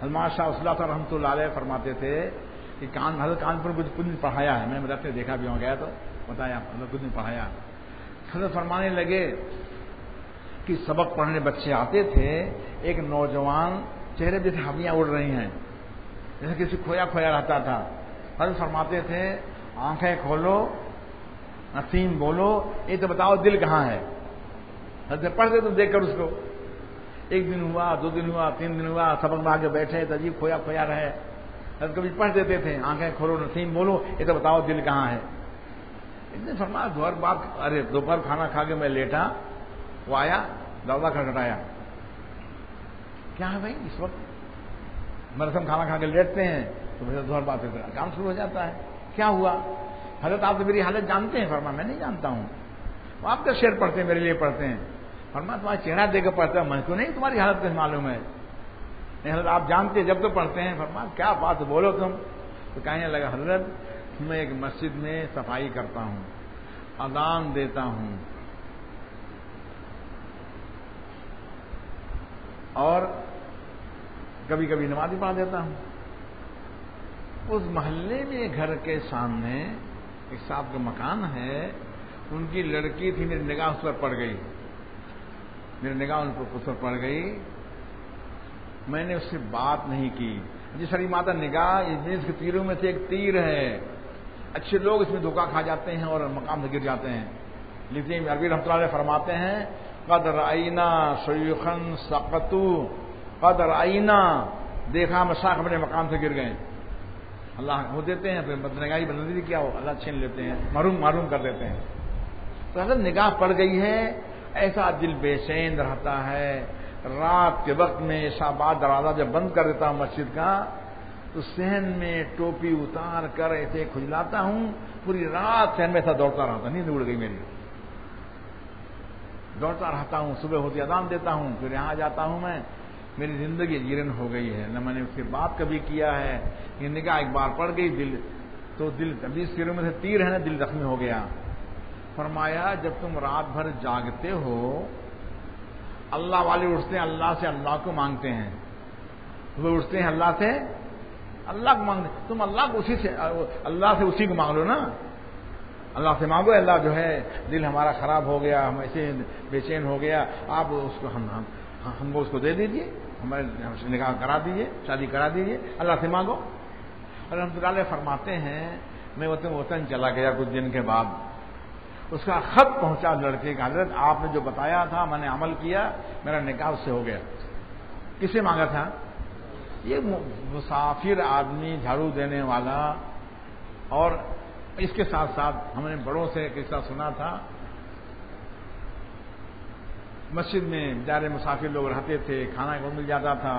علامہ شاہ وصلہ رحمۃ اللہ علیہ فرماتے تھے کہ حضرت کانپور کچھ دن پڑھایا ہے. میں مدرسے دیکھا بھی ہو گیا تو بتایا، حضرت کچھ دن پڑھایا. حضرت فرمانے لگے کہ سبق پڑھنے بچے آتے تھے، ایک نوجوان چہرے پہ سے ہمیاں اڑ رہی ہیں جیسے کسی کھویا کھویا رہتا تھا. حضرت فرماتے تھے آنکھیں کھولو، نسیم بولو، یہ تو بتاؤ دل کہاں ہے. حضرت پڑھتے تو دیکھ کر اس کو. 1 دن ہوا، 2 دن ہوا، 3 دن ہوا، سبق میں آگے بیٹھے تو عجیب کھویا کھویا رہے. حضرت کبھی پڑھ دیتے تھے آنکھیں کھولو نسیم بولو، یہ تو بتاؤ دل کہاں ہے. اتنے فرمایا دوپہر کھانا کھا کے میں لیٹا، وہ آیا دروازہ کھٹکھٹایا. کیا ہے بھائی؟ اس وقت مرسم کھانا کھا کے لیٹتے ہیں تو دوہر بات کام شروع ہو جاتا ہے. کیا ہوا؟ حضرت آپ تو میری حالت جانتے ہیں. فرمایا میں نہیں جانتا ہوں. وہ آپ کا شعر پڑھتے ہیں، میرے لیے پڑھتے ہیں. فرمایا تمہارا چہرہ دیکھ کر پڑھتا ہوں، میں کو نہیں تمہاری حالت کیسے معلوم ہے. نہیں حضرت آپ جانتے جب تو پڑھتے ہیں. فرمایا کیا بات بولو تم. تو کہنے لگا حضرت میں ایک مسجد میں صفائی کرتا ہوں، اذان دیتا ہوں اور کبھی کبھی نماز بھی پڑھ دیتا ہوں. اس محلے میں گھر کے سامنے ایک صاحب کا مکان ہے، ان کی لڑکی تھی، میری نگاہ اس پر پڑ گئی. میری نگاہ ان پر پڑ گئی. میں نے اس سے بات نہیں کی. جی سری ماتا نگاہ ابلیس کے تیروں میں سے ایک تیر ہے. اچھے لوگ اس میں دھوکہ کھا جاتے ہیں اور مقام سے گر جاتے ہیں. لیکن عربی رحمۃ اللہ علیہ فرماتے ہیں قد رأینا شیوخا سقطوا، قد رأینا، دیکھا مشاق اپنے مقام سے گر گئے. اللہ وہ دیتے ہیں، پھر بدنگاہی بندی کیا ہو اللہ چھین لیتے ہیں، معروم کر دیتے ہیں. تو اگر نگاہ پڑ گئی ہے، ایسا دل بے چین رہتا ہے. رات کے وقت میں عشاء بعد دروازہ جب بند کر دیتا ہوں مسجد کا تو صحن میں ٹوپی اتار کر ایسے کھجلاتا ہوں، پوری رات صحن میں ایسا دوڑتا رہتا. نیند اڑ گئی میری، دوڑتا رہتا ہوں. صبح ہوتی اذان دیتا ہوں، پھر یہاں جاتا ہوں میں میری زندگی جیرن ہو گئی ہے، نہ میں نے اس کے بعد کبھی کیا ہے. یہ نگاہ ایک بار پڑ گئی دل تو دل ابھی سروں میں سے تیر ہے نا، دل زخمی ہو گیا. فرمایا جب تم رات بھر جاگتے ہو، اللہ والے اٹھتے ہیں اللہ سے اللہ کو مانگتے ہیں، وہ اٹھتے ہیں اللہ سے اللہ کو مانگتے، تم اللہ کو اللہ سے اسی کو مانگ لو نا. اللہ سے مانگو اللہ جو ہے دل ہمارا خراب ہو گیا، ہم ایسے بے چین ہو گیا، آپ اس کو ہم کو اس کو دے دیجیے، ہمارے نکاح کرا دیجیے، شادی کرا دیجیے، اللہ سے مانگو. اور رحمۃ اللہ علیہ فرماتے ہیں میں وطن چلا گیا کچھ دن کے بعد، اس کا خط پہنچا لڑکے کا، حضرت آپ نے جو بتایا تھا میں نے عمل کیا، میرا نکاح اس سے ہو گیا. کس سے مانگا تھا؟ یہ مسافر آدمی، جھاڑو دینے والا. اور اس کے ساتھ ساتھ ہم نے بڑوں سے قصہ سنا تھا، مسجد میں بیچارے مسافر لوگ رہتے تھے، کھانا کو مل جاتا تھا،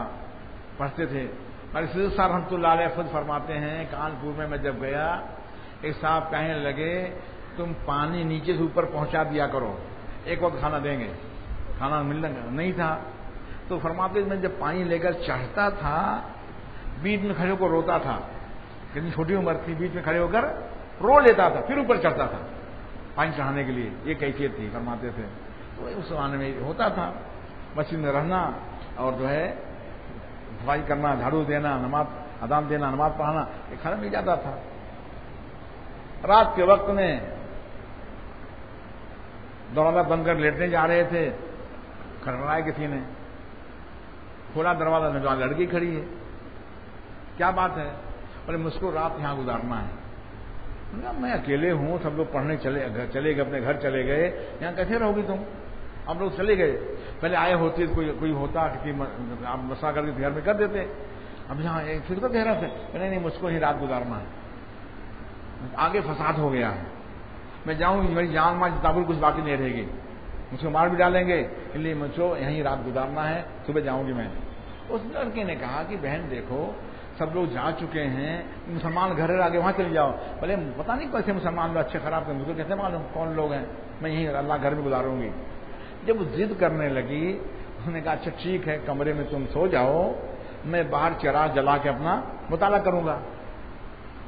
پڑھتے تھے. اور صدیق صاحب رحمۃ اللہ علیہ خود فرماتے ہیں کانپور میں جب گیا، ایک صاحب کہنے لگے تم پانی نیچے سے اوپر پہنچا دیا کرو، ایک وقت کھانا دیں گے. کھانا ملنا نہیں تھا تو فرماتے میں جب پانی لے کر چڑھتا تھا بیچ میں کھڑے ہو کر روتا تھا، کتنی چھوٹی عمر تھی، بیچ میں کھڑے ہو کر رو لیتا تھا، پھر اوپر چڑھتا تھا پانی چڑھانے کے لیے. یہ کیفیت تھی فرماتے تھے. تو اس زمانے میں ہوتا تھا مسجد میں رہنا اور جو ہے صفائی کرنا، جھاڑو دینا، نماز اذان دینا، نماز پڑھانا، یہ کھانا مل جاتا تھا. رات کے وقت میں دروازہ بند کر لیٹنے جا رہے تھے، کھڑکھڑایا کسی نے، کھولا دروازہ میں، جو لڑکی کھڑی ہے. کیا بات ہے؟ بولے مجھ کو رات یہاں گزارنا ہے. میں اکیلے ہوں، سب لوگ پڑھنے چلے گئے، اپنے گھر چلے گئے، یہاں کیسے رہو گی تم؟ ہم لوگ چلے گئے، پہلے آئے ہوتے کوئی ہوتا کسی آپ مسا کر کے گھر میں کر دیتے. اب یہاں پھر تو کہہ رہا تھا نہیں مجھ کو ہی رات گزارنا ہے، آگے فساد ہو گیا ہے، میں جاؤں گی میری جان ماں تعبر کچھ باقی نہیں رہے گی، مجھ کو مار بھی ڈالیں گے، اس لیے مجھ کو یہیں رات گزارنا ہے، صبح جاؤں گی میں. اس لڑکے نے کہا کہ بہن دیکھو سب لوگ جا چکے ہیں، مسلمان گھر آگے وہاں چل جاؤ. بولے پتہ نہیں کیسے مسلمان لوگ اچھے خراب کریں، مجھے کیسے معلوم کون لوگ ہیں، میں یہیں اللہ گھر میں گزاروں گی. جب وہ ضد کرنے لگی اس نے کہا اچھا ٹھیک ہے کمرے میں تم سو جاؤ، میں باہر چراغ جلا کے اپنا مطالعہ کروں گا.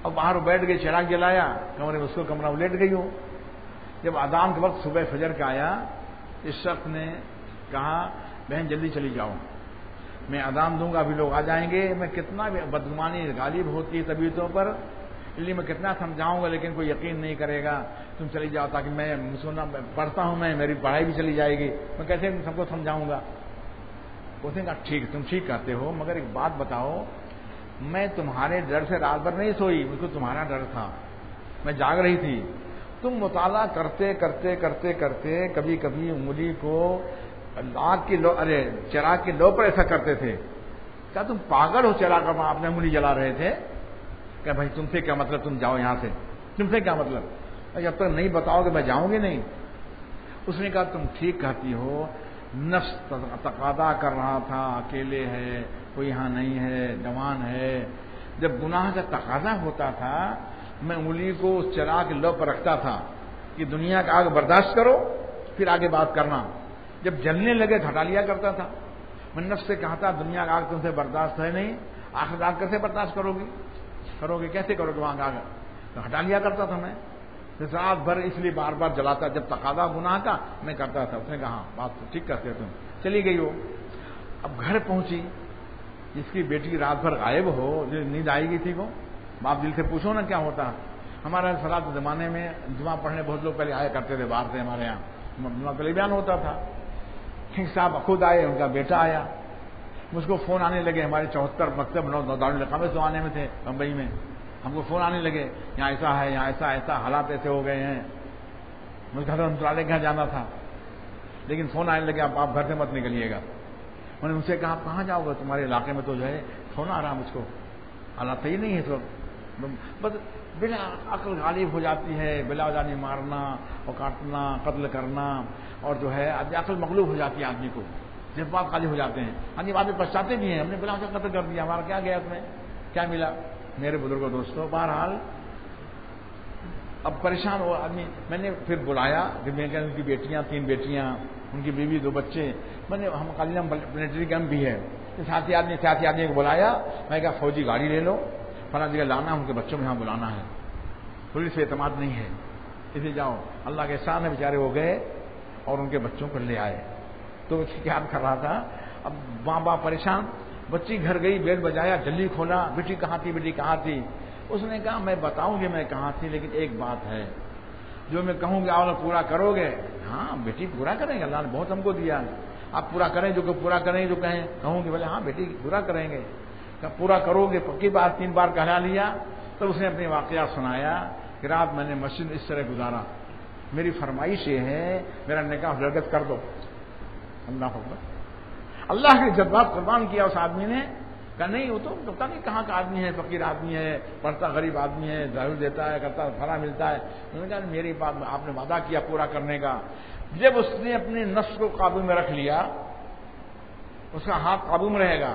اور باہر بیٹھ گئی، چراغ جلایا کمرے میں، اس کو کمرہ لیٹ گئی ہو. جب اذان کے وقت صبح فجر کا آیا، اس شخص نے کہا بہن جلدی چلی جاؤ، میں اذان دوں گا ابھی لوگ آ جائیں گے. میں کتنا بھی بدگمانی غالب ہوتی ہے طبیعتوں پر، اس لیے میں کتنا سمجھاؤں گا لیکن کوئی یقین نہیں کرے گا. تم چلی جاؤ تاکہ میں پڑھتا ہوں، میں میری پڑھائی بھی چلی جائے گی، میں کیسے سب کو سمجھاؤں گا. اس نے کہا ٹھیک تم ٹھیک کہتے ہو، مگر ایک بات بتاؤ میں تمہارے ڈر سے رات بھر نہیں سوئی، مجھ کو تمہارا ڈر تھا، میں جاگ رہی تھی. تم مطالعہ کرتے کرتے کرتے کرتے کبھی کبھی انگلی کو آگ کی چراغ کی لو پر ایسا کرتے تھے. کیا تم پاگل ہو؟ چراغ پر آپ نے انگلی جلا رہے تھے. کہ بھائی تم سے کیا مطلب، تم جاؤ یہاں سے، تم سے کیا مطلب، جب تک نہیں بتاؤ کہ میں جاؤں گی نہیں. اس نے کہا تم ٹھیک کہتی ہو، نفس تقاضا کر رہا تھا، اکیلے ہے، کوئی یہاں نہیں ہے، جوان ہے. جب گناہ کا تقاضا ہوتا تھا میں انگلی کو اس چراغ کی لو پر رکھتا تھا کہ دنیا کا آگ برداشت کرو پھر آگے بات کرنا. جب جلنے لگے ہٹا لیا کرتا تھا. میں نفس سے کہا تھا دنیا کا آگ تم سے برداشت ہے نہیں، آخر آگ کیسے برداشت کرو گے کیسے کرو گے وہاں کا آگ؟ تو ہٹا لیا کرتا تھا میں رات بھر، اس لیے بار بار جلاتا جب تقاضا گناہ کا میں کرتا تھا. اس نے کہا بات ٹھیک کرتے تم. چلی گئی وہ. اب گھر پہنچی، جس کی بیٹی رات بھر غائب ہو، جو نیند آئی گئی تھی وہ، باپ دل سے پوچھو نا کیا ہوتا. ہمارے سلاد زمانے میں جمعہ پڑھنے بہت لوگ پہلے آیا کرتے تھے باہر سے، ہمارے یہاں جمعہ پہلے بیان ہوتا تھا. صاحب خود آئے، ان کا بیٹا آیا، مجھ کو فون آنے لگے. ہمارے 74 مکتب دارالقام اس زمانے میں تھے بمبئی میں. ہم کو فون آنے لگے یہاں ایسا ہے، یہاں ایسا حالات ایسے ہو گئے ہیں. مجھے گھر ہم کے یہاں جانا تھا لیکن فون آنے لگے آپ گھر سے مت نکلیے گا. میں نے ان سے کہا آپ کہاں جاؤ گے، تمہارے علاقے میں تو جو ہے فون آ رہا مجھ کو، حالات صحیح نہیں ہے. تو بس بلا عقل غالب ہو جاتی ہے، بلا وجہ مارنا اور کاٹنا، قتل کرنا، اور جو ہے عقل مغلوب ہو جاتی ہے آدمی کو، جذبات غالب ہو جاتے ہیں. ہاں جی، بعد میں پچھتاتے بھی ہیں ہم نے بلا وجہ قتل کر دیا، ہمارا کیا گیا اس میں، کیا ملا. میرے بزرگوں دوستوں، بہرحال اب پریشان ہوا آدمی. میں نے پھر بلایا کہ میں ان کی بیٹیاں 3 بیٹیاں ان کی بیوی 2 بچے. میں نے ہم کالینہ ملٹری کیمپ بھی ہے. ساتھی آدمی کو بلایا. میں کہا فوجی گاڑی لے لو, فلاں جگہ لانا, ان کے بچوں کو یہاں بلانا ہے. پولیس سے اعتماد نہیں ہے, اسے جاؤ. اللہ کے احسان ہے, بیچارے وہ گئے اور ان کے بچوں کو لے آئے. تو یاد کر رہا تھا, اب ماں باپ پریشان. بچی گھر گئی, بیل بجایا, جلدی کھولا, بیٹی کہاں تھی, بیٹی کہاں تھی. اس نے کہا میں بتاؤں گی میں کہاں تھی, لیکن ایک بات ہے, جو میں کہوں گی آپ پورا کرو گے. ہاں بیٹی پورا کریں گے, اللہ نے بہت ہم کو دیا, آپ پورا کریں, جو پورا کریں جو کہیں کہوں گی. بولے ہاں بیٹی پورا کریں گے. پورا کرو گے, پکی بات. 3 بار کہلا لیا. تو اس نے اپنے واقعات سنایا کہ رات میں نے مسجد اس طرح گزارا, میری فرمائش یہ ہے میرا نکاح لڑکت کر دو. اللہ اکبر. اللہ کے جذبات قربان کیا اس آدمی نے. کہا نہیں, وہ تو پتا نہیں کہاں کا آدمی ہے, فقیر آدمی ہے, پڑھتا غریب آدمی ہے, ظاہر دیتا ہے, کرتا پھلا ملتا ہے. انہوں نے کہا میری بات آپ نے وعدہ کیا پورا کرنے کا. جب اس نے اپنے نفس کو قابو میں رکھ لیا, اس کا ہاتھ قابو میں رہے گا,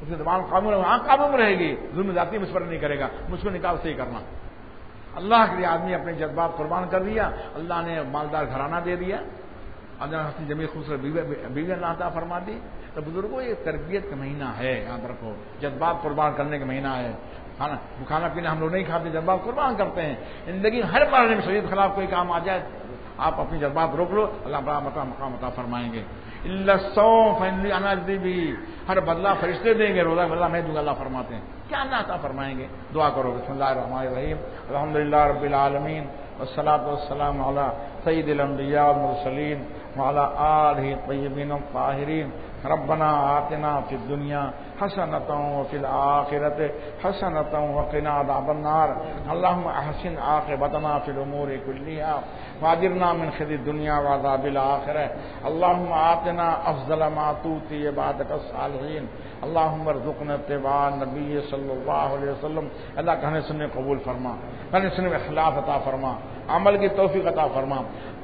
اس کی زبان قابو میں, ہاں قابو میں رہے گی, ظلم ذاتی مجھ پر نہیں کرے گا, مجھ کو نکاح سے ہی کرنا. اللہ کے لیے آدمی اپنے جذبات قربان کر دیا, اللہ نے مالدار گھرانہ دے دیا, اللہ حسن جمیل خوبصورت بیوی اللہ عطا فرما دی. تو بزرگوں یہ تربیت کا مہینہ ہے, یاد رکھو, جذبات قربان کرنے کا مہینہ ہے. کھانا پینا ہم لوگ نہیں کھاتے, جذبات قربان کرتے ہیں. زندگی ہر مرحلے میں شریعت خلاف کوئی کام آ جائے, آپ اپنی جذبات روک لو, اللہ بڑا مقام عطا فرمائیں گے. اللہ الصوم فإني أنا أجزي به, ہر بدلہ فرشتے دیں گے, روزہ بدلہ میں دوں گا, اللہ فرماتے ہیں. کیا اللہ عطا فرمائیں گے. دعا کرو. بسم اللہ الرحمن الرحیم, الحمدللہ رب العالمین, والصلاة والسلام علی سید الانبیاء والمرسلین وعلی آلہ الطیبین الطاہرین. ربنا آتنا فی الدنیا حسنۃ وفی الآخرۃ حسنۃ وقنا عذاب النار. اللهم احسن عاقبتنا فی الامور کلها واجرنا من خزي الدنيا وعذاب الآخرة. اللهم آتنا افضل ما تؤتي عبادك الصالحين. اللهم ارزقنا اتباع النبي صلی اللہ علیہ وسلم. اللہ کہنے سننے قبول فرما, کہنے سننے میں اخلاص عطا فرما, عمل کی توفیق عطا فرما,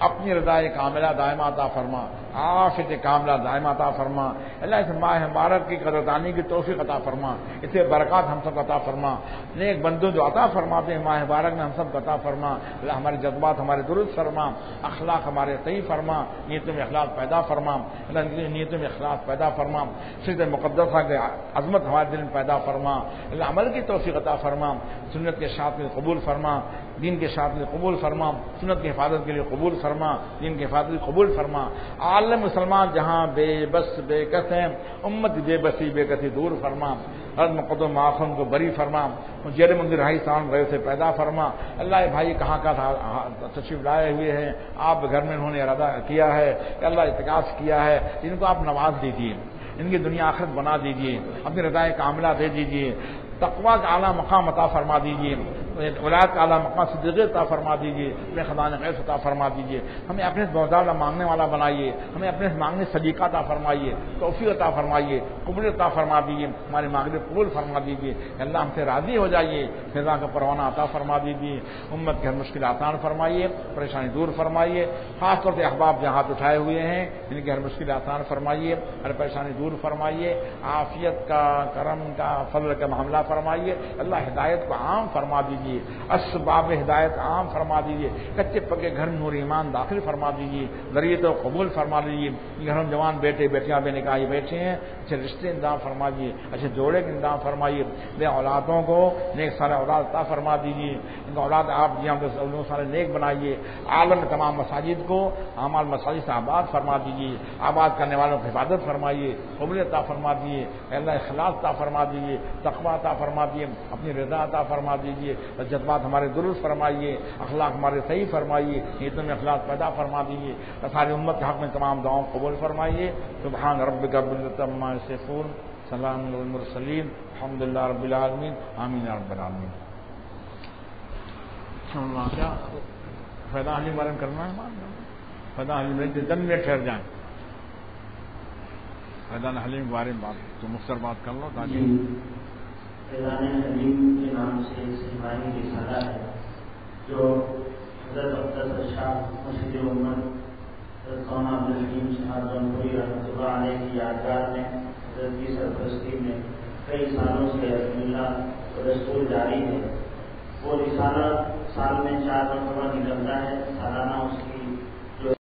اپنی رضا کاملہ دائمہ عطا فرما, عافیت کاملہ دائمہ عطا فرما. اللہ اس ماہ مبارک کی قدردانی کی توفیق عطا فرما, اسے برکات ہم سب عطا فرما. نیک بندوں جو عطا فرماتے ہیں ماہ مبارک میں ہم سب عطا فرما. اللہ ہمارے جذبات ہمارے درست فرما, اخلاق ہمارے صحیح فرما, نیتوں میں اخلاق پیدا فرما. اللہ نیتوں میں اخلاق پیدا فرما, سجدہ مقدسہ کی عظمت ہمارے دل میں پیدا فرما. اللہ عمل کی توفیق عطا فرما, سنت کے ساتھ میں قبول فرما, دین کے ساتھ میں قبول فرما, سنت کی حفاظت کے لیے قبول فرما, دین کی حفاظت کے قبول فرما. عالم مسلمان جہاں بے بس بے کس ہیں, امت بے بسی بے کسی دور فرما. ہر مقدم معافم کو بری فرما, جیر مندر رہائی سان رہے سے پیدا فرما. اللہ یہ بھائی کہاں کا تشریف لائے ہوئے ہیں, آپ گھر میں انہوں نے ارادہ کیا ہے, اللہ اعتکاف کیا ہے, ان کو آپ نواز دیجیے, ان کی دنیا آخرت بنا دیجیے, اپنی رضائے کاملہ دے دیجیے, تقویٰ کا اعلیٰ مقام عطا فرما دیجیے, ولایت کا اعلیٰ مقام صدیقیت عطا فرما دیجیے, اپنے خزانہ غیب عطا فرما دیجیے. ہمیں اپنے سے بہت زیادہ مانگنے والا بنائیے, ہمیں اپنے سے مانگنے سلیقہ عطا فرمائیے, توفیق عطا فرمائیے, قبولیت عطا فرما دیجیے, ہماری مانگنے قبول فرما دیجیے. اللہ ہم سے راضی ہو جائیے, فضا کا پروانہ عطا فرما دیجیے. امت کی ہر مشکل آسان فرمائیے, پریشانی دور فرمائیے. خاص طور سے احباب جہاں ہاتھ اٹھائے ہوئے ہیں ان کی ہر مشکل آسان فرمائیے, ہر پریشانی دور فرمائیے. عافیت کا, کرم کا, فضل کا معاملہ فرمائیے. اللہ ہدایت کو عام فرما دیجیے, اسباب ہدایت عام فرما دیجیے. کچے پکے گھر نور ایمان داخل فرما دیجیے, ذریعہ تو قبول فرما دیجیے. گھروں جوان بیٹے بیٹیاں بے نکاحی بیٹھے ہیں, اچھے رشتے انتظام فرما دیجیے, اچھے جوڑے کے انتظام فرمائیے. بے اولادوں کو نیک سارے اولاد عطا فرما دیجیے. ان کا اولاد آپ جی ہم سارے نیک بنائیے. عالم تمام مساجد کو اعمال مساجد سے آباد فرما دیجیے. آباد کرنے والوں کی حفاظت فرمائیے, قبولیت عطا فرما دیجیے. اللہ اخلاص عطا فرما دیجیے, تقویٰ عطا فرما دیجیے, اپنی رضا عطا فرما دیجیے. جذبات ہمارے درست فرمائیے, اخلاق ہمارے صحیح فرمائیے, نیتوں میں اخلاق پیدا فرما دیجیے. ساری امت کے حق میں تمام دعاؤں قبول فرمائیے. سبحان ربک رب العزت عما یصفون, سلام علی المرسلین, الحمدللہ رب العالمین, آمین یا رب العالمین. کیا فائدہ حلیم کے بارے میں کرنا ہے؟ فائدہ حلیم دن میں ٹھہر جائیں. فائدہ حلیم کے بارے میں بات تو مختصر بات کر لو تاکہ فیضان حلیم کے نام سے سیمانی رسالہ ہے جو حضرت عبدالعزیز شاہ مرشد امت قوم عبدالحلیم صاحب جمہوری رحمۃ اللہ علیہ کی یادگار میں حضرت کی سرپرستی میں کئی سالوں سے الحمدللہ دستور جاری ہے. وہ رسالہ سال میں 4 مرتبہ نکلتا ہے. سالانہ اس کی